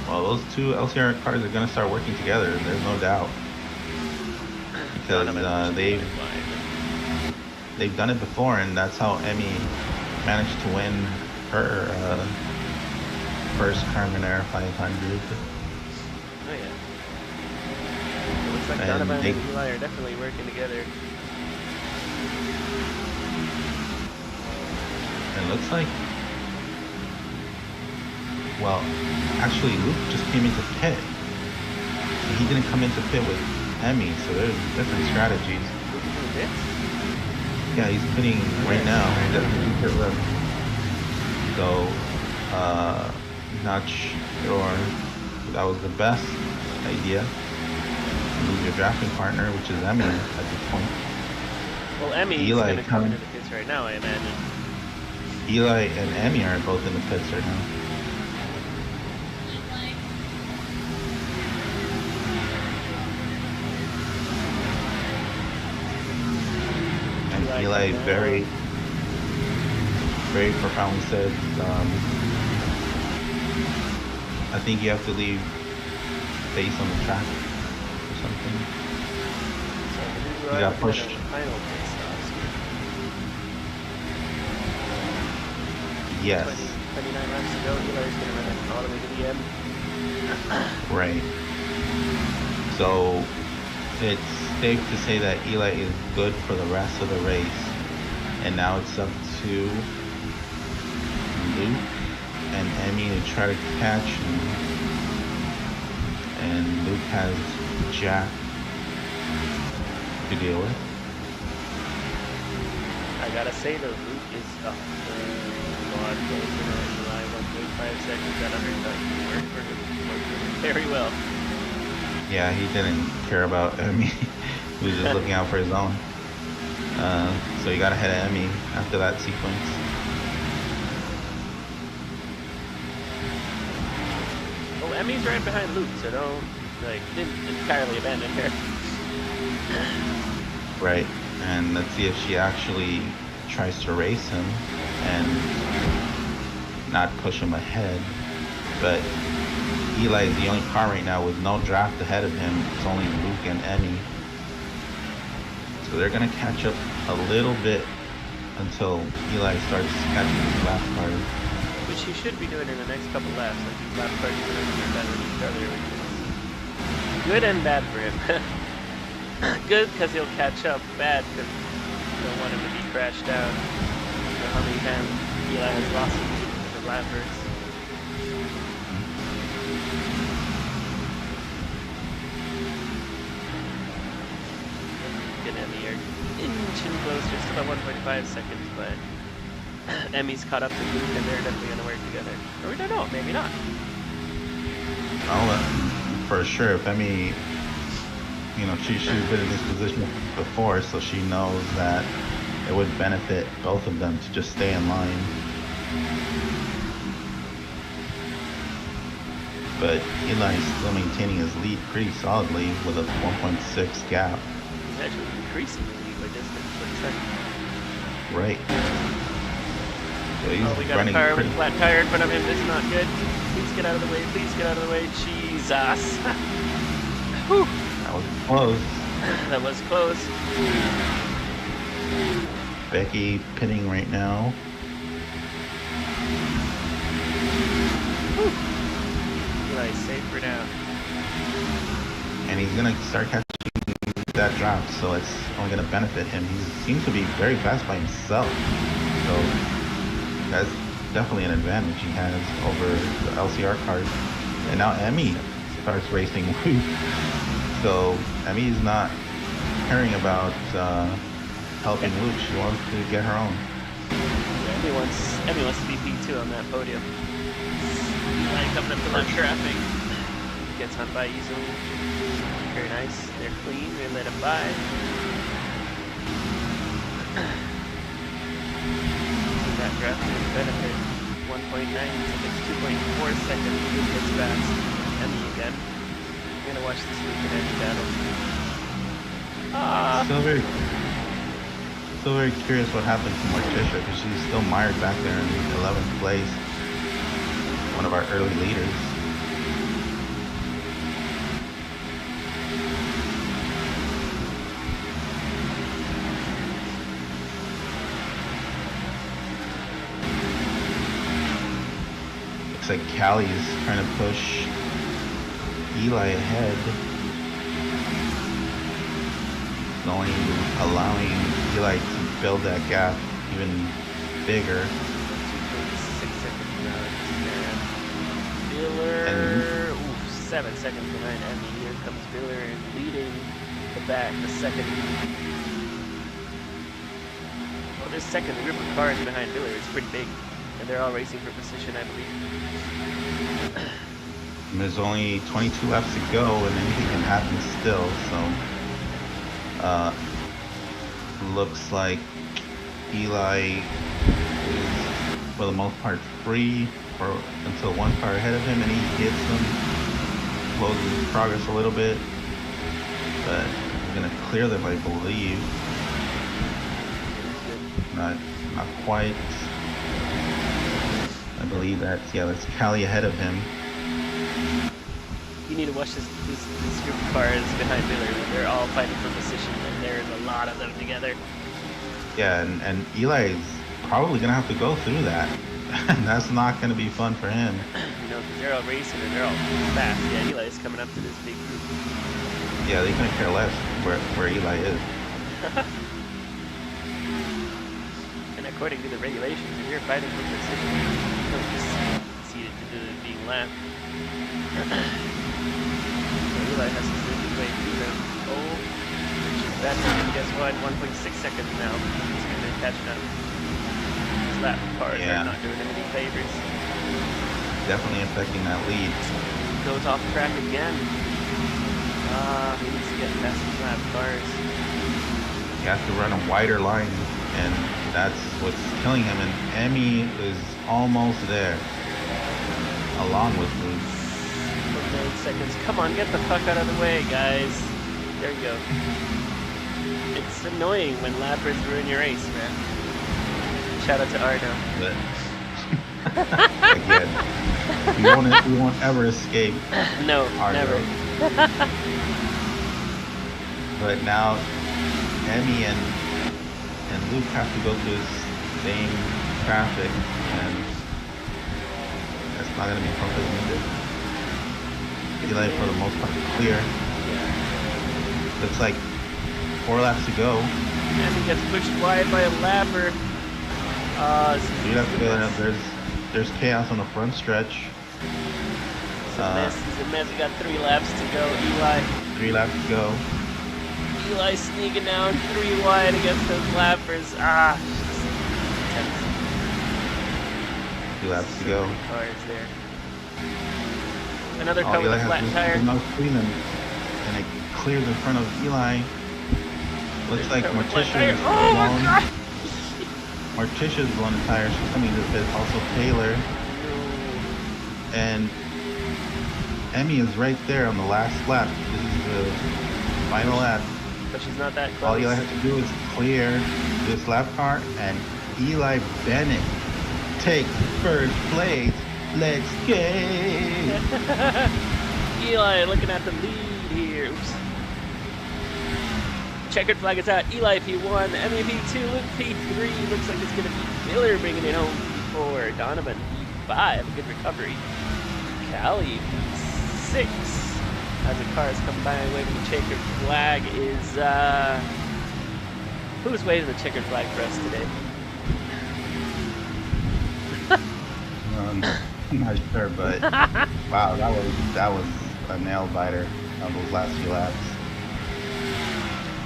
Speaker 2: Well, those two LCR cars are going to start working together. There's no doubt. Because
Speaker 3: Donovan
Speaker 2: they've done it before, and that's how Emmy managed to win her first Carmonair 500.
Speaker 3: Oh yeah. It looks like
Speaker 2: And
Speaker 3: Donovan
Speaker 2: they-
Speaker 3: and Eli are definitely working together.
Speaker 2: It looks like, well, actually Luke just came into pit. He didn't come into pit with Emmy, so there's different strategies.
Speaker 3: Looking for the bits.
Speaker 2: Yeah, he's pitting right now. He's at the pit left. So, not sure if that was the best idea. lose your drafting partner, which is Emmy at this point.
Speaker 3: Well, Emmy's
Speaker 2: Eli
Speaker 3: going to come
Speaker 2: coming-
Speaker 3: into the pits right now, I imagine.
Speaker 2: Eli and Emmy are both in the pits right now. And Eli very, very profoundly said, I think you have to leave space on the track or something.
Speaker 3: So the new
Speaker 2: He got
Speaker 3: driver
Speaker 2: pushed.
Speaker 3: in the final pit stops.
Speaker 2: Yes,
Speaker 3: 29 laps to go. Eli's going to run it all the way to the end.
Speaker 2: right. So it's safe to say that Eli is good for the rest of the race. And now it's up to Luke and Emmy to try to catch him. And Luke has Jack to deal with.
Speaker 3: I gotta say though, Luke is a whole lot closer than Eli. 1.5 seconds at 100 worked for him very well.
Speaker 2: Yeah, he didn't care about Emmy. He was just looking out for his own. So he got ahead of Emmy after that sequence.
Speaker 3: Well, Emmy's right behind Luke, so didn't entirely abandon her.
Speaker 2: Right. And let's see if she actually tries to race him and not push him ahead. But Eli is the only car right now with no draft ahead of him. It's only Luke and Emmy. So they're going to catch up a little bit until Eli starts catching his lap cars.
Speaker 3: Which he should be doing in the next couple laps. Like these lap parties are going to be better than each other, which is good and bad for him. Good because he'll catch up. Bad because you don't want him to be crashed out. You know how many times Eli has lost the lappers. Good Emmy are inching close, just about 1.5 seconds, but Emmy's caught up to Luke and they're definitely going to work together. Or we don't know, maybe not.
Speaker 2: Oh, for sure. If Emmy, she's been in this position before, so she knows that it would benefit both of them to just stay in line. But Eli's still maintaining his lead pretty solidly with a 1.6 gap.
Speaker 3: He's actually increasing the lead by distance.
Speaker 2: Right. So he's
Speaker 3: Oh, we got a
Speaker 2: running
Speaker 3: car with
Speaker 2: pretty.
Speaker 3: a flat tire in front of him. This is not good. Please get out of the way. Please get out of the way. Jesus. Whew.
Speaker 2: That was close.
Speaker 3: That was close.
Speaker 2: Becky pitting right now.
Speaker 3: Eli's safe for now.
Speaker 2: And he's gonna start catching that drop, so it's only gonna benefit him. He seems to be very fast by himself. So that's definitely an advantage he has over the LCR cars. And now Emmy starts racing Luke. So Emmy's not caring about helping Luke. She wants to get her own.
Speaker 3: Emmy wants to be P2 on that podium. Eli coming up to that traffic. Gets on by easily. Very nice. They're clean. They let him by. That draft is benefit 1.9 seconds, 2.4 seconds. Luke gets fast. Emmy again. I'm gonna watch this Luke and Emmy battle.
Speaker 2: Still very curious what happened to Morticia, because she's still mired back there in 11th place. One of our early leaders. Looks like Callie's trying to push Eli ahead. Allowing Eli to build that gap even bigger.
Speaker 3: 6 seconds behind. Biller, 7 seconds behind Emmy. Here comes Biller leading the second. Well, this second group of cars behind Biller is pretty big, and they're all racing for position, I believe.
Speaker 2: And there's only 22 laps to go, and anything can happen still. So, looks like Eli is, for the most part, free until one car ahead of him, and he hits him, slows his progress a little bit, but he's gonna clear them, I believe. Not quite. I believe that's Cali ahead of him.
Speaker 3: You need to watch this group of cars behind Miller. They're all fighting for position, and there's a lot of them together.
Speaker 2: Yeah, and Eli is probably gonna have to go through that. And that's not gonna be fun for him.
Speaker 3: You know, 'cause they're all racing and they're all fast. Yeah, Eli's coming up to this big group.
Speaker 2: Yeah, they couldn't care less where Eli is.
Speaker 3: And according to the regulations, if you're fighting for position, you don't just concede to being lapped. So Eli has to slip his way through them. Oh, that's and guess what? 1.6 seconds now. He's going to catch up. His lap cars are not doing him any favors.
Speaker 2: Definitely affecting that lead.
Speaker 3: Goes off track again. He needs to get past his lap cars.
Speaker 2: You have to run a wider line, and that's what's killing him. And Emmy is almost there, along with Luke.
Speaker 3: 9 seconds. Come on, get the fuck out of the way, guys. There you go. It's annoying when lappers ruin your race, man. Shout out to Arno.
Speaker 2: Again, we won't ever escape.
Speaker 3: No,
Speaker 2: Arno.
Speaker 3: never.
Speaker 2: But now, Emmy and Luke have to go through the same traffic, and that's not gonna be fun for them either. Eli, for the most part, clear. Looks like 4 laps to go.
Speaker 3: And he gets pushed wide by a lapper.
Speaker 2: 3 laps to go. There's chaos on the front stretch.
Speaker 3: It's a mess. It's a mess. We got 3 laps to go. Eli.
Speaker 2: 3 laps to go.
Speaker 3: Eli sneaking down 3 wide against those lappers. Intense.
Speaker 2: 2 laps to go.
Speaker 3: Cars there. Another car with a flat tire.
Speaker 2: No screen, and it clears in front of Eli. Looks like Morticia's blown the tires. She's coming to pit. Also Taylor. And Emmy is right there on the last lap. This is the final lap.
Speaker 3: But she's not that close.
Speaker 2: All Eli has to do is clear this lap car, and Eli Bennett takes first place. Let's go!
Speaker 3: Eli looking at the lead here. Oops. Checkered flag is out. Eli P1, Emmy P2, Luke P3. Looks like it's going to be Miller bringing it home for Donovan P5. A good recovery. Cali P6. As the cars come by waving the checkered flag is, who's waving the checkered flag for us today?
Speaker 2: I'm not sure, but wow, that was a nail biter on those last few laps.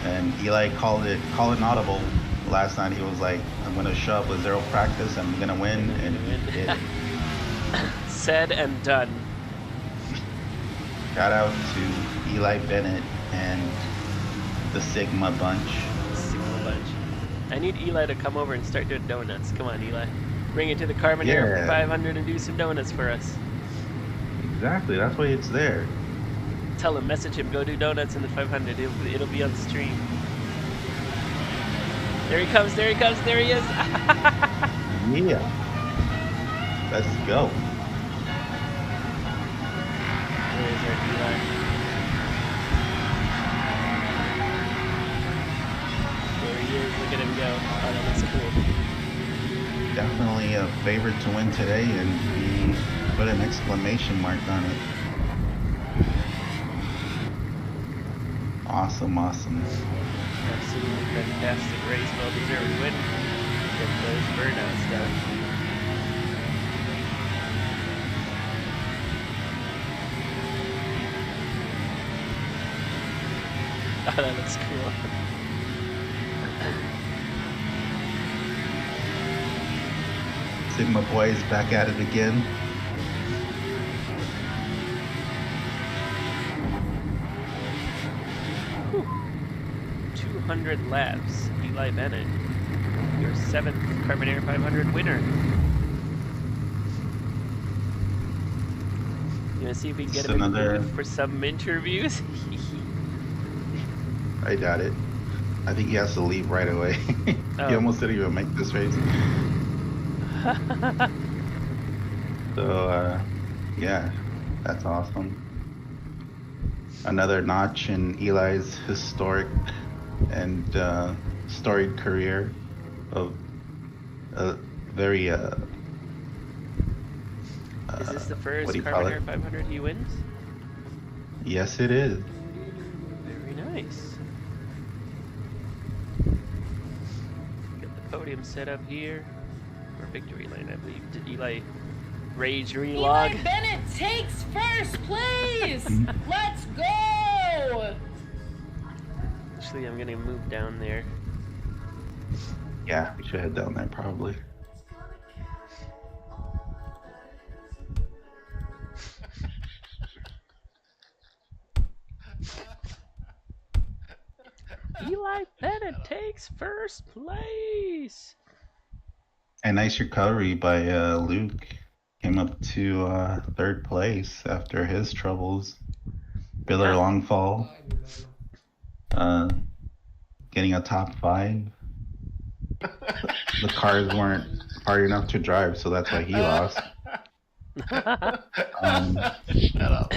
Speaker 2: And Eli called it audible last night. He was like, "I'm gonna show up with 0 practice. I'm gonna win," and he did.
Speaker 3: Said and done.
Speaker 2: Shout out to Eli Bennett and the Sigma bunch.
Speaker 3: I need Eli to come over and start doing donuts. Come on, Eli. Bring it to the Carmonair for 500 and do some donuts for us.
Speaker 2: Exactly, that's why it's there.
Speaker 3: Tell him, message him, go do donuts in the 500. It'll be on stream. There he comes, there he is.
Speaker 2: Yeah. Let's go.
Speaker 3: There's our Eli. There he is, look at him go. Oh, that looks cool.
Speaker 2: Definitely a favorite to win today, and he put an exclamation mark on it. Awesome.
Speaker 3: Absolutely fantastic race, well-deserved win. Get those burnouts done. Oh, that looks cool.
Speaker 2: Sigma boys back at it again.
Speaker 3: 100 laps. Eli Bennett, your 7th Carmonair 500 winner. You want to see if we can get him in the mood for some interviews?
Speaker 2: I doubt it. I think he has to leave right away.
Speaker 3: Oh.
Speaker 2: He almost didn't even make this race. So, yeah, that's awesome. Another notch in Eli's historic and storied career of a very
Speaker 3: Is this the first
Speaker 2: what do you call
Speaker 3: Carmonair
Speaker 2: it?
Speaker 3: 500 he wins?
Speaker 2: Yes, it is.
Speaker 3: Very nice. Get the podium set up here for victory lane, I believe. Did Eli rage relog?
Speaker 6: Eli Bennett takes first place. Let's go.
Speaker 3: Actually, I'm gonna move down there.
Speaker 2: Yeah, we should head down there probably.
Speaker 3: Eli Bennett takes first place.
Speaker 2: A nice recovery by Luke. Came up to 3rd place after his troubles. Biller Longfall. Getting a top 5. The cars weren't hard enough to drive, so that's why he lost.
Speaker 5: Shut up.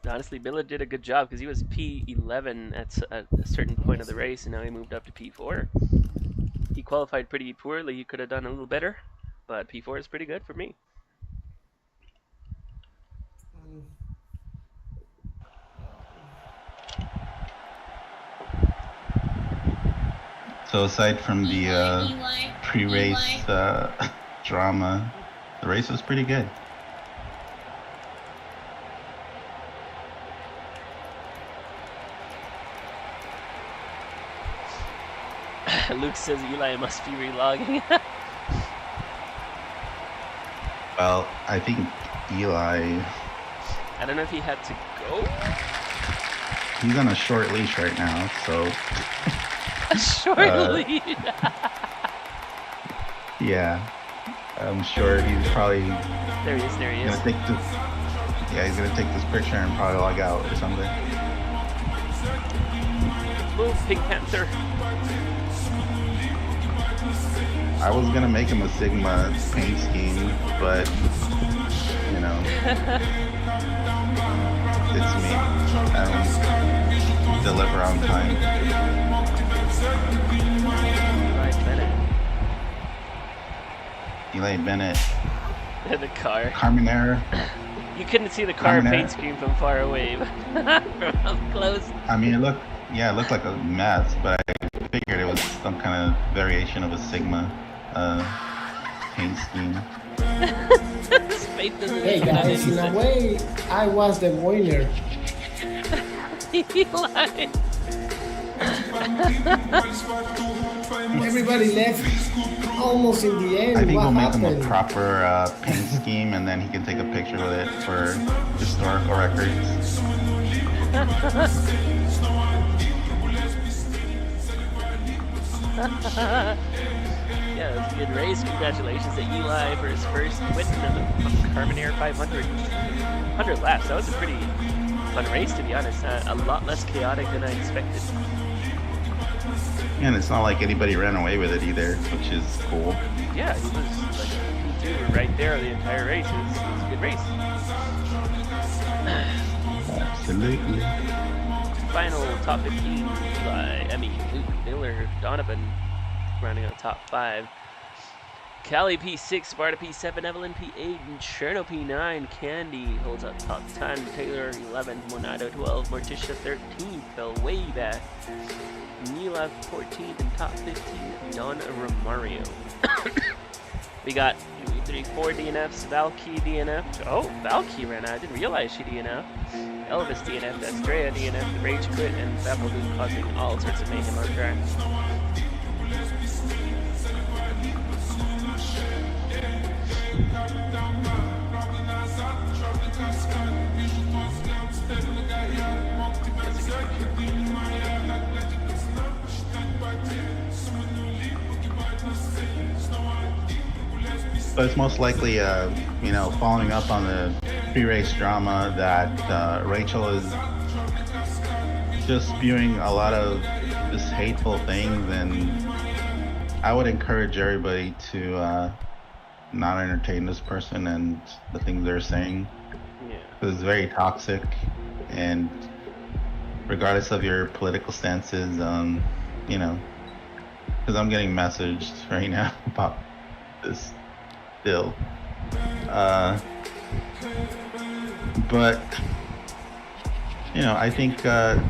Speaker 3: Honestly, Biller did a good job because he was P11 at a certain point of the race, and now he moved up to P4. He qualified pretty poorly. He could have done a little better, but P4 is pretty good for me.
Speaker 2: So aside from the
Speaker 6: Eli,
Speaker 2: pre-race drama, the race was pretty good.
Speaker 3: Luke says Eli must be relogging.
Speaker 2: Well, I think Eli,
Speaker 3: I don't know if he had to go.
Speaker 2: he's on a short leash right now, so
Speaker 3: A short lead.
Speaker 2: yeah, I'm sure he's probably
Speaker 3: There he is. There he is.
Speaker 2: gonna take this. Yeah, he's gonna take this picture and probably log out or something.
Speaker 3: Move, Pink Panther.
Speaker 2: I was gonna make him a Sigma paint scheme, but you know, it's me. I don't deliver on time.
Speaker 3: Eli Bennett.
Speaker 2: Eli Bennett,
Speaker 3: In the car.
Speaker 2: Carmonair.
Speaker 3: You couldn't see the car
Speaker 2: Carmonair.
Speaker 3: paint scheme from far away, but from up close.
Speaker 2: I mean, it looked like a mess, but I figured it was some kind of variation of a Sigma paint scheme.
Speaker 3: His face doesn't
Speaker 4: Hey
Speaker 3: make any
Speaker 4: guys, in a
Speaker 3: sense.
Speaker 4: way, I was the winner.
Speaker 3: Eli.
Speaker 4: Everybody left almost in the end.
Speaker 2: I think
Speaker 4: what
Speaker 2: we'll make
Speaker 4: happened?
Speaker 2: him a proper paint scheme, and then he can take a picture with it for historical records.
Speaker 3: Yeah, it was a good race. Congratulations to Eli for his first win in the Carmonair 500. 100 laps. That was a pretty fun race, to be honest. A lot less chaotic than I expected.
Speaker 2: And it's not like anybody ran away with it either, which is cool.
Speaker 3: Yeah, he was like P2 right there the entire race. It was a good race.
Speaker 2: Absolutely.
Speaker 3: Final top 15. Luke, Miller, Donovan rounding out top 5. Callie P6, Sparta P7, Evelyn P8, and Cherno P9. Candy holds up top 10. Taylor 11, Monado 12, Morticia 13 fell way back. Mila 14 and top 15. Don Romario. We got 3, 4 DNFs. Valky DNF. Oh, Valky ran out. I didn't realize she DNF. Elvis DNF. Estrella DNF. The Rage Quit and Babaloon causing all sorts of mayhem on track. That's a good picture.
Speaker 2: So it's most likely, you know, following up on the pre-race drama that Rachel is just spewing a lot of just hateful things, and I would encourage everybody to not entertain this person and the things they're saying.
Speaker 3: Yeah.
Speaker 2: Because it's very toxic, and regardless of your political stances, you know, because I'm getting messaged right now about this still. But, you know, I think the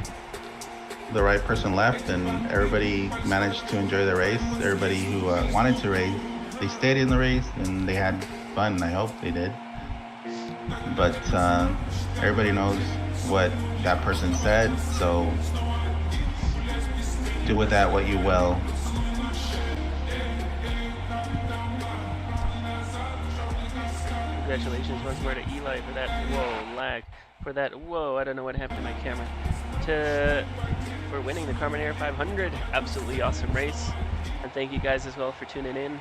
Speaker 2: right person left and everybody managed to enjoy the race. Everybody who wanted to race, they stayed in the race and they had fun. I hope they did. But everybody knows what that person said, so do with that what you will.
Speaker 3: Congratulations once more to Eli for that lag. For that I don't know what happened to my camera. For winning the Carmonair 500. Absolutely awesome race. And thank you guys as well for tuning in.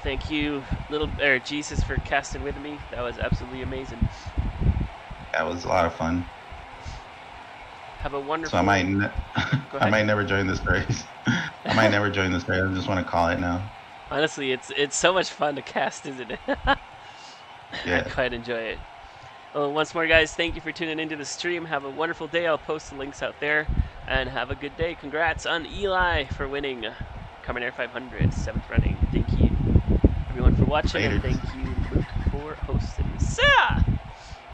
Speaker 3: Thank you, Jesus, for casting with me. That was absolutely amazing.
Speaker 2: That was a lot of fun.
Speaker 3: Have a wonderful.
Speaker 2: So I might never join this race. I might never join this race. I just want to call it now.
Speaker 3: Honestly, it's so much fun to cast, isn't it?
Speaker 2: Yeah.
Speaker 3: I quite enjoy it. Well, once more, guys, thank you for tuning into the stream. Have a wonderful day. I'll post the links out there, and have a good day. Congrats on Eli for winning Carmonair 500, 7th running. Thank you, everyone, for watching, and thank you